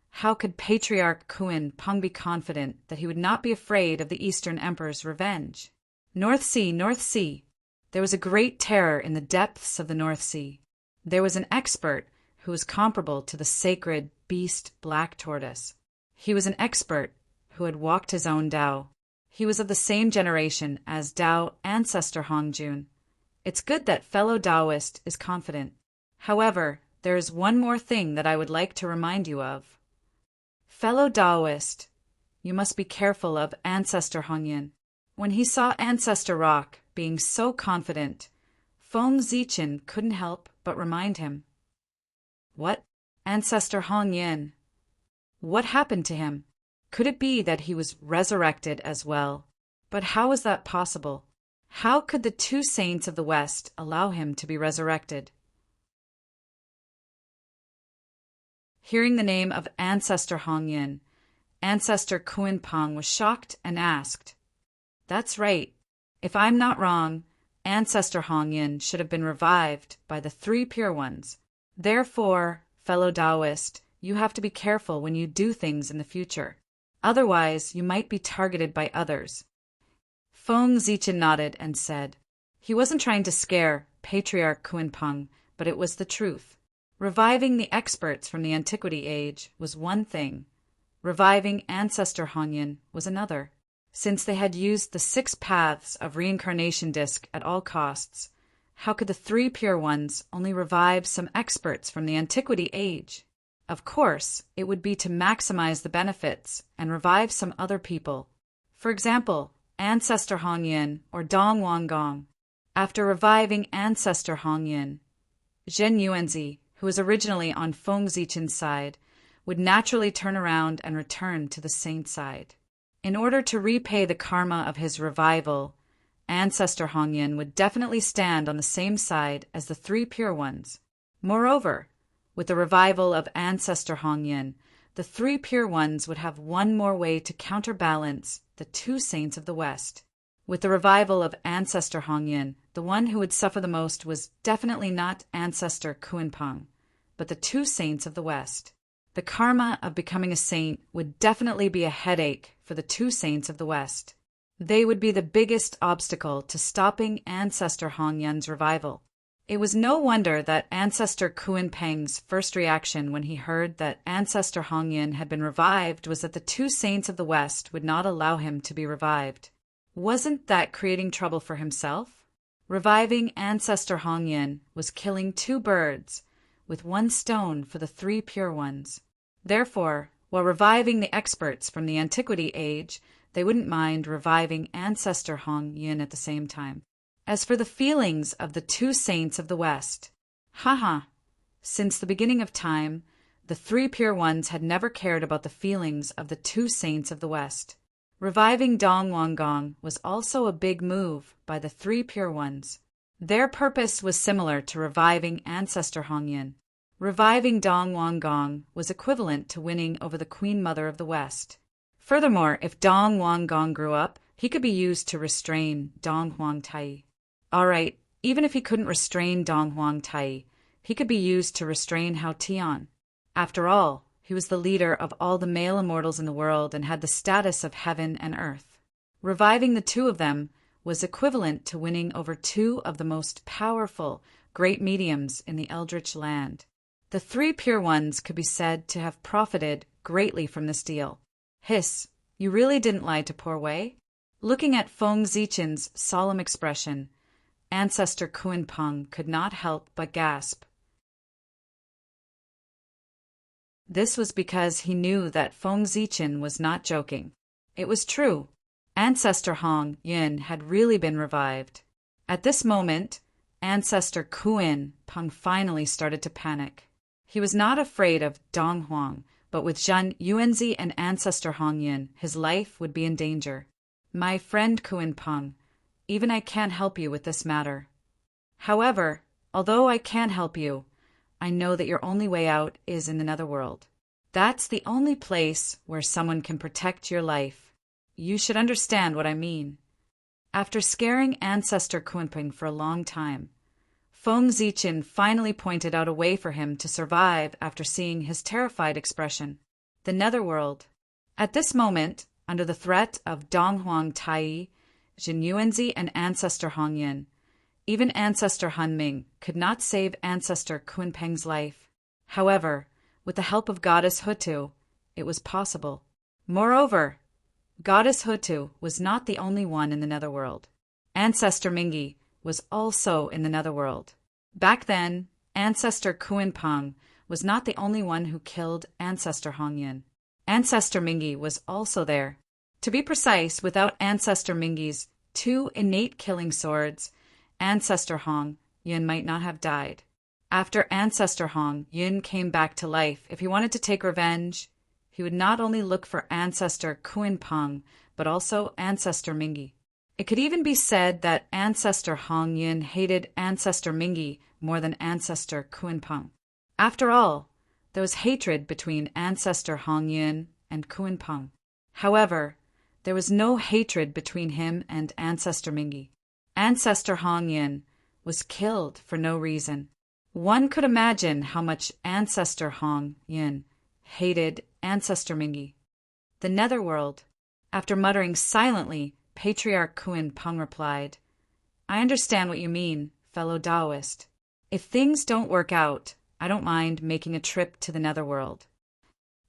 how could Patriarch Kunpeng be confident that he would not be afraid of the Eastern Emperor's revenge? North Sea, North Sea. There was a great terror in the depths of the North Sea. There was an expert who was comparable to the sacred beast black tortoise. He was an expert who had walked his own Tao. He was of the same generation as Tao ancestor Hongjun. It's good that fellow Taoist is confident. However, there is one more thing that I would like to remind you of. Fellow Taoist, you must be careful of ancestor Hongyun. When he saw ancestor Rock being so confident, Feng Zichen couldn't help but remind him. What? Ancestor Hongyun? What happened to him? Could it be that he was resurrected as well? But how is that possible? How could the two saints of the West allow him to be resurrected? Hearing the name of Ancestor Hongyun, Ancestor Kuinpeng was shocked and asked, "That's right. If I'm not wrong, Ancestor Hongyun should have been revived by the three Pure Ones. Therefore, fellow Taoist, you have to be careful when you do things in the future. Otherwise, you might be targeted by others." Feng Zichen nodded and said, he wasn't trying to scare Patriarch Kuinpeng, but it was the truth. Reviving the experts from the Antiquity Age was one thing. Reviving Ancestor Hongyun was another. Since they had used the 6 paths of reincarnation disc at all costs, how could the 3 Pure Ones only revive some experts from the Antiquity Age? Of course, it would be to maximize the benefits and revive some other people. For example, Ancestor Hongyun or Dong Wanggong. After reviving Ancestor Hongyun, Zhen Yuanzi, who was originally on Feng Zichen's side, would naturally turn around and return to the saint side. In order to repay the karma of his revival, Ancestor Hongyun would definitely stand on the same side as the 3 Pure Ones. Moreover, with the revival of Ancestor Hongyun, the 3 Pure Ones would have one more way to counterbalance the 2 saints of the West. With the revival of Ancestor Hongyun, the one who would suffer the most was definitely not Ancestor Kuinpeng, but the 2 saints of the West. The karma of becoming a saint would definitely be a headache for the 2 saints of the West. They would be the biggest obstacle to stopping Ancestor Hongyun's revival. It was no wonder that Ancestor Kuinpeng's first reaction when he heard that Ancestor Hongyun had been revived was that the 2 saints of the West would not allow him to be revived. Wasn't that creating trouble for himself? Reviving Ancestor Hongyun was killing 2 birds with 1 stone for the 3 Pure Ones. Therefore, while reviving the experts from the Antiquity Age, they wouldn't mind reviving Ancestor Hongyun at the same time. As for the feelings of the 2 saints of the West, since the beginning of time, the 3 Pure Ones had never cared about the feelings of the 2 saints of the West. Reviving Dong Wanggong was also a big move by the 3 Pure Ones. Their purpose was similar to reviving Ancestor Hongyun. Reviving Dong Wanggong was equivalent to winning over the Queen Mother of the West. Furthermore, if Dong Wanggong grew up, he could be used to restrain Dong Huang Tai. Alright, even if he couldn't restrain Dong Huang Tai, he could be used to restrain Hao Tian. After all, he was the leader of all the male immortals in the world and had the status of heaven and earth. Reviving the 2 of them was equivalent to winning over 2 of the most powerful great mediums in the Eldritch land. The 3 Pure Ones could be said to have profited greatly from this deal. Hiss, you really didn't lie to poor Wei? Looking at Feng Zichen's solemn expression, Ancestor Kuinpeng could not help but gasp. This was because he knew that Feng Zichen was not joking. It was true. Ancestor Hongyun had really been revived. At this moment, Ancestor Kuinpeng finally started to panic. He was not afraid of Dong Huang, but with Zhen Yuanzi and Ancestor Hongyun, his life would be in danger. My friend Kuinpeng, even I can't help you with this matter. However, although I can help you, I know that your only way out is in the netherworld. That's the only place where someone can protect your life. You should understand what I mean. After scaring Ancestor Kuinpeng for a long time, Feng Zichen finally pointed out a way for him to survive after seeing his terrified expression. The netherworld. At this moment, under the threat of Dong Huang Tai, Jin Yuanzi, and Ancestor Hongyun, Even Ancestor Hunming could not save Ancestor Kunpeng's life. However, with the help of Goddess Hutu, it was possible. Moreover, Goddess Hutu was not the only one in the netherworld. Ancestor Mingi was also in the netherworld. Back then, Ancestor Kunpeng was not the only one who killed Ancestor Hongyan. Ancestor Mingi was also there. To be precise, without Ancestor Mingi's 2 innate killing swords, Ancestor Hong Yun might not have died. After Ancestor Hong Yun came back to life, if he wanted to take revenge, he would not only look for Ancestor Kunpeng, but also Ancestor Mingi. It could even be said that Ancestor Hong Yun hated Ancestor Mingi more than Ancestor Kunpeng. After all, there was hatred between Ancestor Hong Yun and Kunpeng. However, there was no hatred between him and Ancestor Mingi. Ancestor Hong Yun was killed for no reason. One could imagine how much Ancestor Hong Yun hated Ancestor Mingi. The netherworld. After muttering silently, Patriarch Kunpeng replied, "I understand what you mean, fellow Taoist. If things don't work out, I don't mind making a trip to the netherworld."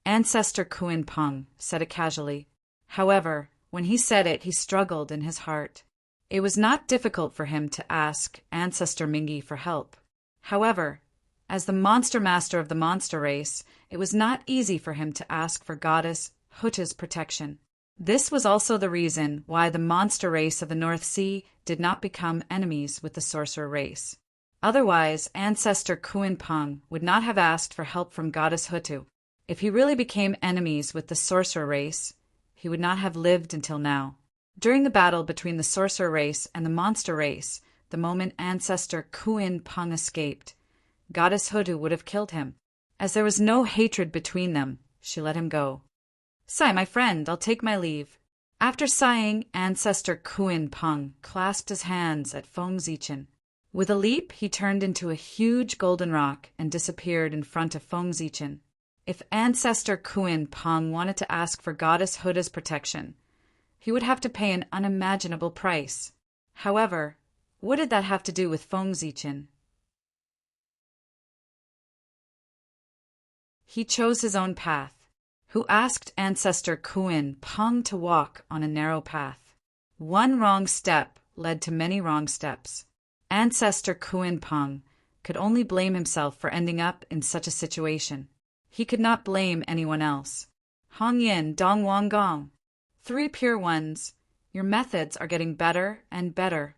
Ancestor Kunpeng said it casually. However, when he said it, he struggled in his heart. It was not difficult for him to ask Ancestor Mingi for help. However, as the monster master of the monster race, it was not easy for him to ask for Goddess Hutu's protection. This was also the reason why the monster race of the North Sea did not become enemies with the sorcerer race. Otherwise, Ancestor Kunpeng would not have asked for help from Goddess Hutu. If he really became enemies with the sorcerer race, he would not have lived until now. During the battle between the sorcerer race and the monster race, the moment Ancestor Kunpeng escaped, Goddess Hutu would have killed him. As there was no hatred between them, she let him go. "Sai, my friend, I'll take my leave." After sighing, Ancestor Kunpeng clasped his hands at Feng Zichen. With a leap, he turned into a huge golden rock and disappeared in front of Feng Zichen. If Ancestor Kunpeng wanted to ask for Goddess Hutu's protection, he would have to pay an unimaginable price. However, what did that have to do with Feng Zichen? He chose his own path. Who asked Ancestor Kunpeng to walk on a narrow path? One wrong step led to many wrong steps. Ancestor Kunpeng could only blame himself for ending up in such a situation. He could not blame anyone else. Hong Yin Dong Wang Gong. 3 pure ones, your methods are getting better and better.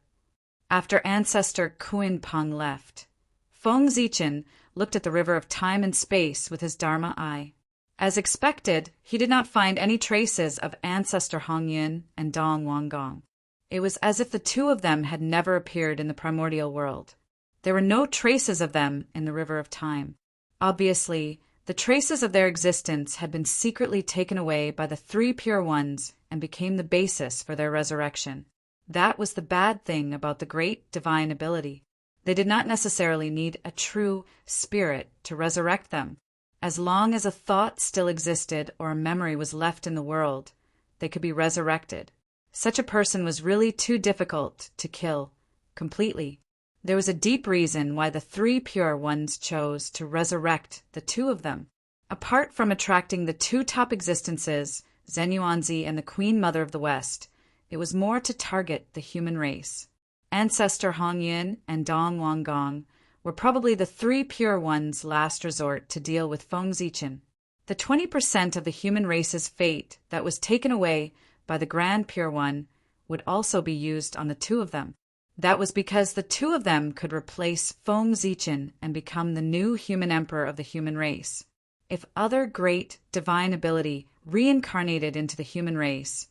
After Ancestor Kunpeng left, Feng Zichen looked at the river of time and space with his Dharma eye. As expected, he did not find any traces of Ancestor Hong Yin and Dong Wang Gong. It was as if the two of them had never appeared in the primordial world. There were no traces of them in the river of time. Obviously, the traces of their existence had been secretly taken away by the 3 pure ones and became the basis for their resurrection. That was the bad thing about the great divine ability. They did not necessarily need a true spirit to resurrect them. As long as a thought still existed or a memory was left in the world, they could be resurrected. Such a person was really too difficult to kill completely. There was a deep reason why the 3 pure ones chose to resurrect the 2 of them. Apart from attracting the 2 top existences, Zhen Yuanzi and the Queen Mother of the West, it was more to target the human race. Ancestor Hong Yin and Dong Wang Gong were probably the 3 pure ones' last resort to deal with Feng Zichen. The 20% of the human race's fate that was taken away by the Grand Pure One would also be used on the 2 of them. That was because the 2 of them could replace Feng Zichen and become the new human emperor of the human race. If other great divine ability reincarnated into the human race,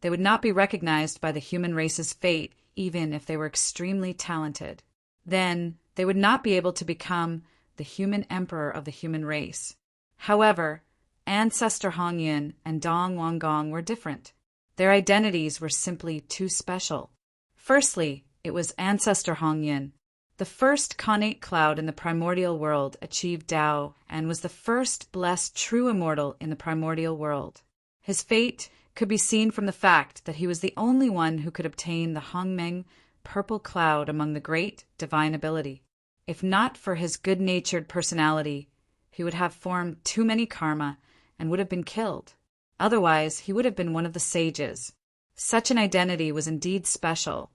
they would not be recognized by the human race's fate even if they were extremely talented. Then they would not be able to become the human emperor of the human race. However, Ancestor Hong Yin and Dong Wang Gong were different. Their identities were simply too special. Firstly, it was Ancestor Hong Yin. The first connate cloud in the primordial world achieved Tao and was the first blessed true immortal in the primordial world. His fate could be seen from the fact that he was the only one who could obtain the Hongmeng purple cloud among the great divine ability. If not for his good-natured personality, he would have formed too many karma and would have been killed. Otherwise, he would have been one of the sages. Such an identity was indeed special,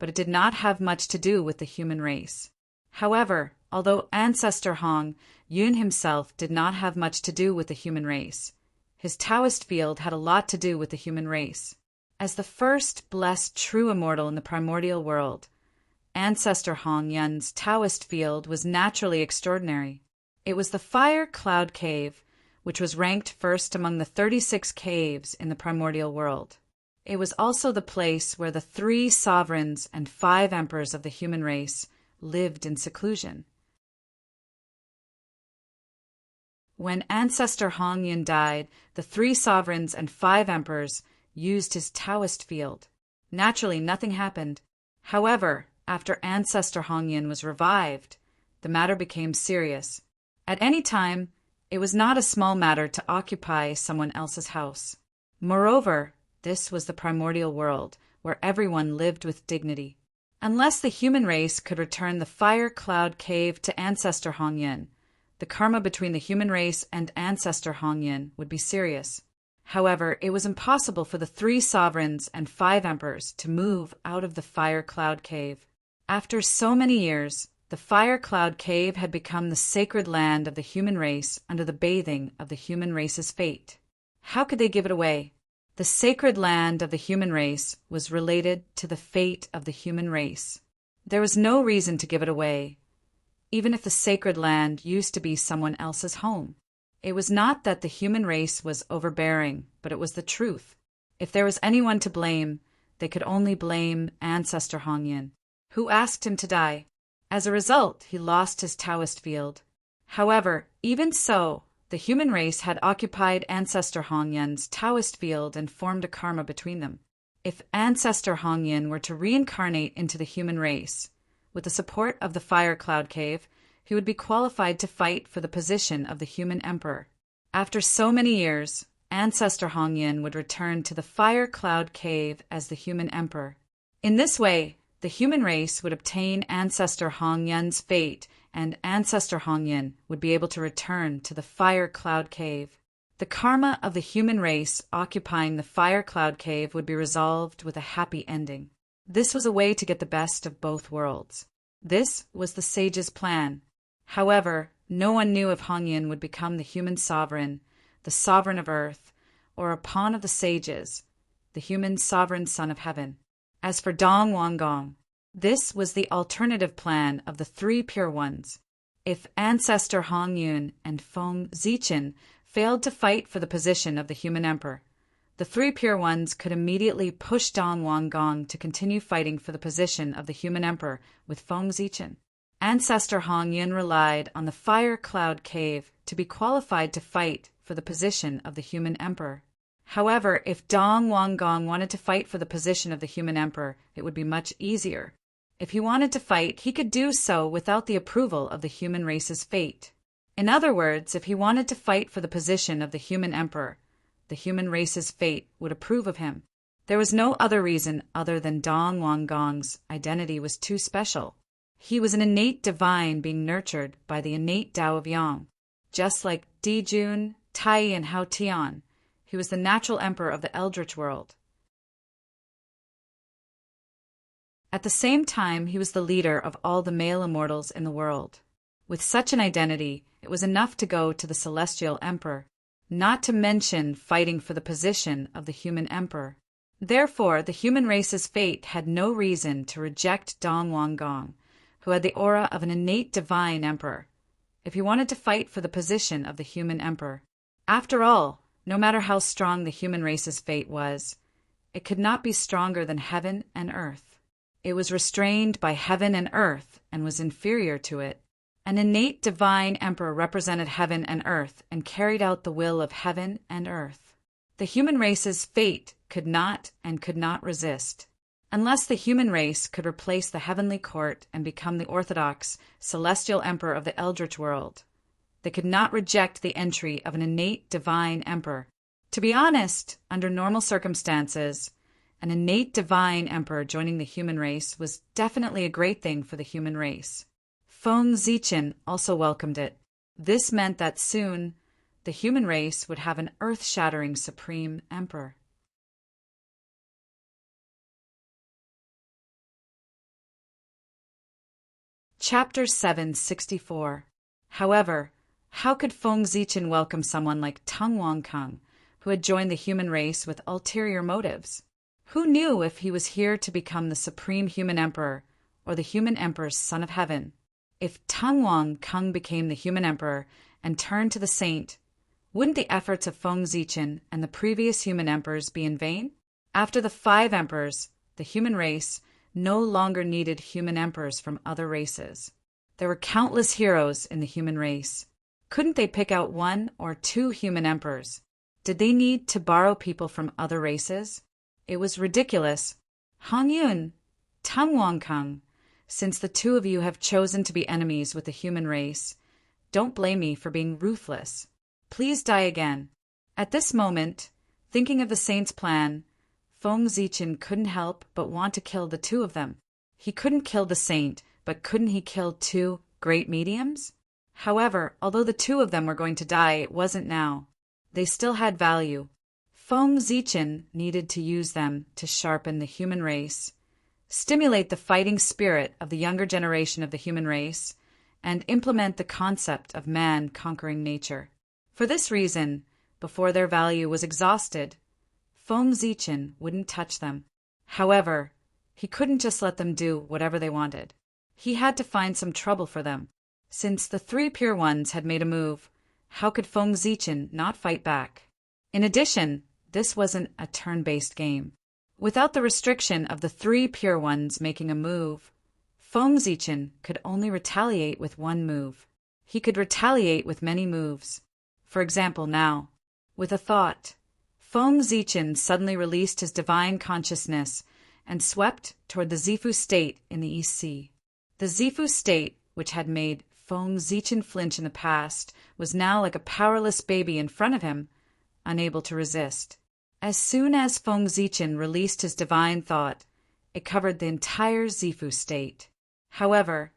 but it did not have much to do with the human race. However, although Ancestor Hong Yun himself did not have much to do with the human race, his Taoist field had a lot to do with the human race. As the first blessed true immortal in the primordial world, Ancestor Hong Yun's Taoist field was naturally extraordinary. It was the Fire Cloud Cave, which was ranked first among the 36 caves in the primordial world. It was also the place where the 3 sovereigns and 5 emperors of the human race lived in seclusion. When Ancestor Hong Yun died, the 3 sovereigns and 5 emperors used his Taoist field. Naturally, nothing happened. However, after Ancestor Hong Yun was revived, the matter became serious. At any time, it was not a small matter to occupy someone else's house. Moreover, this was the primordial world, where everyone lived with dignity. Unless the human race could return the Fire Cloud Cave to Ancestor Hong Yun, the karma between the human race and Ancestor Hong Yun would be serious. However, it was impossible for the 3 sovereigns and 5 emperors to move out of the Fire Cloud Cave. After so many years, the Fire Cloud Cave had become the sacred land of the human race under the bathing of the human race's fate. How could they give it away? The sacred land of the human race was related to the fate of the human race. There was no reason to give it away, even if the sacred land used to be someone else's home. It was not that the human race was overbearing, but it was the truth. If there was anyone to blame, they could only blame Ancestor Hong Yun, who asked him to die. As a result, he lost his Taoist field. However, even so, the human race had occupied Ancestor Hong Yun's Taoist field and formed a karma between them. If Ancestor Hong Yun were to reincarnate into the human race, with the support of the Fire Cloud Cave, he would be qualified to fight for the position of the human emperor. After so many years, Ancestor Hong Yun would return to the Fire Cloud Cave as the human emperor. In this way, the human race would obtain Ancestor Hong Yun's fate, and Ancestor Hong Yun would be able to return to the Fire Cloud Cave. The karma of the human race occupying the Fire Cloud Cave would be resolved with a happy ending. This was a way to get the best of both worlds. This was the sage's plan. However, no one knew if Hong Yun would become the human sovereign, the sovereign of earth, or a pawn of the sages, the human sovereign son of heaven. As for Dong Wanggong, this was the alternative plan of the 3 pure ones. If Ancestor Hong Yun and Feng Zichen failed to fight for the position of the human emperor, the 3 pure ones could immediately push Dong Wanggong to continue fighting for the position of the human emperor with Feng Zichen. Ancestor Hong Yun relied on the Fire Cloud Cave to be qualified to fight for the position of the human emperor. However, if Dong Wanggong wanted to fight for the position of the human emperor, it would be much easier. If he wanted to fight, he could do so without the approval of the human race's fate. In other words, if he wanted to fight for the position of the human emperor, the human race's fate would approve of him. There was no other reason other than Dong Wanggong's identity was too special. He was an innate divine being nurtured by the innate Tao of Yang. Just like Di Jun, Tai, and Hao Tian, he was the natural emperor of the Eldritch world. At the same time, he was the leader of all the male immortals in the world. With such an identity, it was enough to go to the celestial emperor, not to mention fighting for the position of the human emperor. Therefore, the human race's fate had no reason to reject Dong Wanggong, who had the aura of an innate divine emperor, if he wanted to fight for the position of the human emperor. After all, no matter how strong the human race's fate was, it could not be stronger than heaven and earth. It was restrained by heaven and earth and was inferior to it. An innate divine emperor represented heaven and earth and carried out the will of heaven and earth. The human race's fate could not resist. Unless the human race could replace the heavenly court and become the orthodox, celestial emperor of the Eldritch world, they could not reject the entry of an innate divine emperor. To be honest, under normal circumstances, an innate divine emperor joining the human race was definitely a great thing for the human race. Feng Zichen also welcomed it. This meant that soon, the human race would have an earth-shattering supreme emperor. Chapter 764. However, how could Feng Zichen welcome someone like Teng Wangkang, who had joined the human race with ulterior motives? Who knew if he was here to become the supreme human emperor or the human emperor's son of heaven? If Teng Wangkang became the human emperor and turned to the saint, wouldn't the efforts of Feng Zichen and the previous human emperors be in vain? After the 5 emperors, the human race no longer needed human emperors from other races. There were countless heroes in the human race. Couldn't they pick out 1 or 2 human emperors? Did they need to borrow people from other races? It was ridiculous. Han Yun, Teng Wangkang, since the 2 of you have chosen to be enemies with the human race, don't blame me for being ruthless. Please die again. At this moment, thinking of the saint's plan, Feng Zichen couldn't help but want to kill the 2 of them. He couldn't kill the saint, but couldn't he kill 2 great mediums? However, although the 2 of them were going to die, it wasn't now. They still had value. Feng Zichen needed to use them to sharpen the human race, stimulate the fighting spirit of the younger generation of the human race, and implement the concept of man conquering nature. For this reason, before their value was exhausted, Feng Zichen wouldn't touch them. However, he couldn't just let them do whatever they wanted. He had to find some trouble for them. Since the 3 Pure Ones had made a move, how could Feng Zichen not fight back? In addition, this wasn't a turn-based game. Without the restriction of the 3 Pure Ones making a move, Feng Zichen could only retaliate with 1 move. He could retaliate with many moves. For example, now, with a thought, Feng Zichen suddenly released his divine consciousness and swept toward the Zifu state in the East Sea. The Zifu state, which had made Feng Zichen flinch in the past, was now like a powerless baby in front of him, unable to resist. As soon as Feng Zichen released his divine thought, it covered the entire Zifu state. However,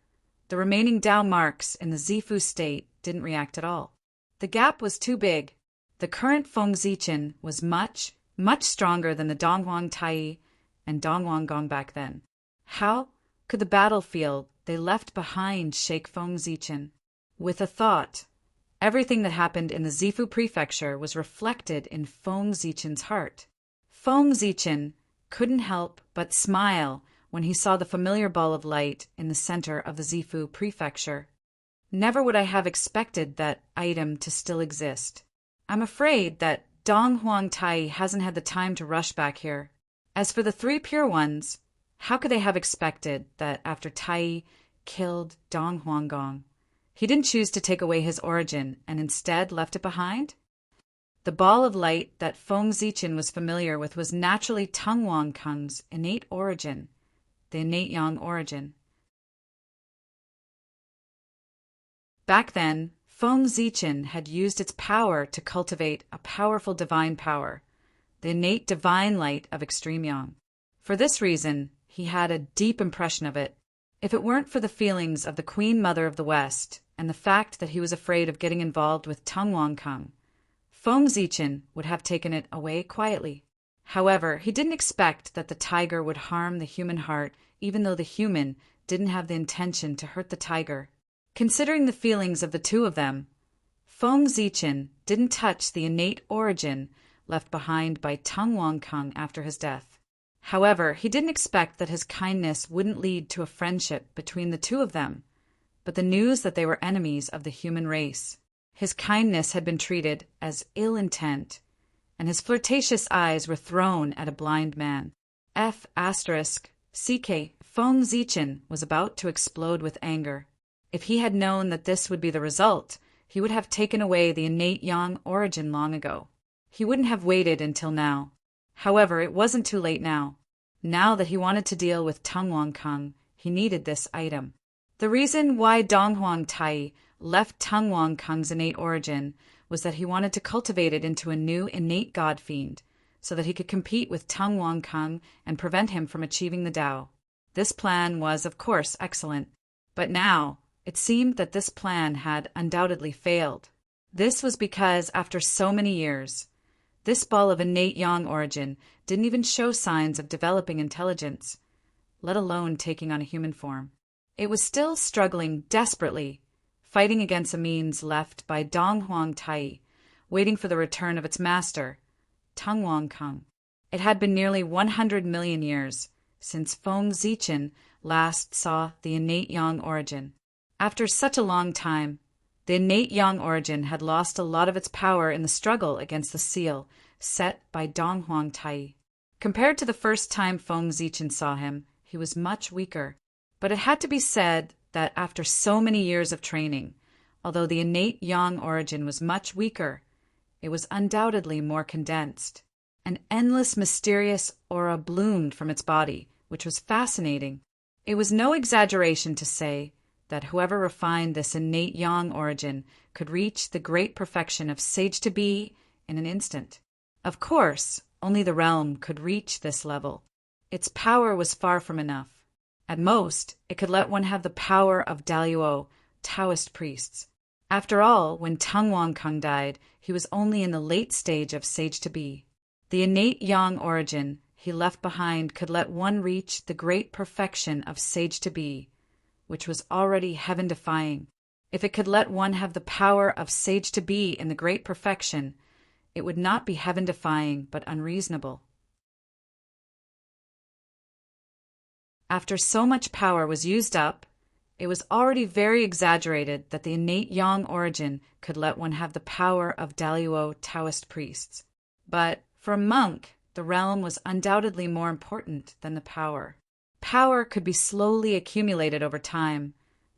the remaining Dao marks in the Zifu state didn't react at all. The gap was too big. The current Feng Zichen was much, much stronger than the Donghuang Tai and Donghuang Gong back then. How could the battlefield they left behind shake Feng Zichen? With a thought, everything that happened in the Zifu prefecture was reflected in Feng Zichen's heart. Feng Zichen couldn't help but smile when he saw the familiar ball of light in the center of the Zifu prefecture. Never would I have expected that item to still exist. I'm afraid that Donghuang Tai hasn't had the time to rush back here. As for the 3 Pure Ones, how could they have expected that after Tai killed Donghuang Gong, he didn't choose to take away his origin and instead left it behind? The ball of light that Feng Zichen was familiar with was naturally Teng Wangkang's innate origin, the innate yang origin. Back then, Feng Zichen had used its power to cultivate a powerful divine power, the innate divine light of extreme yang. For this reason, he had a deep impression of it. If it weren't for the feelings of the Queen Mother of the West and the fact that he was afraid of getting involved with Teng Wangkang, Feng Zichen would have taken it away quietly. However, he didn't expect that the tiger would harm the human heart, even though the human didn't have the intention to hurt the tiger. Considering the feelings of the 2 of them, Feng Zichen didn't touch the innate origin left behind by Teng Wangkang after his death. However, he didn't expect that his kindness wouldn't lead to a friendship between the 2 of them, but the news that they were enemies of the human race. His kindness had been treated as ill intent, and his flirtatious eyes were thrown at a blind man. CK Feng Zichen was about to explode with anger. If he had known that this would be the result, he would have taken away the innate yang origin long ago. He wouldn't have waited until now. However, it wasn't too late now. Now that he wanted to deal with Teng Wangkang, he needed this item. The reason why Donghuang Tai left Teng Wangkang's innate origin was that he wanted to cultivate it into a new innate god fiend, so that he could compete with Tang Wang-kung and prevent him from achieving the Tao. This plan was, of course, excellent, but now it seemed that this plan had undoubtedly failed. This was because, after so many years, this ball of innate yang origin didn't even show signs of developing intelligence, let alone taking on a human form. It was still struggling desperately, fighting against a means left by Dong Huang Tai, waiting for the return of its master, Tang Wang-kung. It had been nearly 100 million years since Feng Zichen last saw the innate yang origin. After such a long time, the innate yang origin had lost a lot of its power in the struggle against the seal set by Dong Huang Tai. Compared to the first time Feng Zichen saw him, he was much weaker. But it had to be said that after so many years of training, although the innate yang origin was much weaker, it was undoubtedly more condensed. An endless mysterious aura bloomed from its body, which was fascinating. It was no exaggeration to say that whoever refined this innate yang origin could reach the great perfection of sage to be in an instant. Of course, only the realm could reach this level. Its power was far from enough. At most, it could let one have the power of Daluo, Taoist priests. After all, when Tang Wang-kung died, he was only in the late stage of sage to be. The innate yang origin he left behind could let one reach the great perfection of sage to be, which was already heaven-defying. If it could let one have the power of sage to be in the great perfection, it would not be heaven-defying but unreasonable. After so much power was used up, it was already very exaggerated that the innate yang origin could let one have the power of Daluo Taoist priests. But for a monk, the realm was undoubtedly more important than the power. Power could be slowly accumulated over time,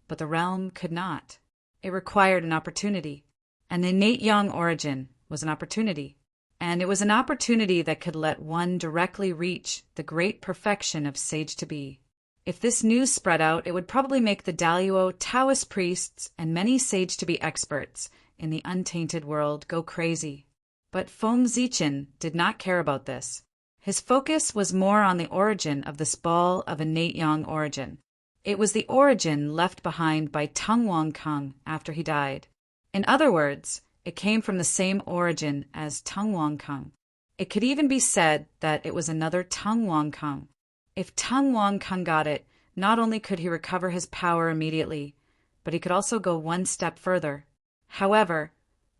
but the realm could not. It required an opportunity, and the innate yang origin was an opportunity. And it was an opportunity that could let one directly reach the great perfection of sage to be. If this news spread out, it would probably make the Daluo Taoist priests and many sage to be experts in the untainted world go crazy. But Feng Zichen did not care about this. His focus was more on the origin of this ball of innate yang origin. It was the origin left behind by Tang Wang-kung after he died. In other words, it came from the same origin as Tang Wang-kung. It could even be said that it was another Tang Wang-kung. If Tang Wang-kung got it, not only could he recover his power immediately, but he could also go one step further. However,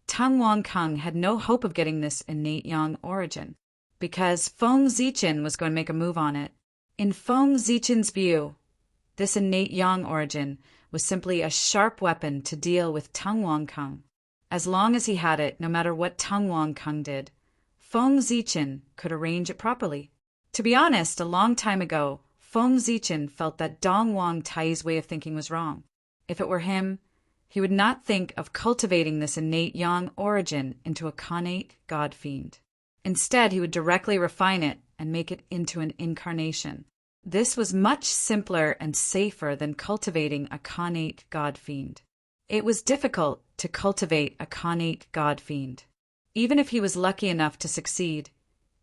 Tang Wang-kung had no hope of getting this innate yang origin, because Feng Zichen was going to make a move on it. In Feng Zichen's view, this innate yang origin was simply a sharp weapon to deal with Tang Wang-kung. As long as he had it, no matter what Tang Wang-kung did, Feng Zichen could arrange it properly. To be honest, a long time ago, Feng Zichen felt that Dong Huang Tai's way of thinking was wrong. If it were him, he would not think of cultivating this innate yang origin into a connate god-fiend. Instead, he would directly refine it and make it into an incarnation. This was much simpler and safer than cultivating a connate god-fiend. It was difficult to cultivate a connate god-fiend. Even if he was lucky enough to succeed,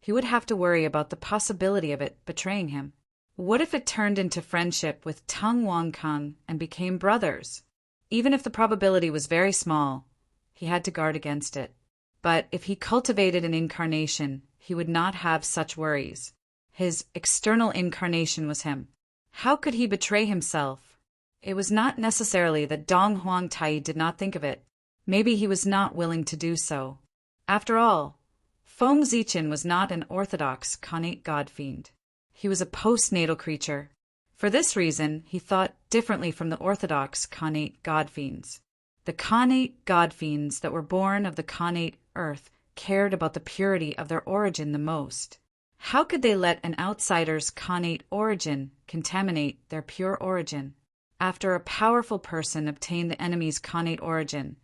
he would have to worry about the possibility of it betraying him. What if it turned into friendship with Tang Wang-kung and became brothers? Even if the probability was very small, he had to guard against it. But if he cultivated an incarnation, he would not have such worries. His external incarnation was him. How could he betray himself? It was not necessarily that Dong Huang Tai did not think of it. Maybe he was not willing to do so. After all, Feng Zichen was not an orthodox connate god-fiend. He was a postnatal creature. For this reason, he thought differently from the orthodox connate god-fiends. The connate god-fiends that were born of the connate earth cared about the purity of their origin the most. How could they let an outsider's connate origin contaminate their pure origin? After a powerful person obtained the enemy's connate origin,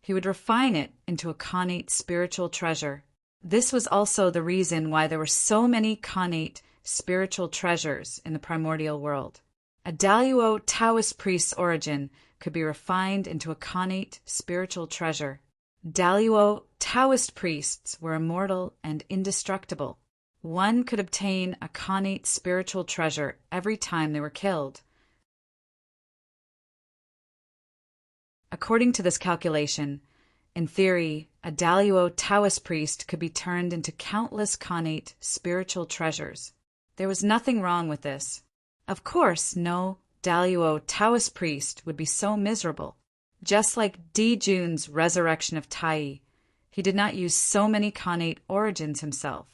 he would refine it into a connate spiritual treasure. This was also the reason why there were so many connate spiritual treasures in the primordial world. A Daluo Taoist priest's origin could be refined into a connate spiritual treasure. Daluo Taoist priests were immortal and indestructible. One could obtain a connate spiritual treasure every time they were killed. According to this calculation, in theory, a Daluo Taoist priest could be turned into countless connate spiritual treasures. There was nothing wrong with this. Of course, no Daluo Taoist priest would be so miserable. Just like Di Jun's resurrection of Tai, he did not use so many connate origins himself.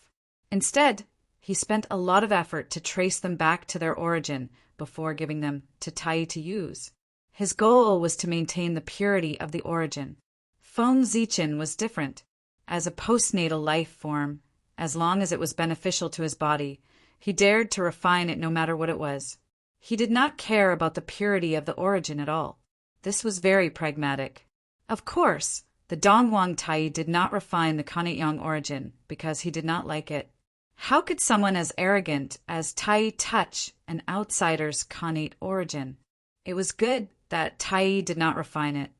Instead, he spent a lot of effort to trace them back to their origin before giving them to Tai to use. His goal was to maintain the purity of the origin. Feng Zichen was different. As a postnatal life form, as long as it was beneficial to his body, he dared to refine it no matter what it was. He did not care about the purity of the origin at all. This was very pragmatic. Of course, the Donghuang Tai did not refine the connate yang origin because he did not like it. How could someone as arrogant as Tai touch an outsider's connate origin? It was good that Tai did not refine it.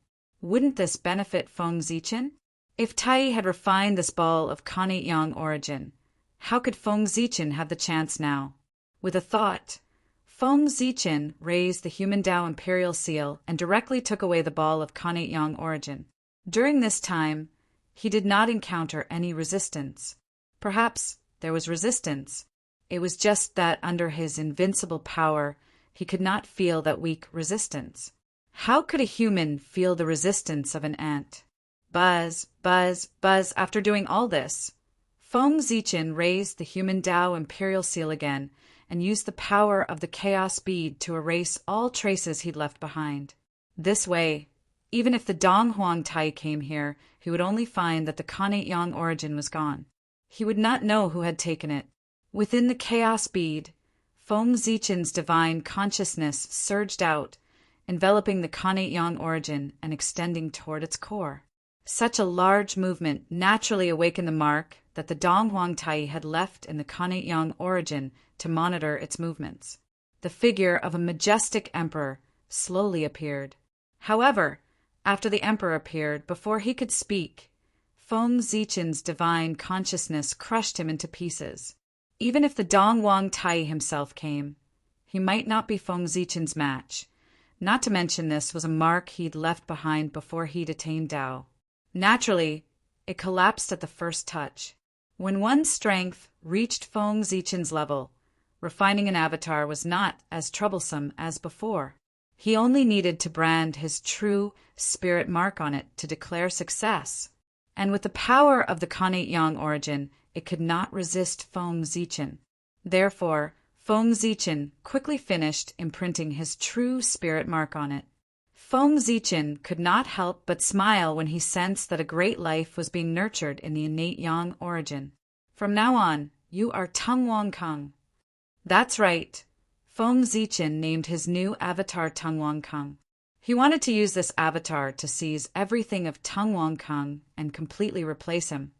Wouldn't this benefit Feng Zichen? If Tai had refined this ball of connate yang origin, how could Feng Zichen have the chance now? With a thought, Feng Zichen raised the human Tao imperial seal and directly took away the ball of connate yang origin. During this time, he did not encounter any resistance. Perhaps there was resistance. It was just that under his invincible power, he could not feel that weak resistance. How could a human feel the resistance of an ant? Buzz, buzz, buzz. After doing all this, Feng Zichen raised the human Tao imperial seal again and used the power of the chaos bead to erase all traces he'd left behind. This way, even if the Donghuang Tai came here, he would only find that the connate yang origin was gone. He would not know who had taken it. Within the chaos bead, Feng Zichen's divine consciousness surged out, enveloping the connate yang origin and extending toward its core. Such a large movement naturally awakened the mark that the Donghuang Tai had left in the connate yang origin to monitor its movements. The figure of a majestic emperor slowly appeared. However, after the emperor appeared, before he could speak, Feng Zichen's divine consciousness crushed him into pieces. Even if the Donghuang Tai himself came, he might not be Feng Zichen's match. Not to mention this was a mark he'd left behind before he'd attained Tao. Naturally, it collapsed at the first touch. When one's strength reached Feng Zichen's level, refining an avatar was not as troublesome as before. He only needed to brand his true spirit mark on it to declare success. And with the power of the connate yang origin, it could not resist Feng Zichen. Therefore, Feng Zichen quickly finished imprinting his true spirit mark on it. Feng Zichen could not help but smile when he sensed that a great life was being nurtured in the innate yang origin. From now on, you are Tungwang Kung. That's right. Feng Zichen named his new avatar Tungwang Kung. He wanted to use this avatar to seize everything of Tungwang Kung and completely replace him.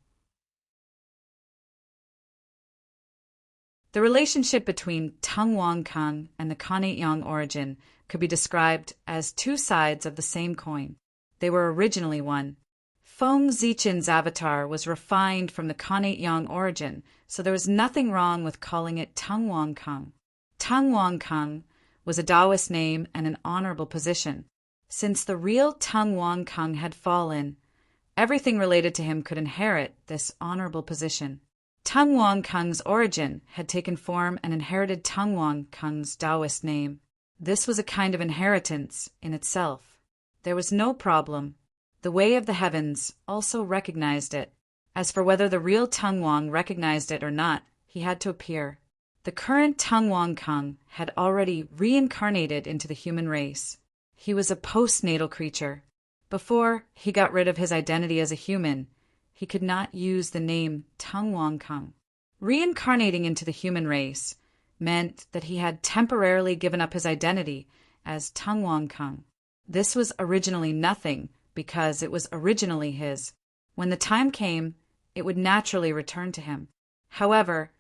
The relationship between Tungwang Kung and the connate yang origin could be described as two sides of the same coin. They were originally one. Feng Zichen's avatar was refined from the connate yang origin, so there was nothing wrong with calling it Tungwang Kung. Tungwang Kung was a Taoist name and an honorable position. Since the real Tungwang Kung had fallen, everything related to him could inherit this honorable position. Tungwang Kung's origin had taken form and inherited Tungwang Kung's Taoist name. This was a kind of inheritance in itself. There was no problem. The Way of the Heavens also recognized it. As for whether the real Tungwang recognized it or not, he had to appear. The current Tungwang Kung had already reincarnated into the human race. He was a postnatal creature. Before he got rid of his identity as a human, he could not use the name Tungwang Kung. Reincarnating into the human race meant that he had temporarily given up his identity as Tungwang Kung. This was originally nothing because it was originally his. When the time came, it would naturally return to him. However,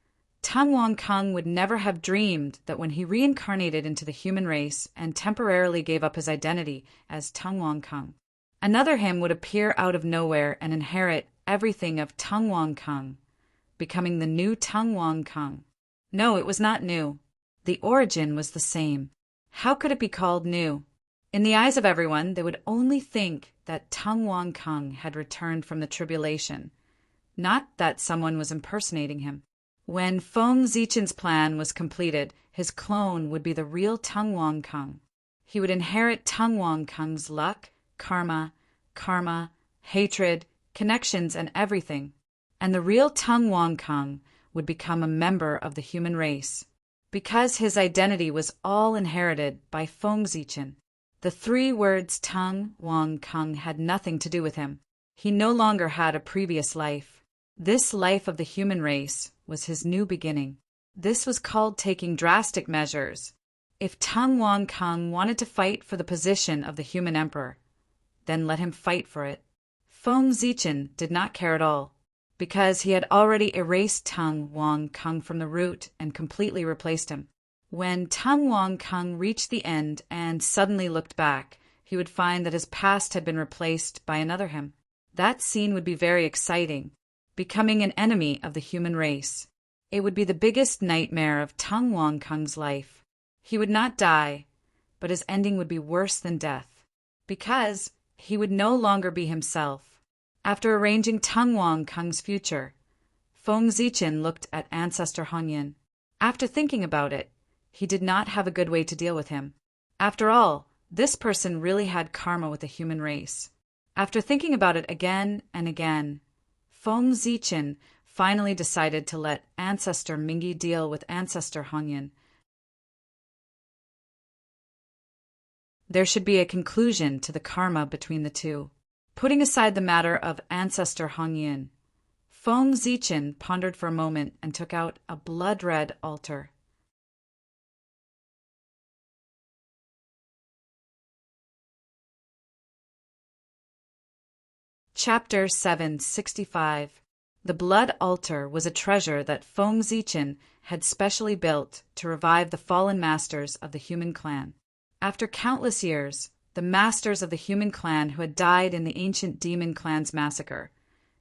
Tungwang Kung would never have dreamed that when he reincarnated into the human race and temporarily gave up his identity as Tungwang Kung, another him would appear out of nowhere and inherit everything of Tung Wang Kung, becoming the new Tung Wang Kung. No, it was not new. The origin was the same. How could it be called new? In the eyes of everyone, they would only think that Tung Wang Kung had returned from the tribulation, not that someone was impersonating him. When Feng Zichen's plan was completed, his clone would be the real Tung Wang Kung. He would inherit Tung Wang Kung's luck, karma, hatred, connections, and everything. And the real Tung Wang Kung would become a member of the human race. Because his identity was all inherited by Feng Zichen, the 3 words Tung Wang Kung had nothing to do with him. He no longer had a previous life. This life of the human race was his new beginning. This was called taking drastic measures. If Tung Wang Kung wanted to fight for the position of the human emperor, then let him fight for it. Feng Zichen did not care at all, because he had already erased Tung Wang Kung from the root and completely replaced him. When Tung Wang Kung reached the end and suddenly looked back, he would find that his past had been replaced by another him. That scene would be very exciting, becoming an enemy of the human race. It would be the biggest nightmare of Tung Wang Kung's life. He would not die, but his ending would be worse than death, because he would no longer be himself. After arranging Tung Wang Kung's future, Feng Zichen looked at Ancestor Hongyan. After thinking about it, he did not have a good way to deal with him. After all, this person really had karma with the human race. After thinking about it again and again, Feng Zichen finally decided to let Ancestor Mingi deal with Ancestor Hongyan. There should be a conclusion to the karma between the two. Putting aside the matter of Ancestor Hongyan, Feng Zichen pondered for a moment and took out a blood-red altar. Chapter 765. The blood altar was a treasure that Feng Zichen had specially built to revive the fallen masters of the human clan. After countless years, the masters of the human clan who had died in the ancient demon clan's massacre,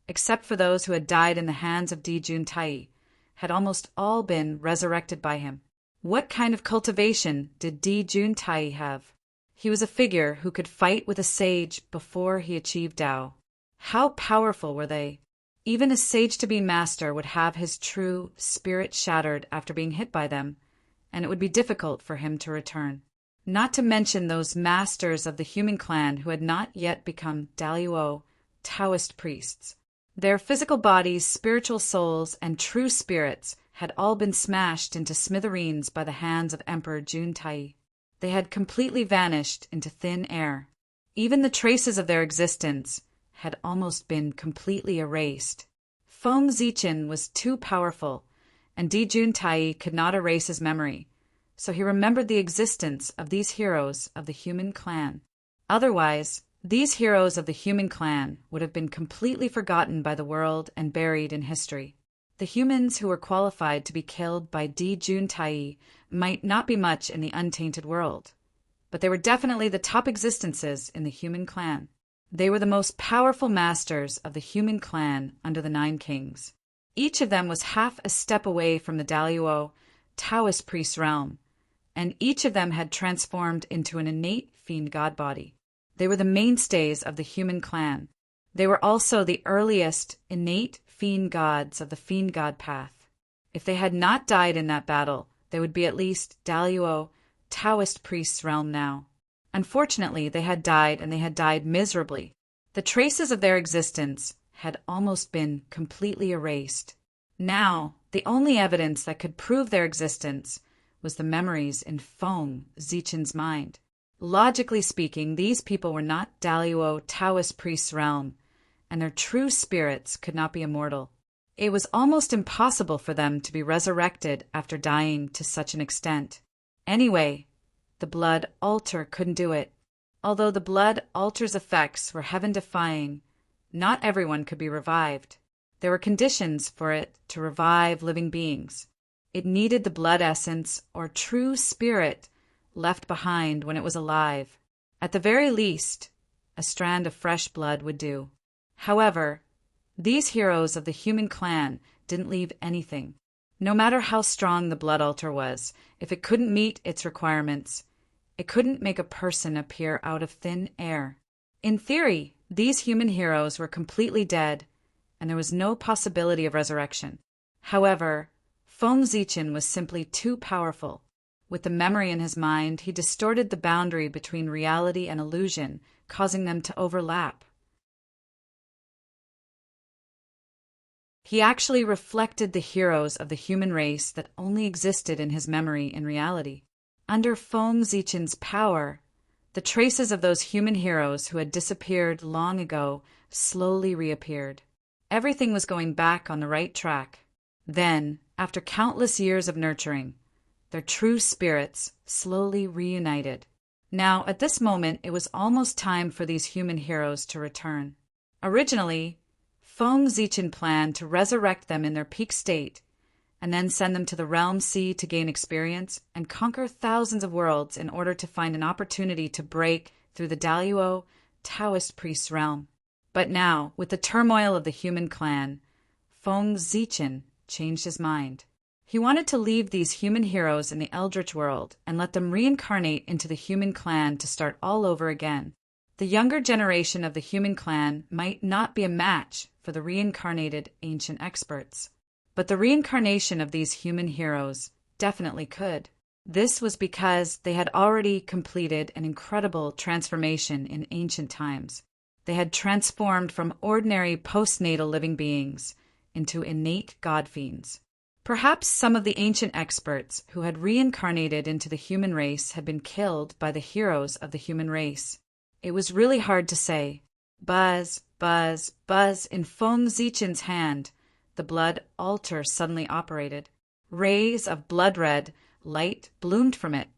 except for those who had died in the hands of Di Juntai, had almost all been resurrected by him. What kind of cultivation did Di Juntai have? He was a figure who could fight with a sage before he achieved Tao. How powerful were they? Even a sage-to-be master would have his true spirit shattered after being hit by them, and it would be difficult for him to return. Not to mention those masters of the human clan who had not yet become Daluo, Taoist priests. Their physical bodies, spiritual souls, and true spirits had all been smashed into smithereens by the hands of Emperor Juntai. They had completely vanished into thin air. Even the traces of their existence had almost been completely erased. Feng Zichen was too powerful, and Di Juntai could not erase his memory, so he remembered the existence of these heroes of the human clan. Otherwise, these heroes of the human clan would have been completely forgotten by the world and buried in history. The humans who were qualified to be killed by Di Juntai might not be much in the untainted world, but they were definitely the top existences in the human clan. They were the most powerful masters of the human clan under the 9 kings. Each of them was half a step away from the Daluo, Taoist priest realm, and each of them had transformed into an innate fiend god body. They were the mainstays of the human clan. They were also the earliest innate fiend gods of the fiend god path. If they had not died in that battle, they would be at least Daluo, Taoist priest's realm now. Unfortunately, they had died, and they had died miserably. The traces of their existence had almost been completely erased. Now, the only evidence that could prove their existence was the memories in Feng Zichen's mind. Logically speaking, these people were not Daluo Taoist priest's realm, and their true spirits could not be immortal. It was almost impossible for them to be resurrected after dying to such an extent. Anyway, the blood altar couldn't do it. Although the blood altar's effects were heaven-defying, not everyone could be revived. There were conditions for it to revive living beings. It needed the blood essence or true spirit left behind when it was alive. At the very least, a strand of fresh blood would do. However, These heroes of the human clan didn't leave anything. No matter how strong the blood altar was, if it couldn't meet its requirements, it couldn't make a person appear out of thin air. In theory, these human heroes were completely dead, and there was no possibility of resurrection. However, Feng Zichen was simply too powerful. With the memory in his mind, he distorted the boundary between reality and illusion, causing them to overlap. He actually reflected the heroes of the human race that only existed in his memory in reality. Under Feng Zichen's power, the traces of those human heroes who had disappeared long ago slowly reappeared. Everything was going back on the right track. Then, after countless years of nurturing, their true spirits slowly reunited. Now, at this moment, it was almost time for these human heroes to return. Originally, Feng Zichen planned to resurrect them in their peak state and then send them to the Realm Sea to gain experience and conquer thousands of worlds in order to find an opportunity to break through the Daluo Taoist priest's realm. But now, with the turmoil of the human clan, Feng Zichen changed his mind. He wanted to leave these human heroes in the Eldritch world and let them reincarnate into the human clan to start all over again. The younger generation of the human clan might not be a match for the reincarnated ancient experts, but the reincarnation of these human heroes definitely could. This was because they had already completed an incredible transformation in ancient times. They had transformed from ordinary postnatal living beings into innate god fiends. Perhaps some of the ancient experts who had reincarnated into the human race had been killed by the heroes of the human race. It was really hard to say. Buzz, buzz, buzz in Feng Zichen's hand, the blood altar suddenly operated. Rays of blood-red light bloomed from it,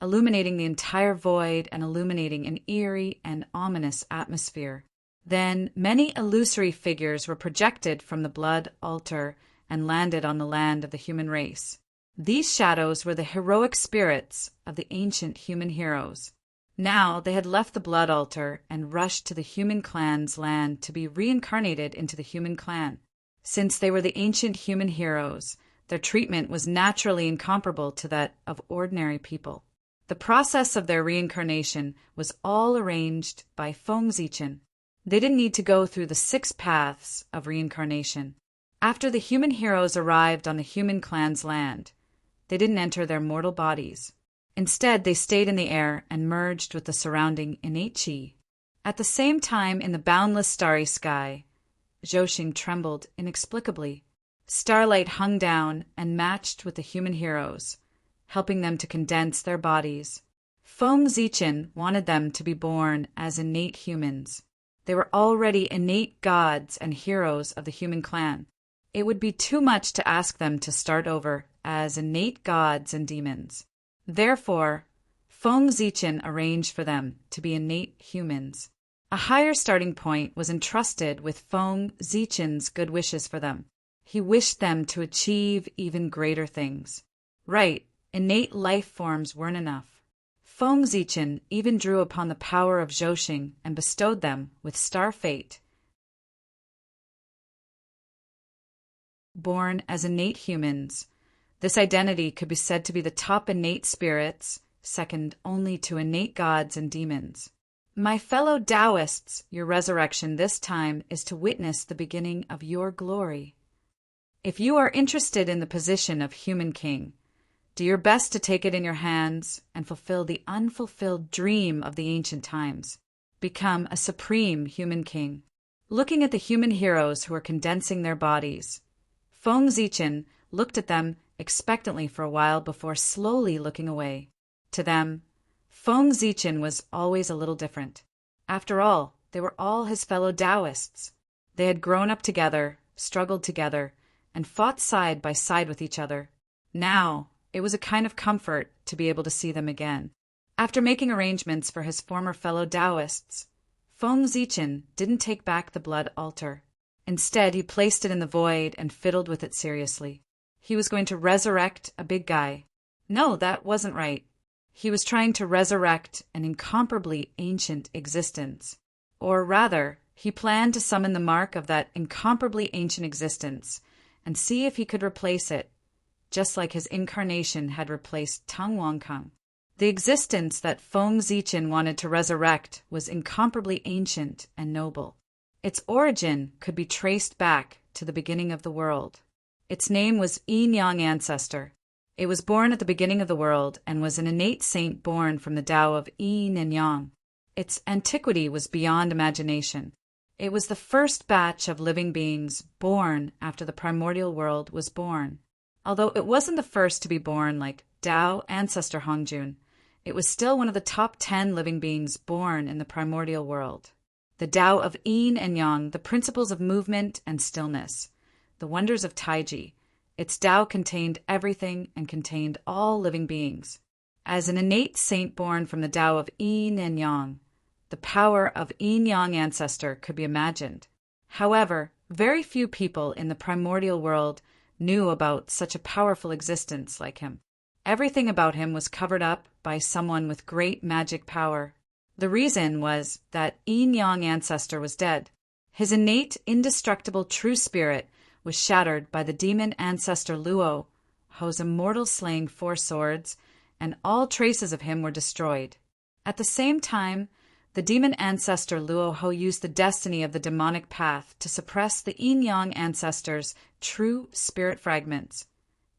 illuminating the entire void and illuminating an eerie and ominous atmosphere. Then many illusory figures were projected from the blood altar and landed on the land of the human race. These shadows were the heroic spirits of the ancient human heroes. Now they had left the blood altar and rushed to the human clan's land to be reincarnated into the human clan. Since they were the ancient human heroes, their treatment was naturally incomparable to that of ordinary people. The process of their reincarnation was all arranged by Feng Zichen. They didn't need to go through the 6 paths of reincarnation. After the human heroes arrived on the human clan's land, they didn't enter their mortal bodies. Instead, they stayed in the air and merged with the surrounding innate qi. At the same time, in the boundless starry sky, Zhouxing trembled inexplicably. Starlight hung down and matched with the human heroes, helping them to condense their bodies. Feng Zichen wanted them to be born as innate humans. They were already innate gods and heroes of the human clan. It would be too much to ask them to start over as innate gods and demons. Therefore, Feng Zichen arranged for them to be innate humans. A higher starting point was entrusted with Feng Zichen's good wishes for them. He wished them to achieve even greater things. Right, innate life forms weren't enough. Feng Zichen even drew upon the power of Zhouxing and bestowed them with star fate. Born as innate humans, this identity could be said to be the top innate spirits, second only to innate gods and demons. My fellow Taoists, your resurrection this time is to witness the beginning of your glory. If you are interested in the position of human king, do your best to take it in your hands and fulfill the unfulfilled dream of the ancient times. Become a supreme human king. Looking at the human heroes who are condensing their bodies, Feng Zichen looked at them expectantly for a while before slowly looking away. To them, Feng Zichen was always a little different. After all, they were all his fellow Taoists. They had grown up together, struggled together, and fought side by side with each other. Now, it was a kind of comfort to be able to see them again. After making arrangements for his former fellow Taoists, Feng Zichen didn't take back the blood altar. Instead, he placed it in the void and fiddled with it seriously. He was going to resurrect a big guy. No, that wasn't right. He was trying to resurrect an incomparably ancient existence. Or rather, He planned to summon the mark of that incomparably ancient existence and see if he could replace it, just like his incarnation had replaced Tang Wangkang. The existence that Feng Zichen wanted to resurrect was incomparably ancient and noble. Its origin could be traced back to the beginning of the world. Its name was Yin Yang Ancestor. It was born at the beginning of the world and was an innate saint born from the Tao of Yin and Yang. Its antiquity was beyond imagination. It was the first batch of living beings born after the primordial world was born. Although it wasn't the first to be born like Tao Ancestor Hongjun, it was still one of the top 10 living beings born in the primordial world. The Tao of Yin and Yang, the principles of movement and stillness, the wonders of Taiji. Its Tao contained everything and contained all living beings. As an innate saint born from the Tao of Yin and Yang, the power of Yin Yang Ancestor could be imagined. However, very few people in the primordial world knew about such a powerful existence like him. Everything about him was covered up by someone with great magic power. The reason was that Yin Yang Ancestor was dead. His innate, indestructible true spirit was shattered by the demon ancestor Luo, whose immortal slaying 4 swords, and all traces of him were destroyed. At the same time, the demon ancestor Luo Ho used the destiny of the demonic path to suppress the Yin Yang ancestor's true spirit fragments,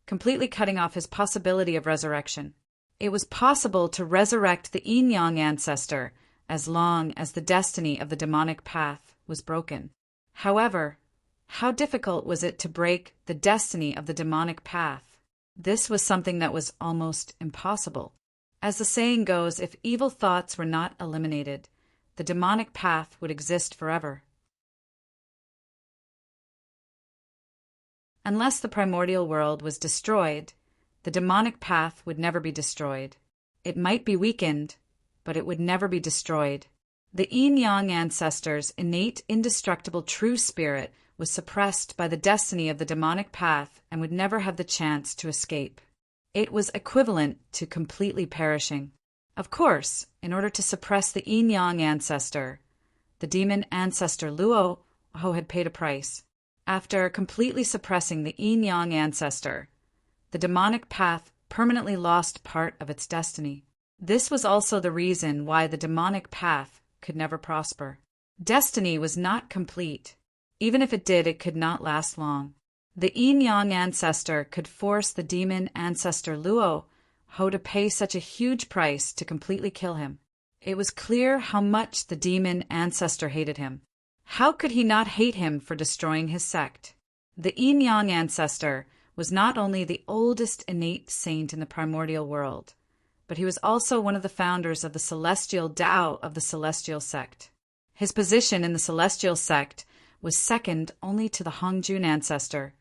completely cutting off his possibility of resurrection. It was possible to resurrect the Yin Yang ancestor as long as the destiny of the demonic path was broken. However, how difficult was it to break the destiny of the demonic path? This was something that was almost impossible. As the saying goes, if evil thoughts were not eliminated, the demonic path would exist forever. Unless the primordial world was destroyed, the demonic path would never be destroyed. It might be weakened, but it would never be destroyed. The Yin Yang ancestor's innate, indestructible true spirit was suppressed by the destiny of the demonic path and would never have the chance to escape. It was equivalent to completely perishing. Of course, in order to suppress the Yin Yang ancestor, the demon ancestor Luo Ho had paid a price. After completely suppressing the Yin Yang ancestor, the demonic path permanently lost part of its destiny. This was also the reason why the demonic path could never prosper. Destiny was not complete. Even if it did, it could not last long. The Yin Yang ancestor could force the demon ancestor Luo Ho to pay such a huge price to completely kill him. It was clear how much the demon ancestor hated him. How could he not hate him for destroying his sect? The Yin Yang ancestor was not only the oldest innate saint in the primordial world, but he was also one of the founders of the celestial Tao of the celestial sect. His position in the celestial sect was second only to the Hongjun ancestor,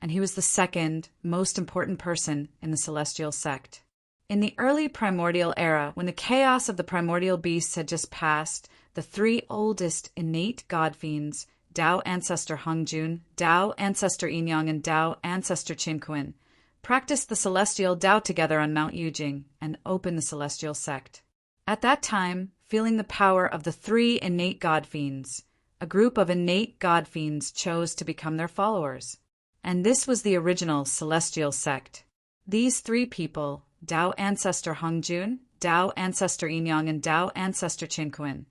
and he was the second most important person in the celestial sect. In the early primordial era, when the chaos of the primordial beasts had just passed, the 3 oldest innate god fiends, Tao Ancestor Hongjun, Tao Ancestor Yin Yang, and Tao Ancestor Qin, practiced the celestial Tao together on Mount Yujing and opened the celestial sect. At that time, feeling the power of the 3 innate god fiends, a group of innate god fiends chose to become their followers. And this was the original celestial sect. These 3 people, Tao Ancestor Hongjun, Tao Ancestor Yin Yang, and Tao Ancestor Qin,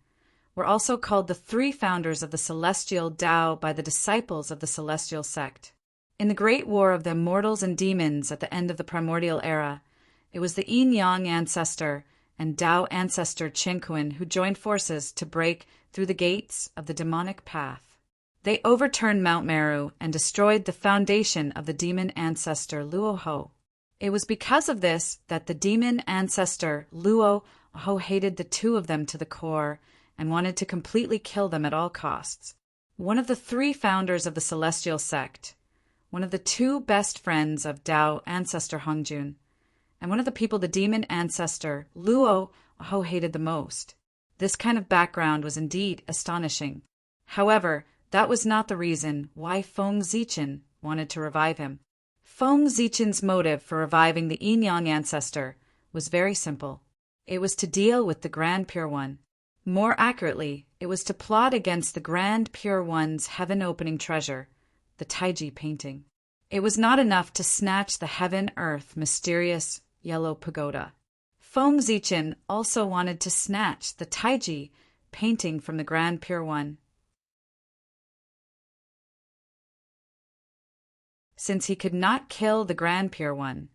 were also called the 3 founders of the celestial Tao by the disciples of the celestial sect. In the great war of the immortals and demons at the end of the primordial era, it was the Yin Yang ancestor and Tao ancestor Qin who joined forces to break through the gates of the demonic path. They overturned Mount Meru and destroyed the foundation of the demon ancestor Luo Ho. It was because of this that the demon ancestor Luo Ho hated the 2 of them to the core and wanted to completely kill them at all costs. One of the 3 founders of the celestial sect, one of the 2 best friends of Tao ancestor Hongjun, and one of the people the demon ancestor Luo Ho hated the most. This kind of background was indeed astonishing. However, that was not the reason why Feng Zichen wanted to revive him. Feng Zichen's motive for reviving the Yin Yang ancestor was very simple. It was to deal with the Grand Pure One. More accurately, It was to plot against the Grand Pure One's heaven-opening treasure, the Taiji painting. It was not enough to snatch the heaven-earth mysterious yellow pagoda. Feng Zichen also wanted to snatch the Taiji painting from the Grand Pure One. Since he could not kill the Grand Pure One,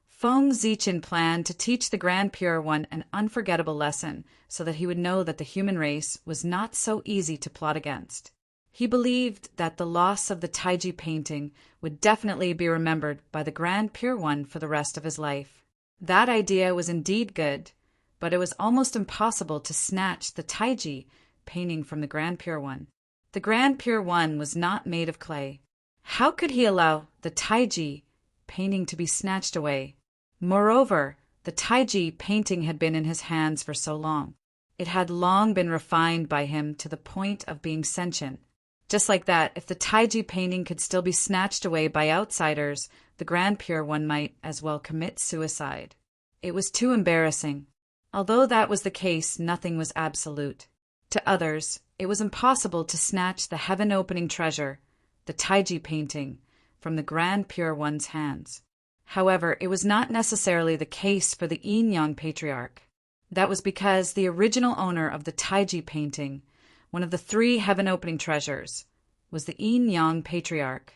Feng Zichen planned to teach the Grand Pure One an unforgettable lesson so that he would know that the human race was not so easy to plot against. He believed that the loss of the Taiji painting would definitely be remembered by the Grand Pure One for the rest of his life. That idea was indeed good, but it was almost impossible to snatch the Taiji painting from the Grand Pure One. The Grand Pure One was not made of clay. How could he allow the Taiji painting to be snatched away? Moreover, the Taiji painting had been in his hands for so long. It had long been refined by him to the point of being sentient. Just like that, if the Taiji painting could still be snatched away by outsiders, the Grand Pure One might as well commit suicide. It was too embarrassing. Although that was the case, nothing was absolute. To others, it was impossible to snatch the heaven-opening treasure, the Taiji painting, from the Grand Pure One's hands. However, it was not necessarily the case for the Yin-Yang Patriarch. That was because the original owner of the Taiji painting, one of the three heaven-opening treasures, was the Yin-Yang Patriarch.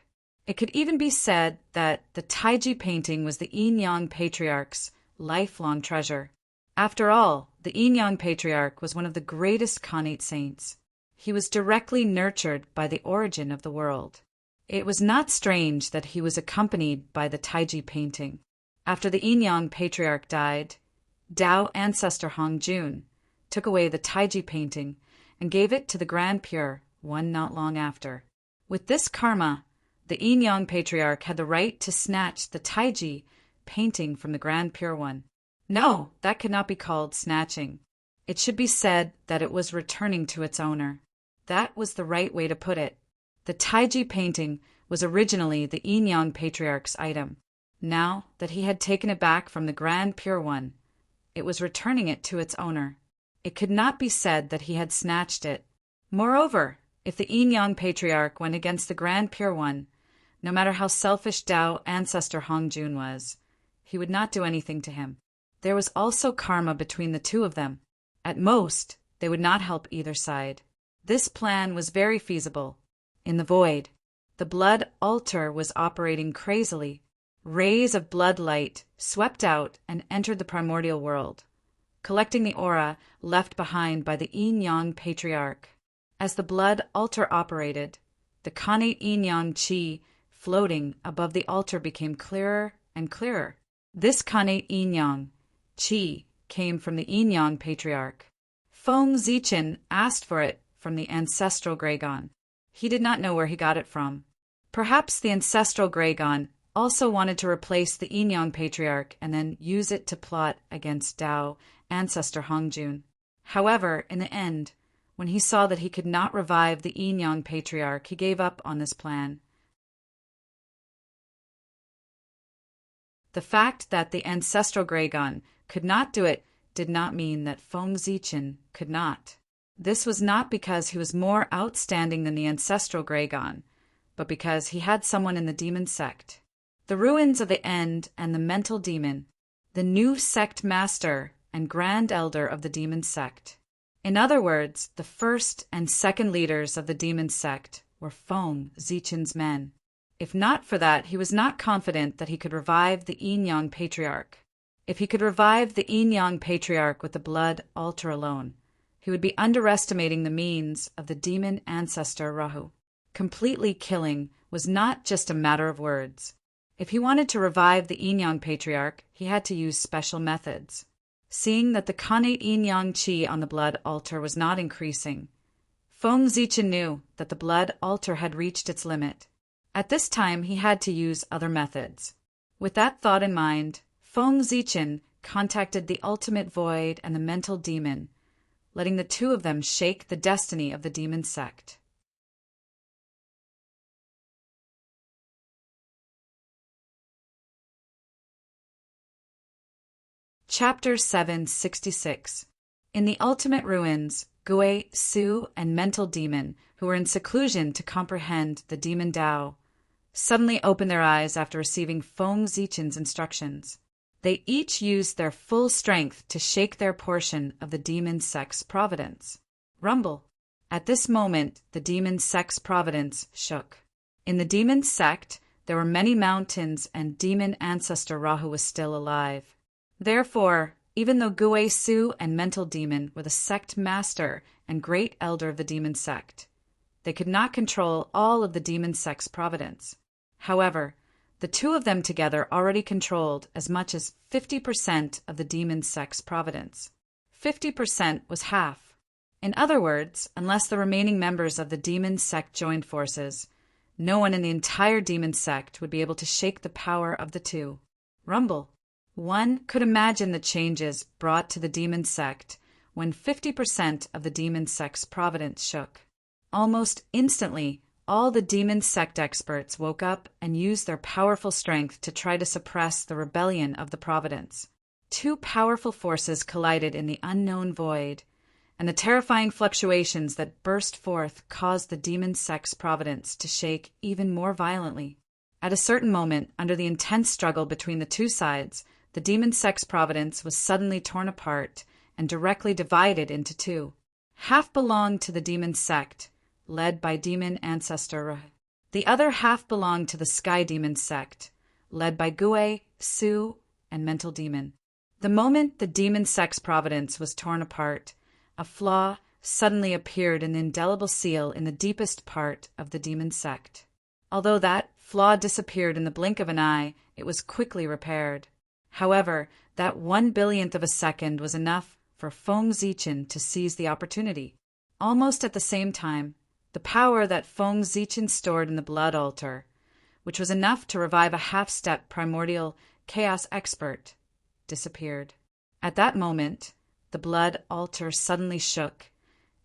It could even be said that the Taiji painting was the Yin-Yang Patriarch's lifelong treasure. After all, the Yin-Yang Patriarch was one of the greatest Khanate saints. He was directly nurtured by the origin of the world. It was not strange that he was accompanied by the Taiji painting. After the Yin-Yang Patriarch died, Tao ancestor Hongjun took away the Taiji painting and gave it to the Grand Pure One not long after. With this karma, the Yin-Yang Patriarch had the right to snatch the Taiji painting from the Grand Pure One. No, that could not be called snatching. It should be said that it was returning to its owner. That was the right way to put it. The Taiji painting was originally the Yin-Yang Patriarch's item. Now that he had taken it back from the Grand Pure One, it was returning it to its owner. It could not be said that he had snatched it. Moreover, if the Yin-Yang Patriarch went against the Grand Pure One, no matter how selfish Tao ancestor Hongjun was, he would not do anything to him. There was also karma between the two of them. At most, they would not help either side. This plan was very feasible. In the void, the blood altar was operating crazily. Rays of blood light swept out and entered the primordial world, collecting the aura left behind by the Yin-Yang Patriarch. As the blood altar operated, the Khanate Yin-Yang Qi floating above the altar became clearer and clearer. This Khanate Yin-Yang Qi came from the Yin-Yang Patriarch. Feng Zichen asked for it from the ancestral Gregon. He did not know where he got it from. Perhaps the ancestral Gregon also wanted to replace the Yin-Yang Patriarch and then use it to plot against Tao ancestor Hongjun. However, in the end, when he saw that he could not revive the Yin-Yang Patriarch, he gave up on this plan. The fact that the ancestral Gregon could not do it did not mean that Feng Zichen could not. This was not because he was more outstanding than the ancestral Gregon, but because he had someone in the demon sect. The ruins of the End and the mental demon, the new sect master and grand elder of the demon sect. In other words, the first and second leaders of the demon sect were Feng Zichen's men. If not for that, he was not confident that he could revive the Yin-Yang Patriarch. If he could revive the Yin-Yang Patriarch with the blood altar alone, he would be underestimating the means of the demon ancestor Rahu. Completely killing was not just a matter of words. If he wanted to revive the Yin-Yang Patriarch, he had to use special methods. Seeing that the Khanate Yin-Yang Qi on the blood altar was not increasing, Feng Zichen knew that the blood altar had reached its limit. At this time, he had to use other methods. With that thought in mind, Feng Zichen contacted the ultimate void and the mental demon, letting the two of them shake the destiny of the demon sect. Chapter 766. In the ultimate ruins, Gui, Su, and Mental Demon, who were in seclusion to comprehend the demon Tao, suddenly opened their eyes after receiving Feng Zichen's instructions. They each used their full strength to shake their portion of the demon sect's providence. Rumble. At this moment, the demon sect's providence shook. In the demon sect, there were many mountains, and demon ancestor Rahu was still alive. Therefore, even though Gui, Su, and Mental Demon were the sect master and great elder of the demon sect, they could not control all of the demon sect's providence. However, the two of them together already controlled as much as 50% of the demon sect's providence. 50% was half. In other words, unless the remaining members of the demon sect joined forces, no one in the entire demon sect would be able to shake the power of the two. Rumble. One could imagine the changes brought to the demon sect when 50% of the demon sect's providence shook. Almost instantly, all the demon sect experts woke up and used their powerful strength to try to suppress the rebellion of the providence. Two powerful forces collided in the unknown void, and the terrifying fluctuations that burst forth caused the demon sect's providence to shake even more violently. At a certain moment, under the intense struggle between the two sides, the demon sect's providence was suddenly torn apart and directly divided into two. Half belonged to the demon sect, led by demon ancestor Ra. The other half belonged to the sky demon sect, led by Gui, Su, and Mental Demon. The moment the demon sect's providence was torn apart, a flaw suddenly appeared in the indelible seal in the deepest part of the demon sect. Although that flaw disappeared in the blink of an eye, it was quickly repaired. However, that 1/1000th of a second was enough for Feng Zichen to seize the opportunity. Almost at the same time, the power that Feng Zichen stored in the blood altar, which was enough to revive a half-step primordial chaos expert, disappeared. At that moment, the blood altar suddenly shook,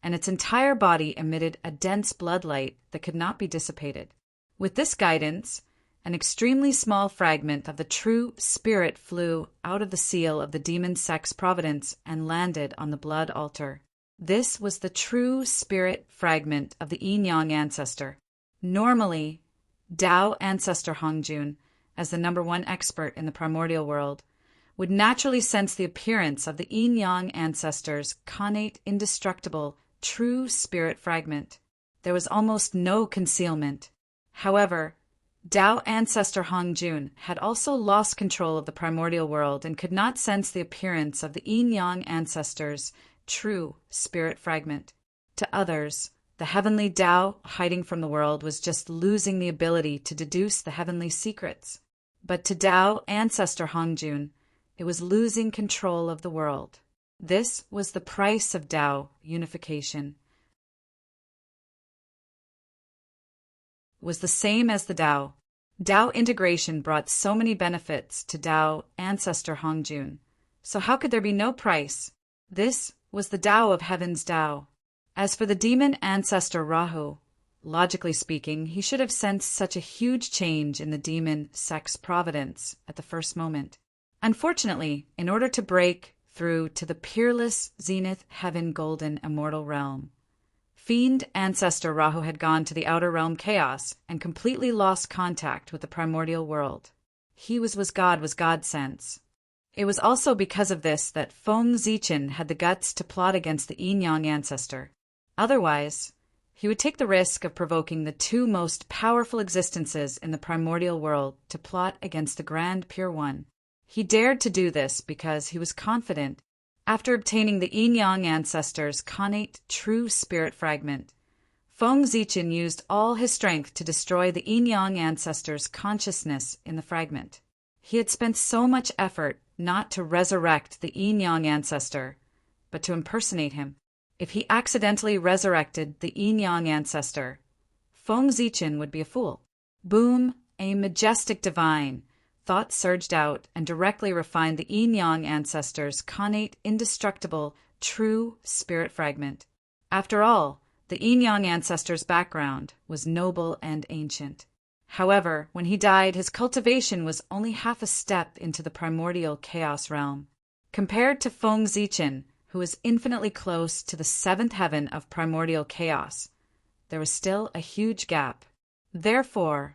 and its entire body emitted a dense blood light that could not be dissipated. With this guidance, an extremely small fragment of the true spirit flew out of the seal of the demon sect's providence and landed on the blood altar. This was the true spirit fragment of the Yin-Yang ancestor. Normally, Tao ancestor Hongjun, as the #1 expert in the primordial world, would naturally sense the appearance of the Yin-Yang ancestor's connate, indestructible, true spirit fragment. There was almost no concealment. However, Tao ancestor Hongjun had also lost control of the primordial world and could not sense the appearance of the Yin-Yang ancestor's true spirit fragment. To others, the heavenly Tao hiding from the world was just losing the ability to deduce the heavenly secrets. But to Tao ancestor Hongjun, it was losing control of the world. This was the price of Tao unification. Was the same as the Tao. Tao integration brought so many benefits to Tao ancestor Hongjun. So how could there be no price? This was the Tao of heaven's Tao. As for the demon ancestor Rahu, logically speaking, he should have sensed such a huge change in the demon sect's providence at the first moment. Unfortunately, in order to break through to the peerless zenith heaven golden immortal realm, fiend ancestor Rahu had gone to the outer realm chaos and completely lost contact with the primordial world. He was God sense. It was also because of this that Feng Zichen had the guts to plot against the Yin-Yang ancestor. Otherwise, he would take the risk of provoking the two most powerful existences in the primordial world to plot against the Grand Pure One. He dared to do this because he was confident, after obtaining the Yin-Yang ancestor's connate true spirit fragment, Feng Zichen used all his strength to destroy the Yin-Yang ancestor's consciousness in the fragment. He had spent so much effort not to resurrect the Yin-Yang ancestor, but to impersonate him. If he accidentally resurrected the Yin-Yang ancestor, Feng Zichen would be a fool. Boom, a majestic divine thought surged out and directly refined the Yin-Yang ancestor's connate, indestructible, true spirit fragment. After all, the Yin-Yang ancestor's background was noble and ancient. However, when he died, his cultivation was only half a step into the primordial chaos realm. Compared to Feng Zichen, who was infinitely close to the seventh heaven of primordial chaos, there was still a huge gap. Therefore,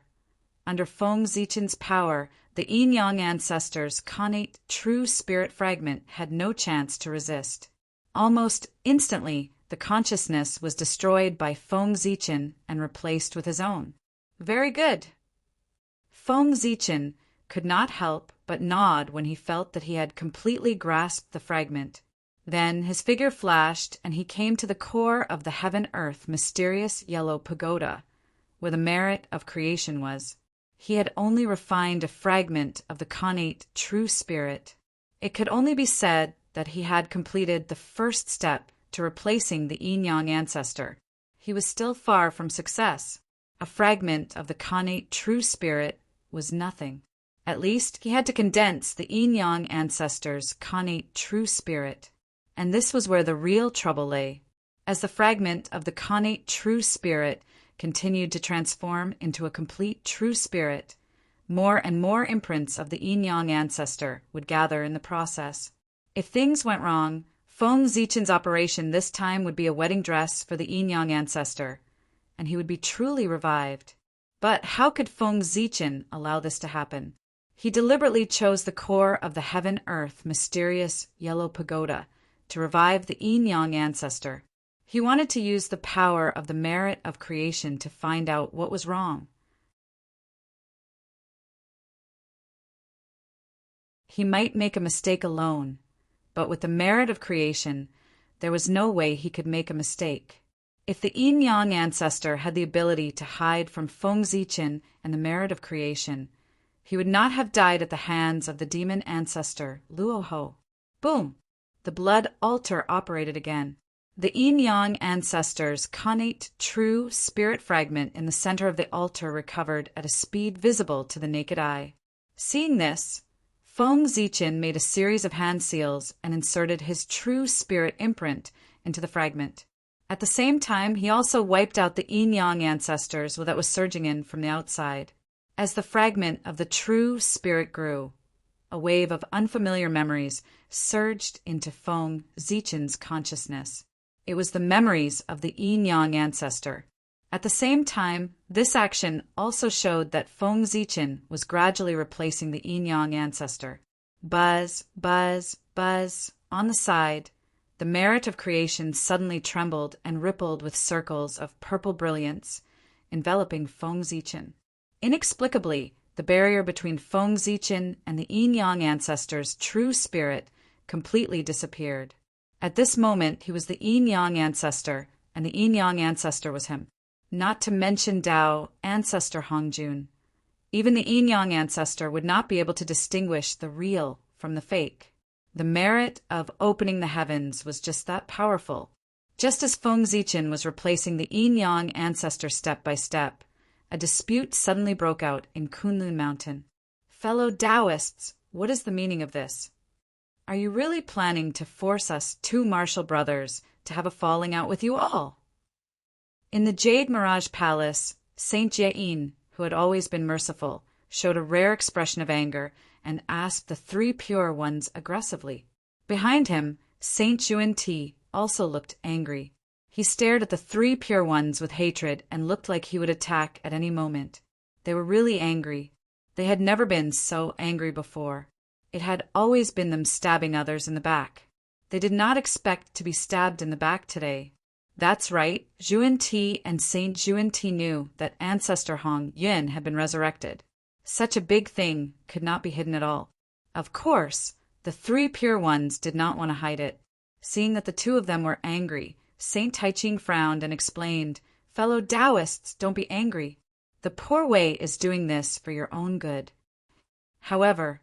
under Feng Zichen's power, the yin-yang ancestors' connate true spirit fragment had no chance to resist. Almost instantly, the consciousness was destroyed by Feng Zichen and replaced with his own. Very good. Feng Zichen could not help but nod when he felt that he had completely grasped the fragment. Then his figure flashed, and he came to the core of the heaven-earth mysterious yellow pagoda, where the merit of creation was. He had only refined a fragment of the connate true spirit. It could only be said that he had completed the first step to replacing the yin-yang ancestor. He was still far from success. A fragment of the connate true spirit was nothing. At least he had to condense the yin-yang ancestor's connate true spirit. And this was where the real trouble lay. As the fragment of the connate true spirit continued to transform into a complete true spirit, more and more imprints of the yin-yang ancestor would gather in the process. If things went wrong, Feng Zichen's operation this time would be a wedding dress for the yin-yang ancestor, and he would be truly revived. But how could Feng Zichen allow this to happen? He deliberately chose the core of the heaven-earth mysterious yellow pagoda to revive the yin-yang ancestor. He wanted to use the power of the merit of creation to find out what was wrong. He might make a mistake alone, but with the merit of creation, there was no way he could make a mistake. If the yin-yang ancestor had the ability to hide from Feng Zichen and the merit of creation, he would not have died at the hands of the demon ancestor, Luoho. Boom! The blood altar operated again. The yin-yang ancestor's connate true spirit fragment in the center of the altar recovered at a speed visible to the naked eye. Seeing this, Feng Zichen made a series of hand seals and inserted his true spirit imprint into the fragment. At the same time, he also wiped out the yin-yang ancestors that was surging in from the outside. As the fragment of the true spirit grew, a wave of unfamiliar memories surged into Feng Zichen's consciousness. It was the memories of the yin-yang ancestor. At the same time, this action also showed that Feng Zichen was gradually replacing the yin-yang ancestor. Buzz, buzz, buzz. On the side, the merit of creation suddenly trembled and rippled with circles of purple brilliance, enveloping Feng Zichen. Inexplicably, the barrier between Feng Zichen and the yin-yang ancestor's true spirit completely disappeared. At this moment, he was the yin-yang ancestor, and the yin-yang ancestor was him. Not to mention Dao ancestor Hongjun. Even the yin-yang ancestor would not be able to distinguish the real from the fake. The merit of opening the heavens was just that powerful. Just as Feng Zichen was replacing the yin-yang ancestor step by step, a dispute suddenly broke out in Kunlun Mountain. Fellow Taoists, what is the meaning of this? Are you really planning to force us two martial brothers to have a falling out with you all? In the Jade Mirage Palace, Saint Jain, who had always been merciful, showed a rare expression of anger and asked the three pure ones aggressively. Behind him, Saint Juan-Ti also looked angry. He stared at the three pure ones with hatred and looked like he would attack at any moment. They were really angry. They had never been so angry before. It had always been them stabbing others in the back. They did not expect to be stabbed in the back today. That's right, Juan-Ti and Saint Juan-Ti knew that Ancestor Hong Yun had been resurrected. Such a big thing could not be hidden at all. Of course, the three pure ones did not want to hide it. Seeing that the two of them were angry, Saint Taiching frowned and explained, "Fellow Taoists, don't be angry. The poor way is doing this for your own good." However,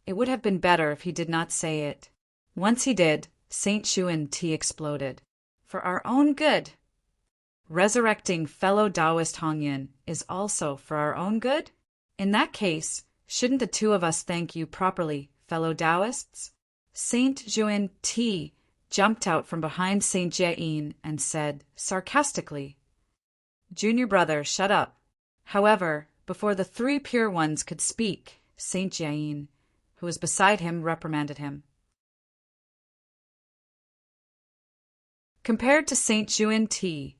it would have been better if he did not say it. Once he did, Saint Juan-Ti exploded. For our own good. Resurrecting fellow Taoist Hongyun is also for our own good? In that case, shouldn't the two of us thank you properly, fellow Taoists? Saint Juan-Ti jumped out from behind Saint Jain and said, sarcastically, "Junior brother, shut up." However, before the three pure ones could speak, Saint Jain, who was beside him, reprimanded him. Compared to Saint Juan Ti,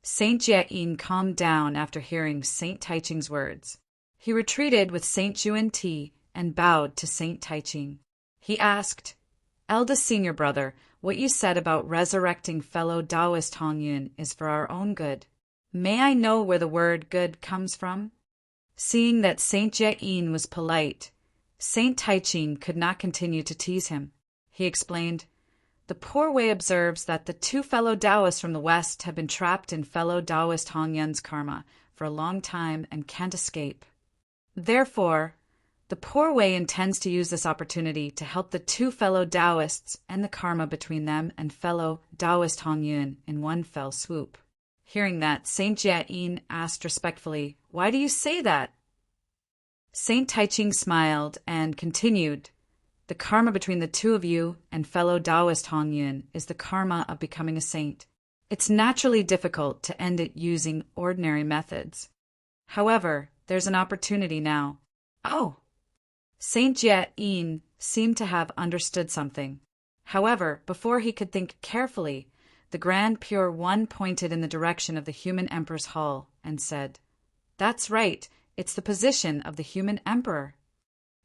Saint Jia calmed down after hearing Saint Taiching's words. He retreated with Saint Juan Ti and bowed to Saint Taiching. He asked, "Eldest senior brother, what you said about resurrecting fellow Taoist Hongyun is for our own good. May I know where the word good comes from?" Seeing that Saint Jia was polite, Saint Taiching could not continue to tease him. He explained, "The poor way observes that the two fellow Taoists from the West have been trapped in fellow Taoist Hongyun's karma for a long time and can't escape. Therefore, the poor way intends to use this opportunity to help the two fellow Taoists and the karma between them and fellow Taoist Hongyun in one fell swoop." Hearing that, Saint Jia asked respectfully, "Why do you say that?" Saint Taiching smiled and continued, "The karma between the two of you and fellow Taoist Hongyun is the karma of becoming a saint. It's naturally difficult to end it using ordinary methods. However, there's an opportunity now." "Oh!" Saint Jia seemed to have understood something. However, before he could think carefully, the Grand Pure One pointed in the direction of the human emperor's hall and said, "That's right, it's the position of the human emperor."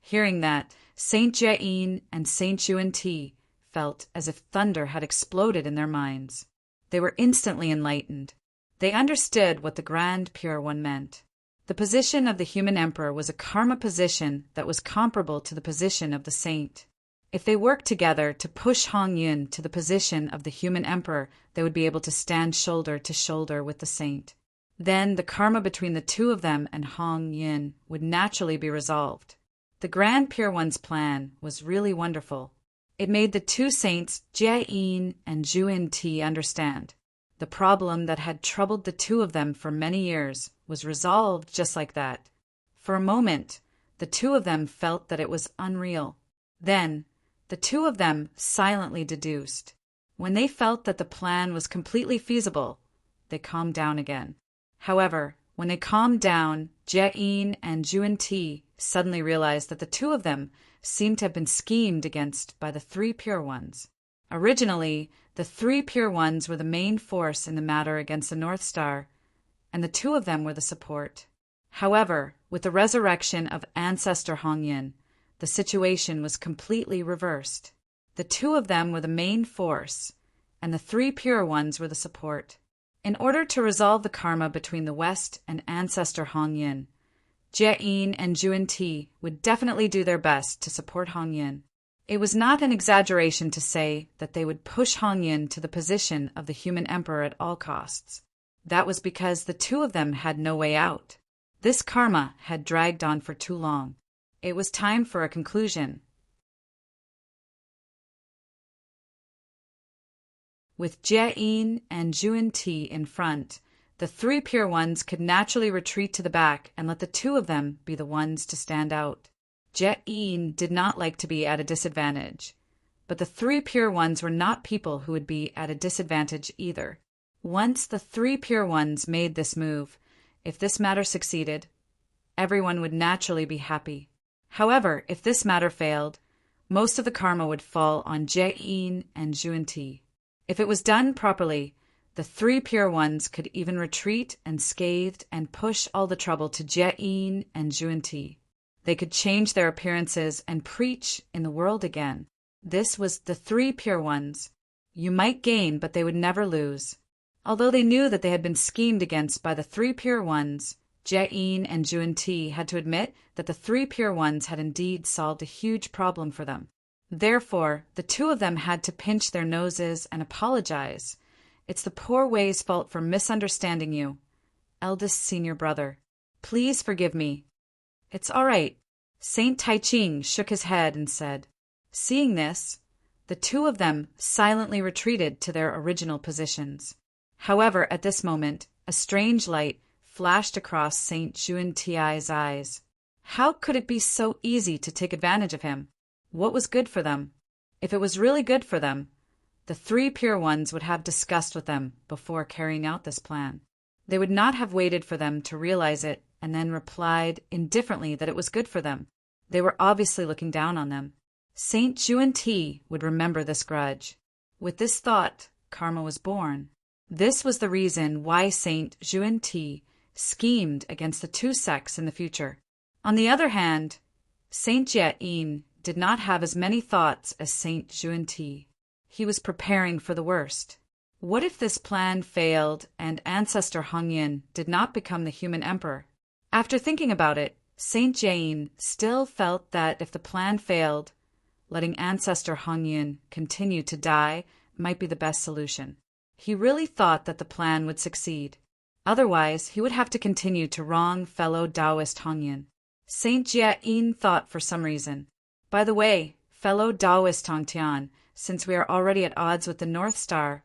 Hearing that, Saint Jia and Saint Juan Ti felt as if thunder had exploded in their minds. They were instantly enlightened. They understood what the Grand Pure One meant. The position of the human emperor was a karma position that was comparable to the position of the saint. If they worked together to push Hongyun to the position of the human emperor, they would be able to stand shoulder to shoulder with the saint. Then the karma between the two of them and Hongyun would naturally be resolved. The Grand Pure One's plan was really wonderful. It made the two saints, Jia and Juan Ti, understand. The problem that had troubled the two of them for many years was resolved just like that. For a moment, the two of them felt that it was unreal. Then, the two of them silently deduced. When they felt that the plan was completely feasible, they calmed down again. However, when they calmed down, Jia and Juan Ti suddenly realized that the two of them seemed to have been schemed against by the three Pure Ones. Originally, the three Pure Ones were the main force in the matter against the North Star, and the two of them were the support. However, with the resurrection of Ancestor Hongyun, the situation was completely reversed. The two of them were the main force, and the three Pure Ones were the support. In order to resolve the karma between the West and Ancestor Hongyun, Jia and Juan Ti would definitely do their best to support Hongyun. It was not an exaggeration to say that they would push Hongyun to the position of the human emperor at all costs. That was because the two of them had no way out. This karma had dragged on for too long. It was time for a conclusion. With Jia and Juan Ti in front, the three Pure Ones could naturally retreat to the back and let the two of them be the ones to stand out. Jia did not like to be at a disadvantage, but the three Pure Ones were not people who would be at a disadvantage either. Once the three Pure Ones made this move, if this matter succeeded, everyone would naturally be happy. However, if this matter failed, most of the karma would fall on Jia and Juan Ti. If it was done properly, the three Pure Ones could even retreat unscathed and push all the trouble to Jia and Juan Ti. They could change their appearances and preach in the world again. This was the three Pure Ones. You might gain, but they would never lose. Although they knew that they had been schemed against by the three Pure Ones, Jia and Juan Ti had to admit that the three Pure Ones had indeed solved a huge problem for them. Therefore, the two of them had to pinch their noses and apologize. "It's the poor way's fault for misunderstanding you. Eldest senior brother, please forgive me." "It's all right." Saint Taiching shook his head and said. Seeing this, the two of them silently retreated to their original positions. However, at this moment, a strange light flashed across Saint Juan Ti's eyes. How could it be so easy to take advantage of him? What was good for them? If it was really good for them, the three Pure Ones would have discussed with them before carrying out this plan. They would not have waited for them to realize it and then replied indifferently that it was good for them. They were obviously looking down on them. Saint Juan Ti would remember this grudge. With this thought, karma was born. This was the reason why Saint Xuan-Ti schemed against the two sects in the future. On the other hand, Saint Jie-in did not have as many thoughts as Saint Xuan-Ti. He was preparing for the worst. What if this plan failed and Ancestor Hongyan did not become the human emperor? After thinking about it, Saint Jie-in still felt that if the plan failed, letting Ancestor Hongyan continue to die might be the best solution. He really thought that the plan would succeed. Otherwise, he would have to continue to wrong fellow Taoist Hongyan. Saint Jie-in thought for some reason. By the way, fellow Taoist Tongtian, since we are already at odds with the North Star,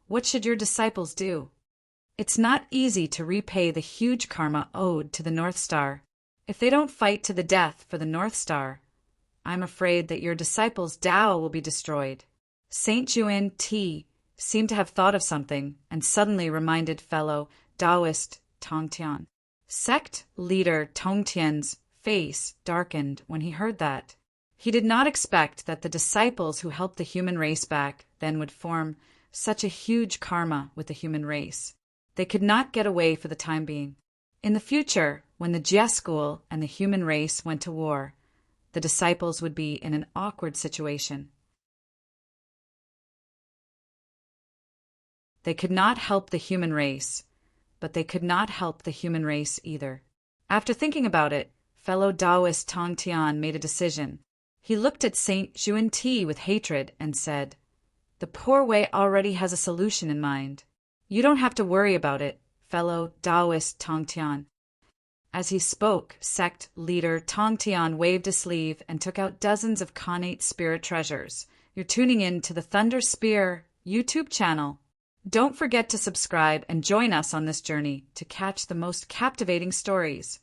what should your disciples do? It's not easy to repay the huge karma owed to the North Star. If they don't fight to the death for the North Star, I'm afraid that your disciples' Tao will be destroyed. Saint Xuan-Ti seemed to have thought of something and suddenly reminded fellow Taoist Tongtian. Sect leader Tongtian's face darkened when he heard that. He did not expect that the disciples who helped the human race back then would form such a huge karma with the human race. They could not get away for the time being. In the future, when the Jie school and the human race went to war, the disciples would be in an awkward situation. They could not help the human race, but they could not help the human race either. After thinking about it, fellow Taoist Tongtian made a decision. He looked at Saint Xuan-Ti with hatred and said, "The poor Wei already has a solution in mind. You don't have to worry about it, fellow Taoist Tongtian." As he spoke, sect leader Tongtian waved a sleeve and took out dozens of connate spirit treasures. You're tuning in to the Thunder Spear YouTube channel. Don't forget to subscribe and join us on this journey to catch the most captivating stories.